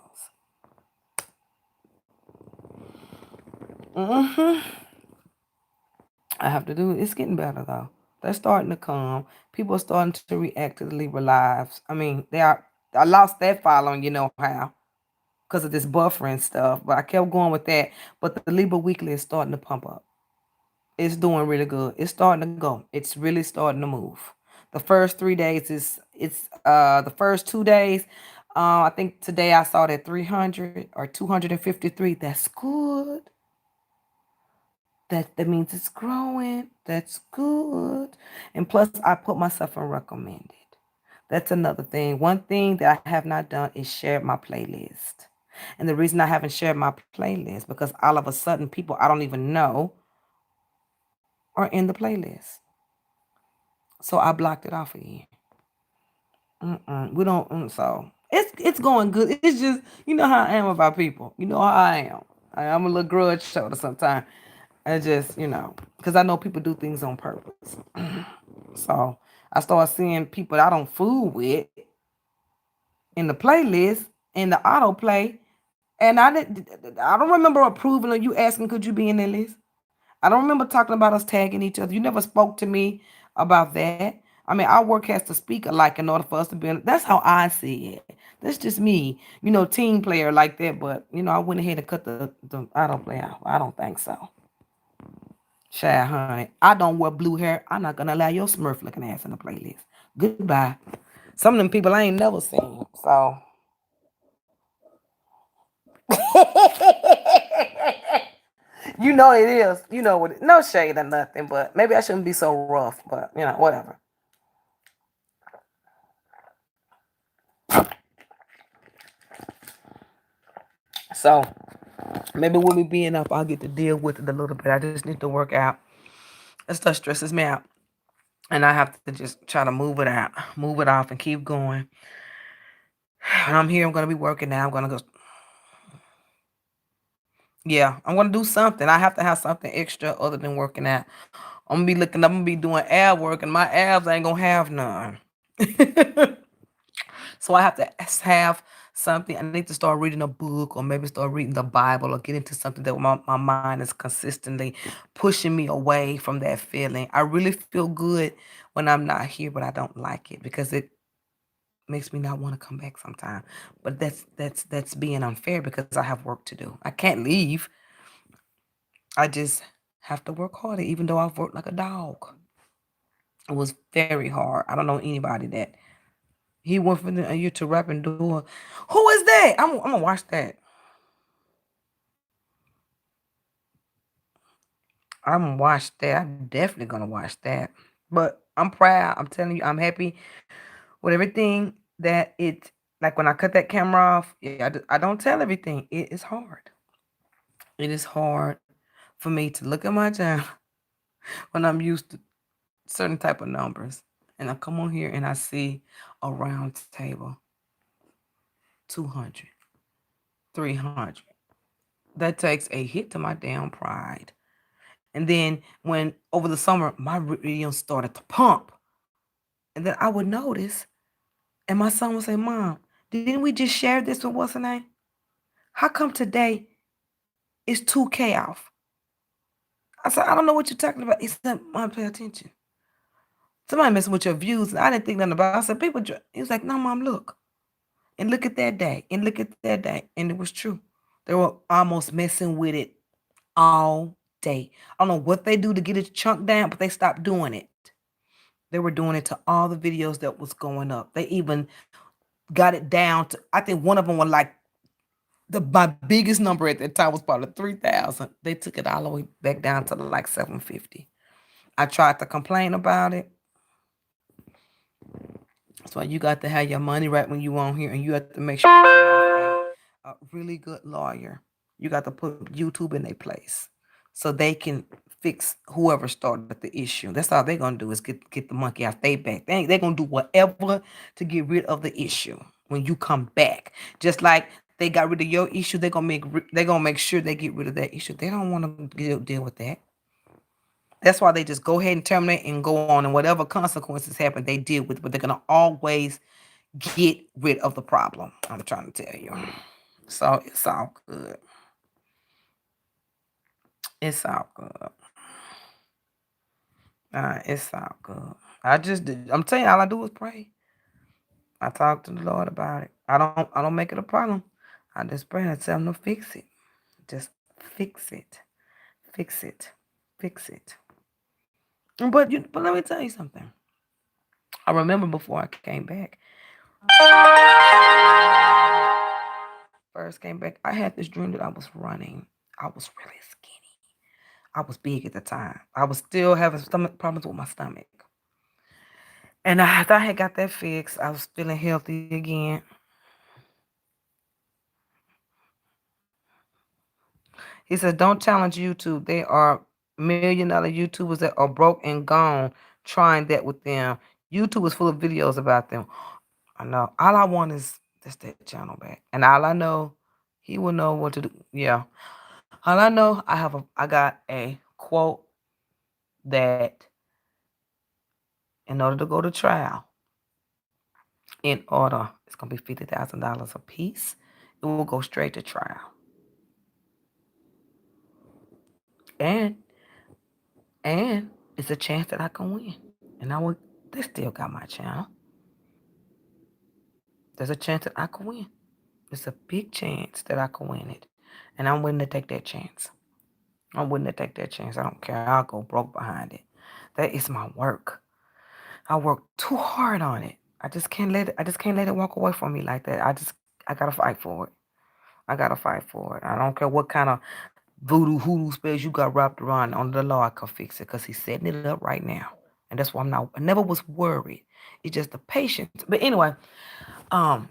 I have to do it. It's getting better though. They're starting to come. People are starting to react to the Libra lives. I mean, I lost that following, you know how, because of this buffering stuff. But I kept going with that. But the Libra Weekly is starting to pump up. It's doing really good. It's starting to go. It's really starting to move. The first 3 days the first 2 days. I think today I saw that 300 or 253. That's good. That means it's growing. That's good. And plus I put myself in recommended. That's another thing. One thing that I have not done is share my playlist. And the reason I haven't shared my playlist because all of a sudden people I don't even know are in the playlist. So I blocked it off again. We don't. So it's going good. It's just how I am about people. You know how I am. I'm a little grudge shoulder sometimes. I just because I know people do things on purpose. So I start seeing people I don't fool with in the playlist in the autoplay, and I don't remember approving or you asking could you be in the list. I don't remember talking about us tagging each other. You never spoke to me about that. I mean, our work has to speak alike in order for us to be in. That's how I see it. That's just me, team player like that. But I went ahead and cut the autoplay out. I don't think so. Child, honey, I don't wear blue hair. I'm not gonna allow your Smurf looking ass in the playlist. Goodbye. Some of them people I ain't never seen. So you know it is. You know what? No shade or nothing, but maybe I shouldn't be so rough. But whatever. So maybe with me being up, I'll get to deal with it a little bit. I just need to work out. That stuff stresses me out, and I have to just try to move it out, move it off, and keep going. When I'm here, I'm gonna be working now. I'm gonna go. Yeah, I'm gonna do something. I have to have something extra other than working out. I'm gonna be looking. I'm gonna be doing ab work, and my abs ain't gonna have none. So I have to have something. I need to start reading a book or maybe start reading the Bible or get into something that my mind is consistently pushing me away from that feeling. I really feel good when I'm not here, but I don't like it because it makes me not want to come back sometime. But that's being unfair because I have work to do. I can't leave. I just have to work harder, even though I've worked like a dog. It was very hard. I don't know anybody that he went from a year to rap and do. Who is that? I'm gonna watch that. I'm gonna watch that. I'm definitely gonna watch that. But I'm proud. I'm telling you, I'm happy with everything that it. Like when I cut that camera off, yeah, I don't tell everything. It is hard. It is hard for me to look at my job when I'm used to certain type of numbers, and I come on here and I see a round table, 200, 300. That takes a hit to my damn pride. And then when over the summer my radios started to pump, and then I would notice, and my son would say, "Mom, didn't we just share this with what's her name? How come today it's 2K off?" I said, "I don't know what you're talking about." He said, "Mom, pay attention. Somebody messing with your views." And I didn't think nothing about it. I said, "People," he was like, "No, Mom, look. And look at that day. And look at that day." And it was true. They were almost messing with it all day. I don't know what they do to get it chunk down, but they stopped doing it. They were doing it to all the videos that was going up. They even got it down to, I think one of them was like, my biggest number at that time was probably 3,000. They took it all the way back down to like 750. I tried to complain about it. That's why you got to have your money right when you on here, and you have to make sure you have a really good lawyer. You got to put YouTube in their place so they can fix whoever started the issue. That's all they're gonna do is get the monkey off their back. They're gonna do whatever to get rid of the issue when you come back. Just like they got rid of your issue, they're gonna make sure they get rid of that issue. They don't want to deal with that. That's why they just go ahead and terminate and go on, and whatever consequences happen, they deal with. But they're gonna always get rid of the problem. I'm trying to tell you. So it's all good. It's all good. It's all good. I'm telling you, all I do is pray. I talk to the Lord about it. I don't make it a problem. I just pray and I tell him to fix it. Just fix it. Fix it. Fix it. But let me tell you something. I remember before I came back. First came back, I had this dream that I was running. I was really skinny. I was big at the time. I was still having stomach problems with my stomach. And after I had got that fixed, I was feeling healthy again. He says, don't challenge YouTube. They are $1 million YouTubers that are broke and gone trying that with them. YouTube is full of videos about them. I know. All I want is just that channel back. And all I know, he will know what to do. Yeah. All I know, I got a quote that in order to go to trial, it's gonna be $50,000 a piece. It will go straight to trial. And it's a chance that I can win. And they still got my channel. There's a chance that I can win. It's a big chance that I can win it. And I'm willing to take that chance. I'm willing to take that chance. I don't care. I'll go broke behind it. That is my work. I work too hard on it. I just can't let it walk away from me like that. I gotta fight for it. I gotta fight for it. I don't care what kind of voodoo hoodoo spells you got wrapped around under the law. I can fix it because he's setting it up right now. And that's why I never was worried. It's just the patience. But anyway, I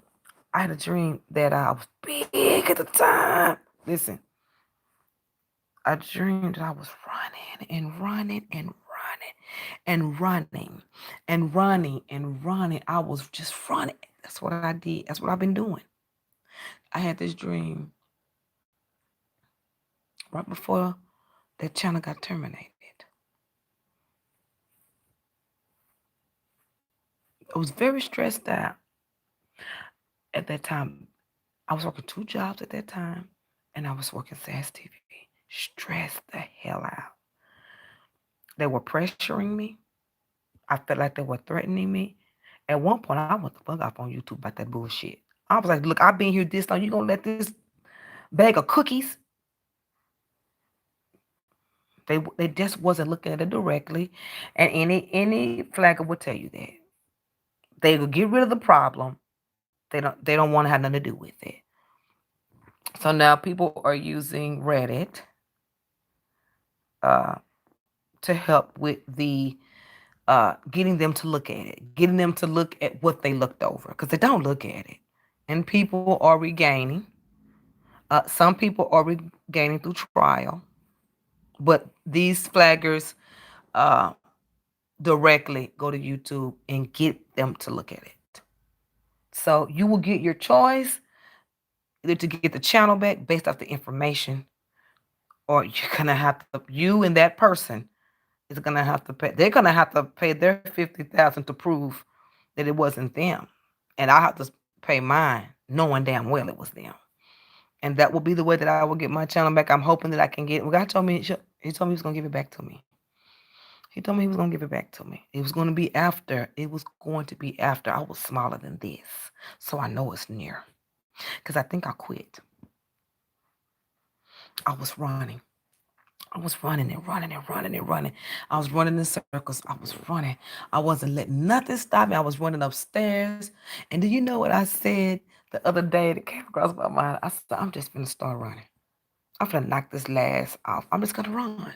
had a dream that I was big at the time. Listen, I dreamed that I was running and running and running and running and running and running. I was just running. That's what I did. That's what I've been doing. I had this dream right before that channel got terminated. I was very stressed out at that time. I was working 2 jobs at that time, and I was working SAS TV. Stressed the hell out. They were pressuring me. I felt like they were threatening me. At one point, I went the fuck off on YouTube about that bullshit. I was like, look, I've been here this long. You gonna let this bag of cookies? They just wasn't looking at it directly. And any flagger would tell you that. They will get rid of the problem. They don't want to have nothing to do with it. So now people are using Reddit to help with the getting them to look at it, getting them to look at what they looked over, because they don't look at it. And people are regaining. Some people are regaining through trial, but these flaggers directly go to YouTube and get them to look at it. So you will get your choice either to get the channel back based off the information, or you're gonna have to, you and that person is gonna have to pay. They're gonna have to pay their 50,000 to prove that it wasn't them, and I have to pay mine, knowing damn well it was them. And that will be the way that I will get my channel back. I'm hoping that I can get. God told me he told me he was gonna give it back to me. He told me he was gonna give it back to me. It was gonna be after. It was going to be after I was smaller than this, so I know it's near. Because I think I quit. I was running. I was running and running and running and running. I was running in circles. I was running. I wasn't letting nothing stop me. I was running upstairs. And do you know what I said the other day that came across my mind? I said, I'm just gonna start running. I'm gonna knock this last off. I'm just gonna run.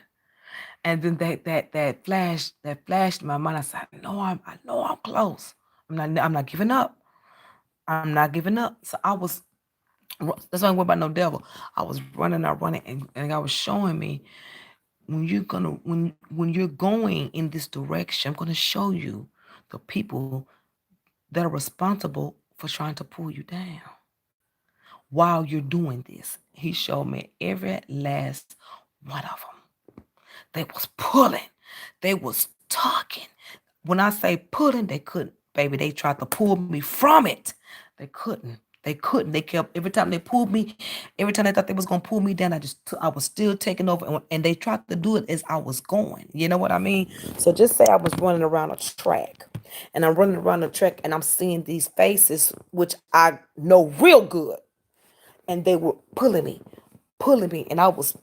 And then that flashed in my mind. I said, I know I'm close. I'm not giving up. I'm not giving up. So that's why I went by no devil. I was running, and God was showing me when you're going in this direction, I'm gonna show you the people that are responsible for trying to pull you down while you're doing this. He showed me every last one of them. They was pulling. They was talking. When I say pulling, they couldn't, baby. They tried to pull me from it. They couldn't. They couldn't. They kept every time they pulled me, every time they thought they was gonna pull me down, I was still taking over, and they tried to do it as I was going. You know what I mean? So just say I was running around a track, and I'm running around the track, and I'm seeing these faces, which I know real good, and they were pulling me, and I was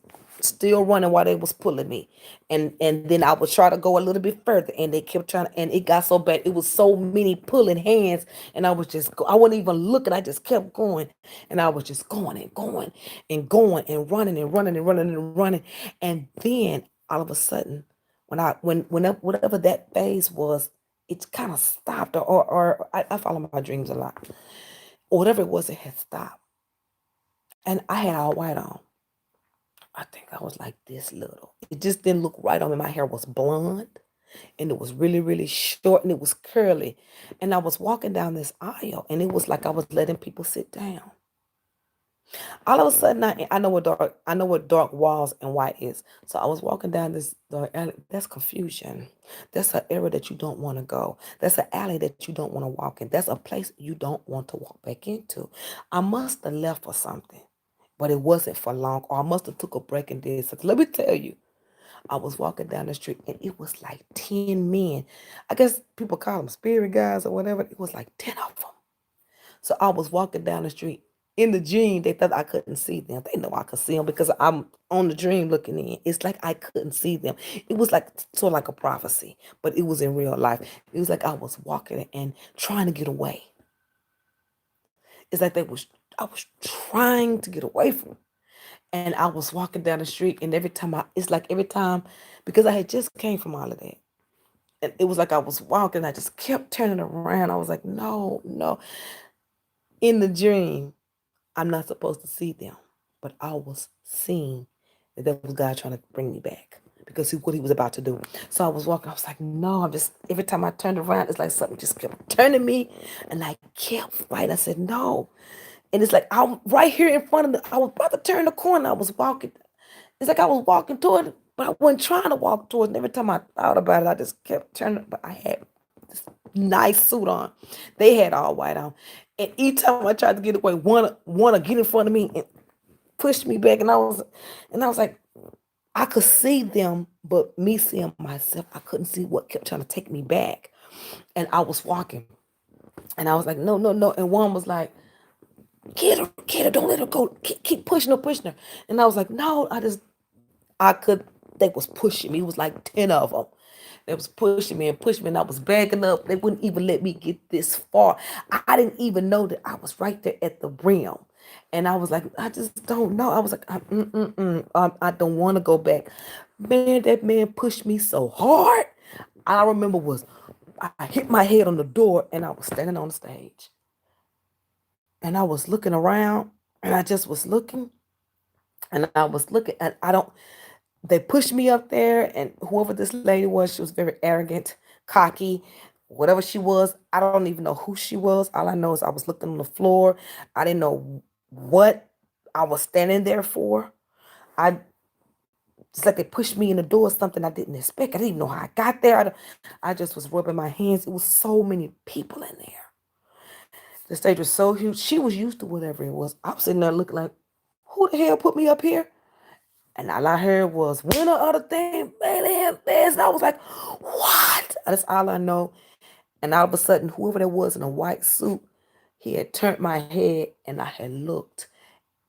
still running while they was pulling me, and then I would try to go a little bit further, and they kept trying to, and it got so bad. It was so many pulling hands, and I wasn't even looking. I just kept going, and I was just going and going and going and running and running and running and running, and then all of a sudden, whatever that phase was, it kind of stopped, or I follow my dreams a lot, or whatever it was, it had stopped, and I had all white on. I think I was like this little. It just didn't look right on me. My hair was blonde and it was really, really short and it was curly. And I was walking down this aisle and it was like I was letting people sit down. All of a sudden, I know what dark walls and white is. So I was walking down this dark alley. That's confusion. That's an area that you don't want to go. That's an alley that you don't want to walk in. That's a place you don't want to walk back into. I must have left for something, but it wasn't for long. Or I must have took a break and did something. Let me tell you, I was walking down the street and it was like 10 men. I guess people call them spirit guys or whatever. It was like 10 of them. So I was walking down the street in the dream. They thought I couldn't see them. They know I could see them because I'm on the dream looking in. It's like I couldn't see them. It was like sort of like a prophecy, but it was in real life. It was like I was walking and trying to get away. It's like I was trying to get away from them. And I was walking down the street, and every time, because I had just came from all of that. And it was like I was walking, I just kept turning around. I was like, no, no. In the dream, I'm not supposed to see them, but I was seeing that was God trying to bring me back because what he was about to do. So I was walking. I was like, no. Every time I turned around, it's like something just kept turning me, and I kept fighting. I said, no. And it's like I'm right here in front of I was about to turn the corner. I was walking. It's like I was walking toward it, but I wasn't trying to walk towards it. And every time I thought about it, I just kept turning. But I had this nice suit on. They had all white on. And each time I tried to get away, one to get in front of me and pushed me back. And I was like, I could see them, but me seeing myself, I couldn't see what kept trying to take me back. And I was walking. And I was like, no, no, no. And one was like, get her, don't let her go. Keep pushing her, pushing her. And I was like, no, they was pushing me. It was like 10 of them. They was pushing me, and I was backing up. They wouldn't even let me get this far. I didn't even know that I was right there at the rim. And I was like, I just don't know. I was like, I don't want to go back. Man, that man pushed me so hard. I remember I hit my head on the door, and I was standing on the stage. And I was looking around, and I just was looking, and I was looking, and they pushed me up there, and whoever this lady was, she was very arrogant, cocky, whatever she was. I don't even know who she was. All I know is I was looking on the floor. I didn't know what I was standing there for. I It's like they pushed me in the door, something I didn't expect. I didn't even know how I got there. I just was rubbing my hands. It was so many people in there. The stage was so huge. She was used to whatever it was. I was sitting there looking like, who the hell put me up here? And all I heard was winner of the thing, man, this. And I was like, what? That's all I know. And all of a sudden, whoever that was in a white suit, he had turned my head and I had looked.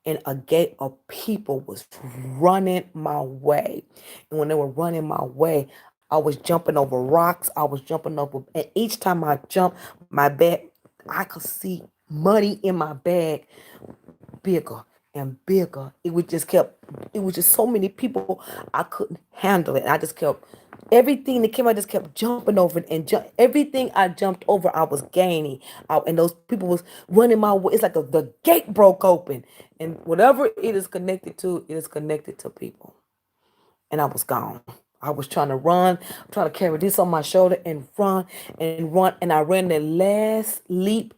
and a gate of people was running my way. And when they were running my way, I was jumping over rocks. I was jumping over, and each time I jumped, my bag, I could see money in my bag bigger and bigger. It was just so many people, I couldn't handle it. I just kept, everything that came, I just kept jumping over it and everything I jumped over, I was gaining. And those people was running my way. It's like the gate broke open. And whatever it is connected to, it is connected to people. And I was gone. I was trying to run, trying to carry this on my shoulder and run and run. And I ran the last leap.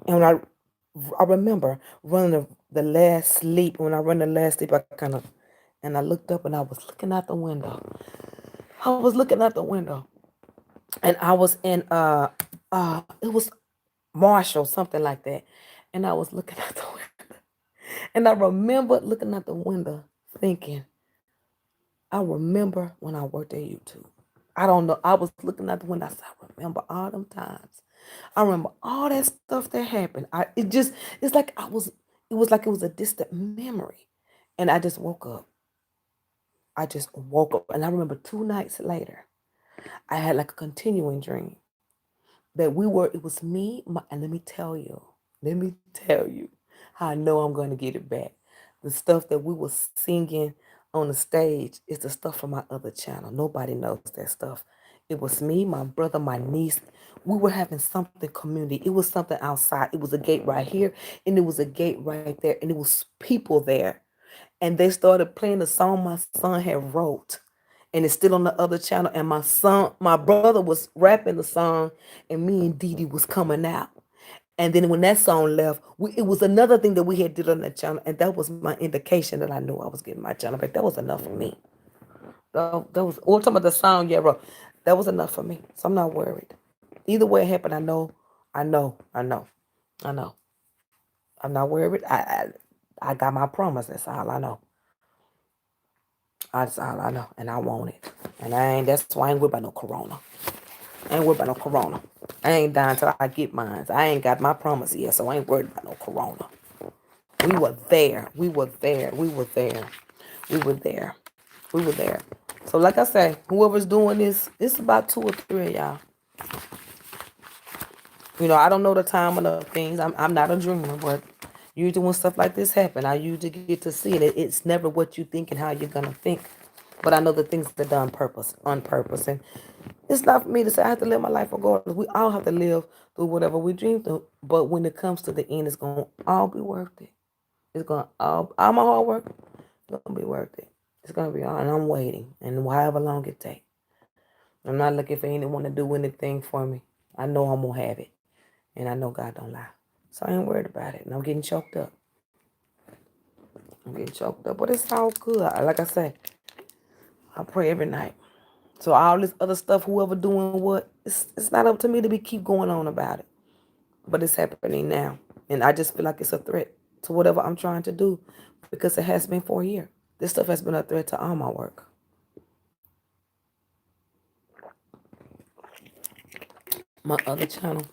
And when I remember running the last leap. When I run the last leap, I kind of, and I looked up and I was looking out the window. I was looking out the window, and I was in it was Marshall, something like that, and I was looking out the window, and I remember looking out the window, thinking, I remember when I worked at YouTube. I don't know. I was looking out the window. I said, I remember all them times. I remember all that stuff that happened. It's like it was like it was a distant memory. And I just woke up. I just woke up. And I remember 2 nights later, I had like a continuing dream that it was me, and let me tell you how I know I'm going to get it back. The stuff that we were singing on the stage is the stuff from my other channel. Nobody knows that stuff. It was me, my brother, my niece. We were having something community. It was something outside. It was a gate right here, and it was a gate right there, and it was people there. And they started playing the song my son had wrote, and it's still on the other channel. And my brother was rapping the song, and me and Dee Dee was coming out. And then when that song left, it was another thing that we had did on that channel, and that was my indication that I knew I was getting my channel back. That was enough for me. That was all talking about the song, yeah, bro. That was enough for me. So I'm not worried. Either way it happened, I know. I'm not worried. I got my promise. That's all I know. That's all I know, and I want it. And that's why I ain't worried about no corona. I ain't worried about no corona. I ain't dying till I get mine. I ain't got my promise yet, so I ain't worried about no corona. We were there. We were there. We were there. We were there. We were there. So like I say, whoever's doing this, it's about 2 or 3 of y'all. I don't know the time of the things. I'm not a dreamer, but usually when stuff like this happen, I usually get to see it. It's never what you think and how you're gonna think. But I know the things that are done on purpose. And it's not for me to say I have to live my life regardless. We all have to live through whatever we dream through. But when it comes to the end, it's gonna all be worth it. It's gonna all my hard work, it's gonna be worth it. It's gonna be all, and I'm waiting, and however long it takes. I'm not looking for anyone to do anything for me. I know I'm gonna have it, and I know God don't lie, so I ain't worried about it. And I'm getting choked up. But it's all good. Like I say, I pray every night. So all this other stuff, whoever doing what, it's not up to me to keep going on about it. But it's happening now. And I just feel like it's a threat to whatever I'm trying to do, because it has been for a year. This stuff has been a threat to all my work. My other channel,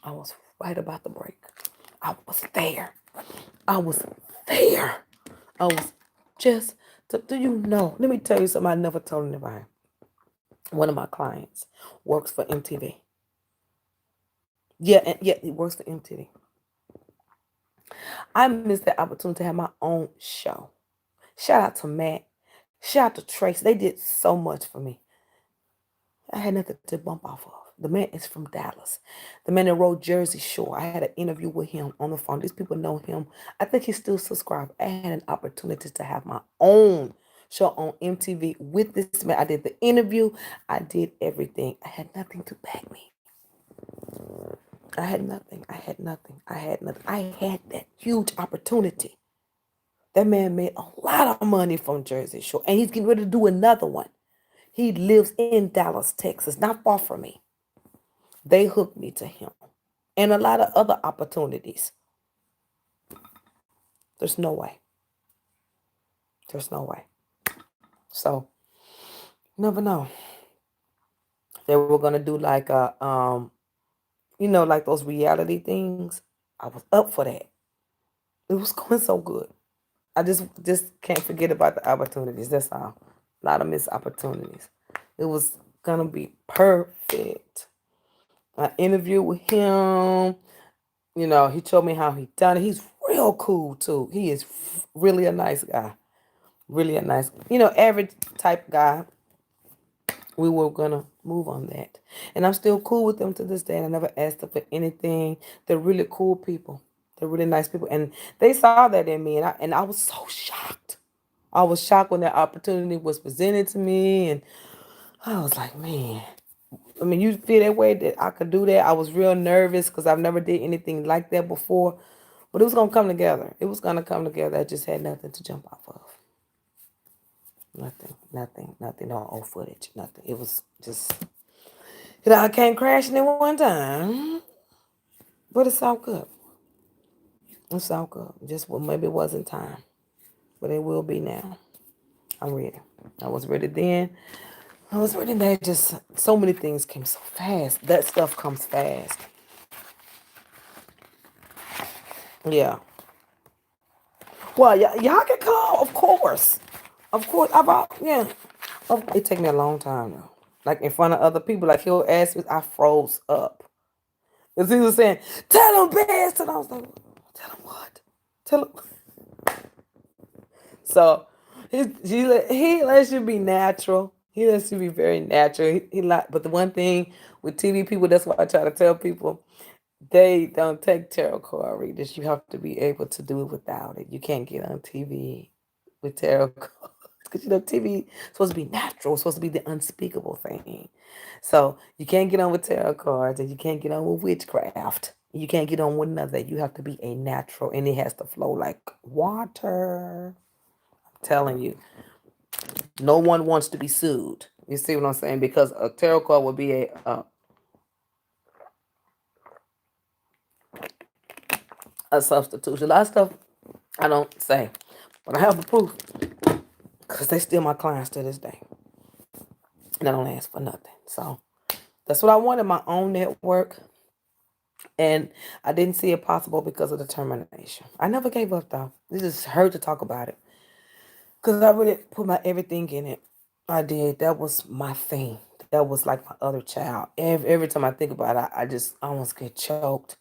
I was right about to break. I was there. I was there. I was just, do you know? Let me tell you something I never told anybody. One of my clients works for MTV. Yeah, he works for MTV. I missed the opportunity to have my own show. Shout out to Matt. Shout out to Trace. They did so much for me. I had nothing to bump off of. The man is from Dallas. The man that wrote Jersey Shore. I had an interview with him on the phone. These people know him. I think he's still subscribed. I had an opportunity to have my own show on MTV with this man. I did the interview. I did everything. I had nothing to back me. I had nothing. I had that huge opportunity. That man made a lot of money from Jersey Shore, and he's getting ready to do another one. He lives in Dallas, Texas, not far from me. They hooked me to him, and a lot of other opportunities. There's no way. So, never know. They were gonna do like like those reality things. I was up for that. It was going so good. I just can't forget about the opportunities. That's all. A lot of missed opportunities. It was gonna be perfect. I interviewed with him. You know, he told me how he done it. He's real cool too. He is really a nice guy. Really a nice, average type guy. We were gonna move on that, and I'm still cool with them to this day. And I never asked them for anything. They're really cool people. They're really nice people, and they saw that in me, and I was so shocked. I was shocked when that opportunity was presented to me, and I was like, man. I mean, you feel that way that I could do that. I was real nervous because I've never did anything like that before, but it was gonna come together. It was gonna come together. I just had nothing to jump off of. Nothing, nothing, nothing. No old footage. Nothing. It was just, I came crashing in one time, but it's all good. It's all good. Just maybe it wasn't time, but it will be now. I'm ready. I was ready then. I was ready now. Just so many things came so fast. That stuff comes fast. Yeah. Well, y'all can call, of course. Of course. Yeah. It take me a long time though. Like in front of other people, like he'll ask me, I froze up. Because he was saying, tell him best. And I was like, tell him what? Tell him. So he lets you be natural. He lets you be very natural. But the one thing with TV people, that's what I try to tell people, they don't take tarot card readers. You have to be able to do it without it. You can't get on TV with tarot cards. Because TV is supposed to be natural, it's supposed to be the unspeakable thing. So you can't get on with tarot cards and you can't get on with witchcraft. You can't get on with none of that. You have to be a natural and it has to flow like water. I'm telling you. No one wants to be sued. You see what I'm saying? Because a tarot card would be a substitution. A lot of stuff I don't say, but I have the proof because they still my clients to this day, and I don't ask for nothing. So that's what I wanted, my own network, and I didn't see it possible because of determination. I never gave up though. It just hurt to talk about it because I really put my everything in it. I did. That was my thing. That was like my other child. Every time I think about it, I just almost get choked.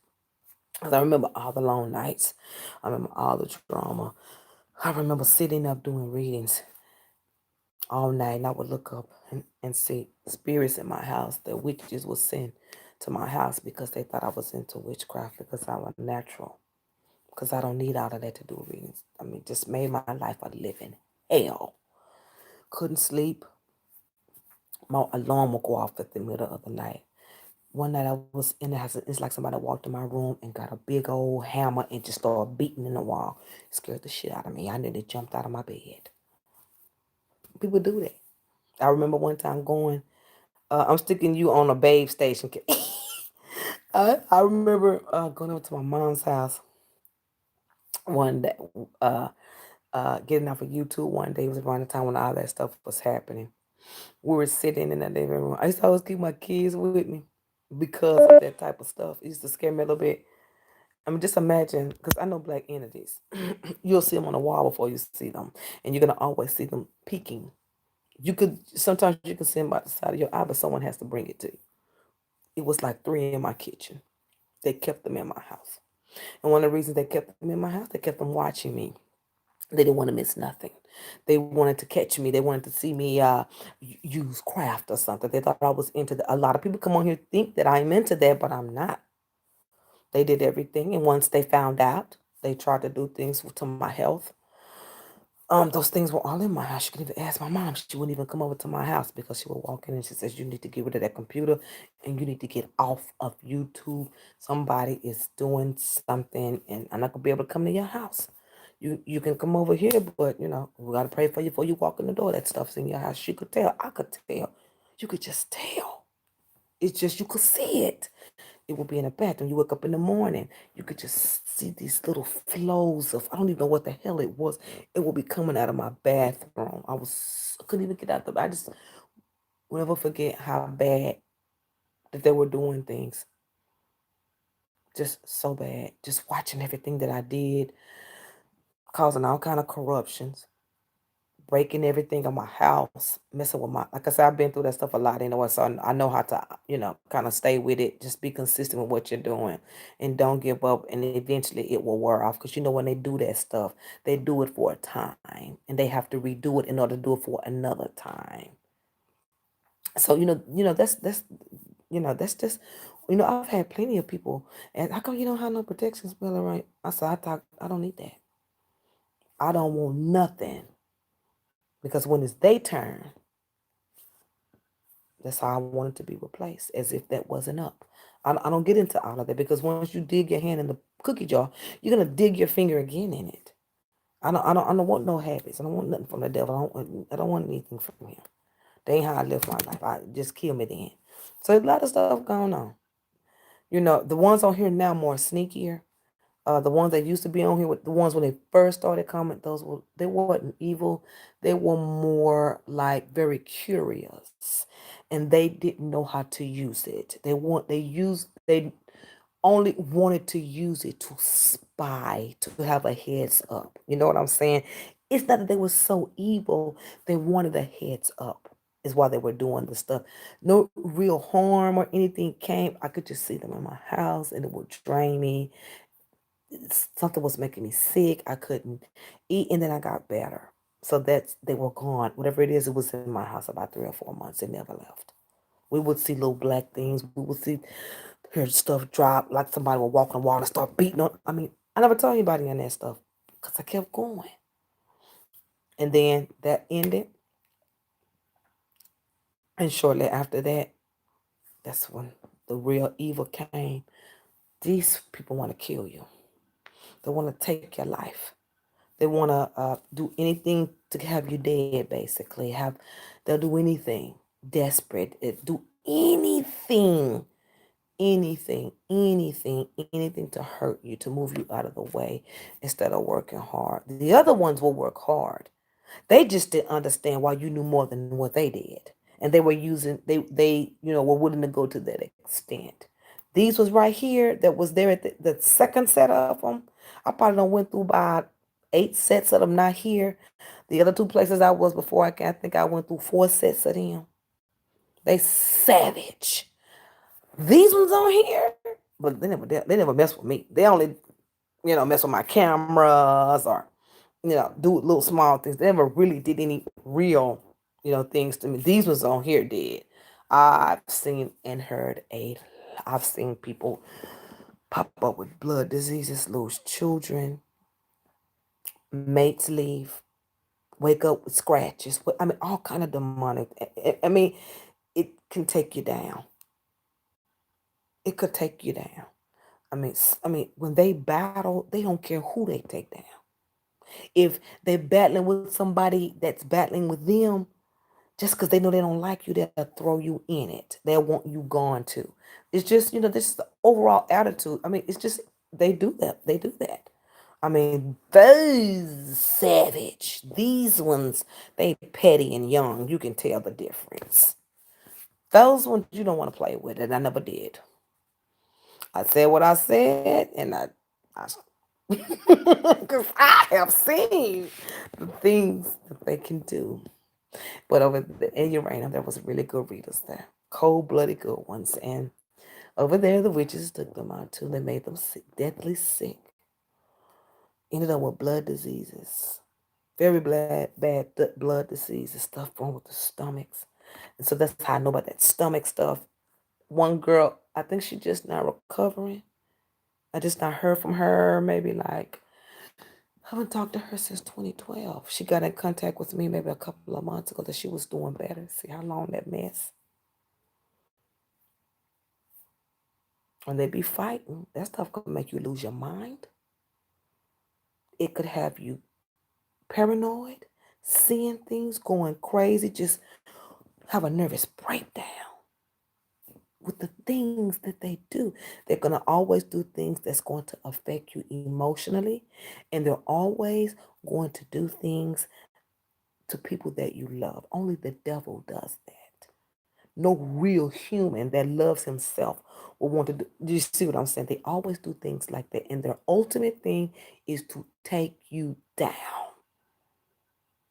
Because I remember all the long nights. I remember all the drama. I remember sitting up doing readings all night, and I would look up and see spirits in my house that witches would send to my house because they thought I was into witchcraft because I was natural. Because I don't need all of that to do readings. I mean, just made my life a living hell. Couldn't sleep. My alarm would go off at the middle of the night. One night I was in the house, it's like somebody walked in my room and got a big old hammer and just started beating in the wall. It scared the shit out of me. I nearly jumped out of my bed. People do that. I remember one time going, I'm sticking you on a babe station. I remember going over to my mom's house one day, uh, getting off of YouTube one day. It was around the time when all that stuff was happening. We were sitting in the living room. I used to always keep my kids with me because of that type of stuff. It used to scare me a little bit. I mean, just imagine, because I know black entities. You'll see them on the wall before you see them, and you're gonna always see them peeking. Sometimes you can see them by the side of your eye, but someone has to bring it to you. It was like three in my kitchen. They kept them in my house, and one of the reasons they kept them in my house, they kept them watching me. They didn't want to miss nothing. They wanted to catch me. They wanted to see me use craft or something. They thought I was into that. A lot of people come on here think that I'm into that, but I'm not. They did everything, and once they found out, they tried to do things to my health. Those things were all in my house. You could even ask my mom. She wouldn't even come over to my house because she would walk in and she says, "You need to get rid of that computer, and you need to get off of YouTube. Somebody is doing something, and I'm not gonna be able to come to your house. You can come over here, but we gotta pray for you before you walk in the door. That stuff's in your house." She could tell. I could tell. You could just tell. It's just you could see it. It would be in the bathroom. You wake up in the morning, you could just see these little flows of, I don't even know what the hell it was. It would be coming out of my bathroom. I couldn't even get out the, I just will never forget how bad that they were doing things. Just so bad. Just watching everything that I did. causing all kind of corruptions, breaking everything in my house, messing with my, like I said, I've been through that stuff a lot anyway, so I know how to, kind of stay with it. Just be consistent with what you're doing and don't give up, and eventually it will wear off. Because when they do that stuff, they do it for a time and they have to redo it in order to do it for another time. So, that's just, I've had plenty of people, and how come you don't have no protection spell, right? I said, I don't need that. I don't want nothing. Because when it's their turn, that's how I want it to be replaced, as if that wasn't up. I don't get into all of that, because once you dig your hand in the cookie jar, you're gonna dig your finger again in it. I don't want no habits. I don't want nothing from the devil. I don't want anything from him. They ain't how I live my life. I just kill me then. So a lot of stuff going on. The ones on here now more sneakier. The ones that used to be on here, with the ones when they first started coming, they weren't evil. They were more like very curious, and they didn't know how to use it. They only wanted to use it to spy, to have a heads up. You know what I'm saying? It's not that they were so evil. They wanted a heads up. Is why they were doing the stuff. No real harm or anything came. I could just see them in my house, and it would drain me. Something was making me sick. I couldn't eat, and then I got better. So they were gone. Whatever it is, it was in my house about 3 or 4 months. It never left. We would see little black things. We would hear stuff drop, like somebody would walk on the wall and start beating on. I mean, I never told anybody on that stuff because I kept going. And then that ended. And shortly after that, that's when the real evil came. These people want to kill you. They want to take your life. They want to do anything to have you dead, basically. They'll do anything. Desperate. Do anything. Anything to hurt you, to move you out of the way instead of working hard. The other ones will work hard. They just didn't understand why you knew more than what they did. And they were were willing to go to that extent. These was right here that was there at the second set of them. I probably done went through about 8 sets of them, not here. The other two places I was before, I think I went through 4 sets of them. They savage. These ones on here, but they never mess with me. They only, mess with my cameras, or do little small things. They never really did any real, things to me. These ones on here did. I've seen and heard I've seen people pop up with blood diseases, lose children, mates leave, wake up with scratches. I mean, all kind of demonic. I mean, it can take you down. It could take you down. I mean, when they battle, they don't care who they take down. If they're battling with somebody that's battling with them, just because they know they don't like you, they'll throw you in it. They'll want you gone too. It's just, this is the overall attitude. I mean, it's just, they do that. They do that. I mean, those savage, these ones, they petty and young. You can tell the difference. Those ones you don't want to play with, and I never did. I said what I said, and because I have seen the things that they can do. But over in Uranium, there was really good readers there, cold-blooded good ones, and over there the witches took them out too. They made them sick, deathly sick. Ended up with blood diseases, very bad blood diseases, stuff wrong with the stomachs, and so that's how I know about that stomach stuff. One girl, I think she just now recovering. I just not heard from her. Maybe like I haven't talked to her since 2012. She got in contact with me maybe a couple of months ago that she was doing better. See how long that mess. When they be fighting, that stuff could make you lose your mind. It could have you paranoid, seeing things, going crazy, just have a nervous breakdown with the things that they do. They're going to always do things that's going to affect you emotionally, and they're always going to do things to people that you love. Only the devil does that. No real human that loves himself will want to do you see what I'm saying? They always do things like that. And their ultimate thing is to take you down.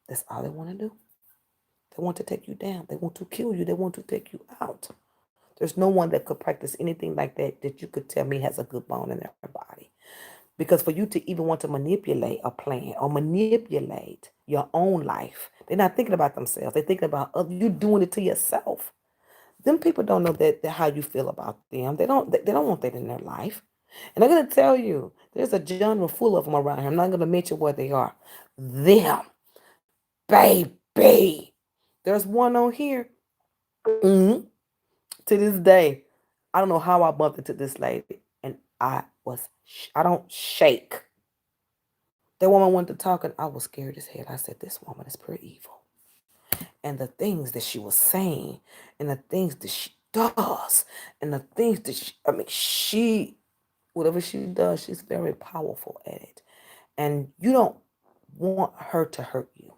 That's all they want to do. They want to take you down. They want to kill you. They want to take you out. There's no one that could practice anything like that that you could tell me has a good bone in their body. Because for you to even want to manipulate a plan or manipulate your own life, they're not thinking about themselves. They're thinking about you doing it to yourself. Them people don't know that how you feel about them. They don't want that in their life. And I'm gonna tell you, there's a genre full of them around here. I'm not gonna mention where they are. Them, baby. There's one on here. Mhm. To this day, I don't know how I bumped into this lady, and I don't shake. That woman wanted to talk, and I was scared as hell. I said, "This woman is pretty evil." And the things that she was saying, and the things that she does, and the things that whatever she does, she's very powerful at it. And you don't want her to hurt you.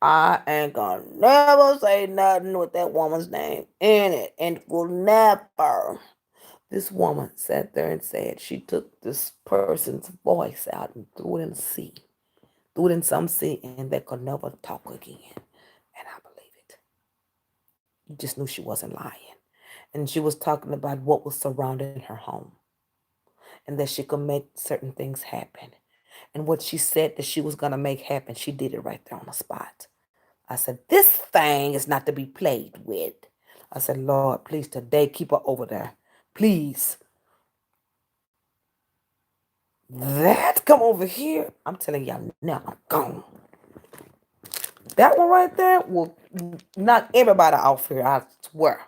I ain't gonna never say nothing with that woman's name in it, and will never. This woman sat there and said she took this person's voice out and threw it in the sea, threw it in some sea, and they could never talk again. And I believe it. You just knew she wasn't lying. And she was talking about what was surrounding her home and that she could make certain things happen. And what she said that she was going to make happen, she did it right there on the spot. I said, this thing is not to be played with. I said, Lord, please today keep her over there. Please. That come over here. I'm telling y'all now, I'm gone. That one right there will knock everybody off here, I swear.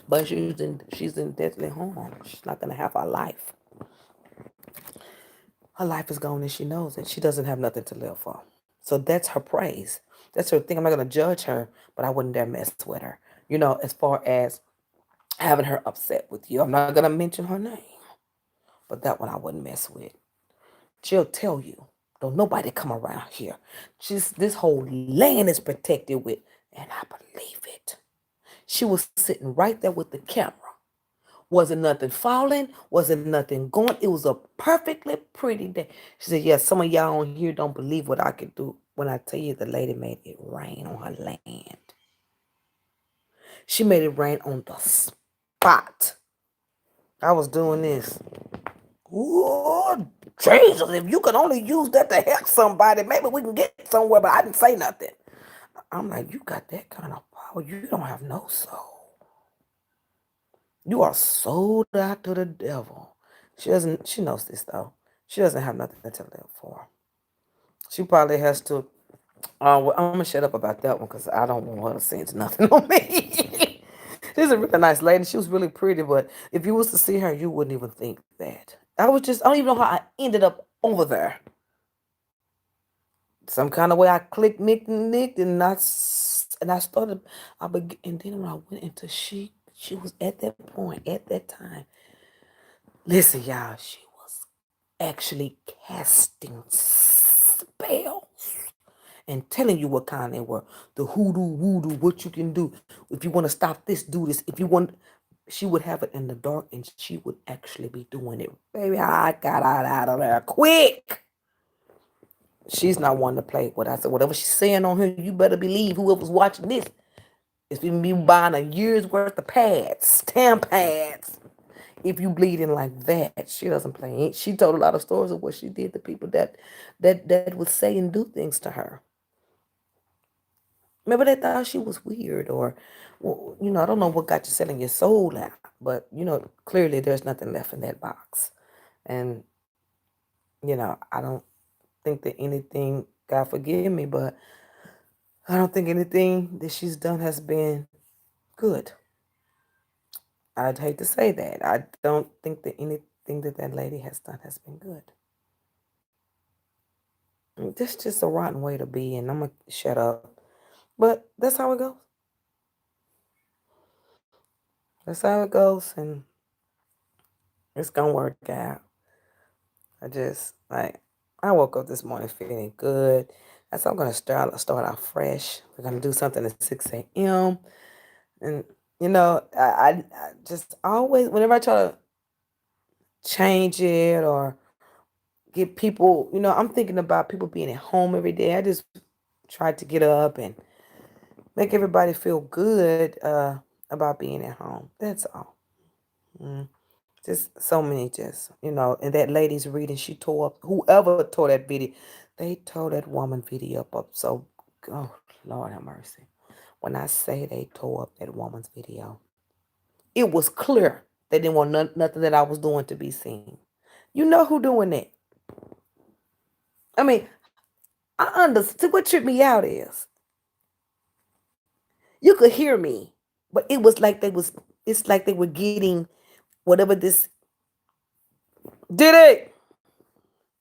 But she's in deadly harm. She's not gonna have her life. Her life is gone and she knows it. She doesn't have nothing to live for. So that's her praise. That's her thing. I'm not gonna judge her, but I wouldn't dare mess with her. As far as having her upset with you. I'm not gonna mention her name. But that one I wouldn't mess with. She'll tell you. Don't nobody come around here. This whole land is protected with, and I believe it. She was sitting right there with the camera. Wasn't nothing falling, wasn't nothing going. It was a perfectly pretty day. She said, yeah, some of y'all on here don't believe what I could do when I tell you the lady made it rain on her land. She made it rain on the spot. I was doing this. Ooh, Jesus, if you could only use that to help somebody, maybe we can get somewhere, but I didn't say nothing. I'm like, you got that kind of power. You don't have no soul. You are sold out to the devil. She knows this though. She doesn't have nothing to live for. She probably has to, well, I'm gonna shut up about that one because I don't want her to sense nothing on me. She's a really nice lady. She was really pretty, but if you was to see her, you wouldn't even think that. I don't even know how I ended up over there. Some kind of way I clicked, nicked, and I started, and then when I went into she was at that point, at that time. Listen, y'all, she was actually casting spells and telling you what kind they were. The hoodoo, voodoo, what you can do. If you want to stop this, do this. If you want, she would have it in the dark and she would actually be doing it. Baby, I got out of there quick. She's not one to play with. I said, whatever she's saying on her, you better believe whoever's watching this is going to be buying a year's worth of pads, stamp pads. If you bleeding like that, she doesn't play. She told a lot of stories of what she did to people that would say and do things to her. Maybe they thought she was weird, or, well, I don't know what got you selling your soul out, but clearly there's nothing left in that box, and I don't think that anything. God forgive me, but I don't think anything that she's done has been good. I'd hate to say that. I don't think that anything that lady has done has been good. That's just a rotten way to be, and I'm gonna shut up. But that's how it goes. That's how it goes, and it's gonna work out. I just I woke up this morning feeling good, So I'm gonna start out fresh. We're gonna do something at 6 a.m. And I just always, whenever I try to change it or get people, I'm thinking about people being at home every day. I just try to get up and make everybody feel good about being at home. That's all. Mm. Just so many, and that lady's reading, she tore up, whoever tore that video, they tore that woman video up. So, oh, Lord have mercy. When I say they tore up that woman's video, it was clear they didn't want nothing that I was doing to be seen. You know who doing that? I mean, I understood. What tripped me out is you could hear me, but it was like it's like they were getting whatever this did it.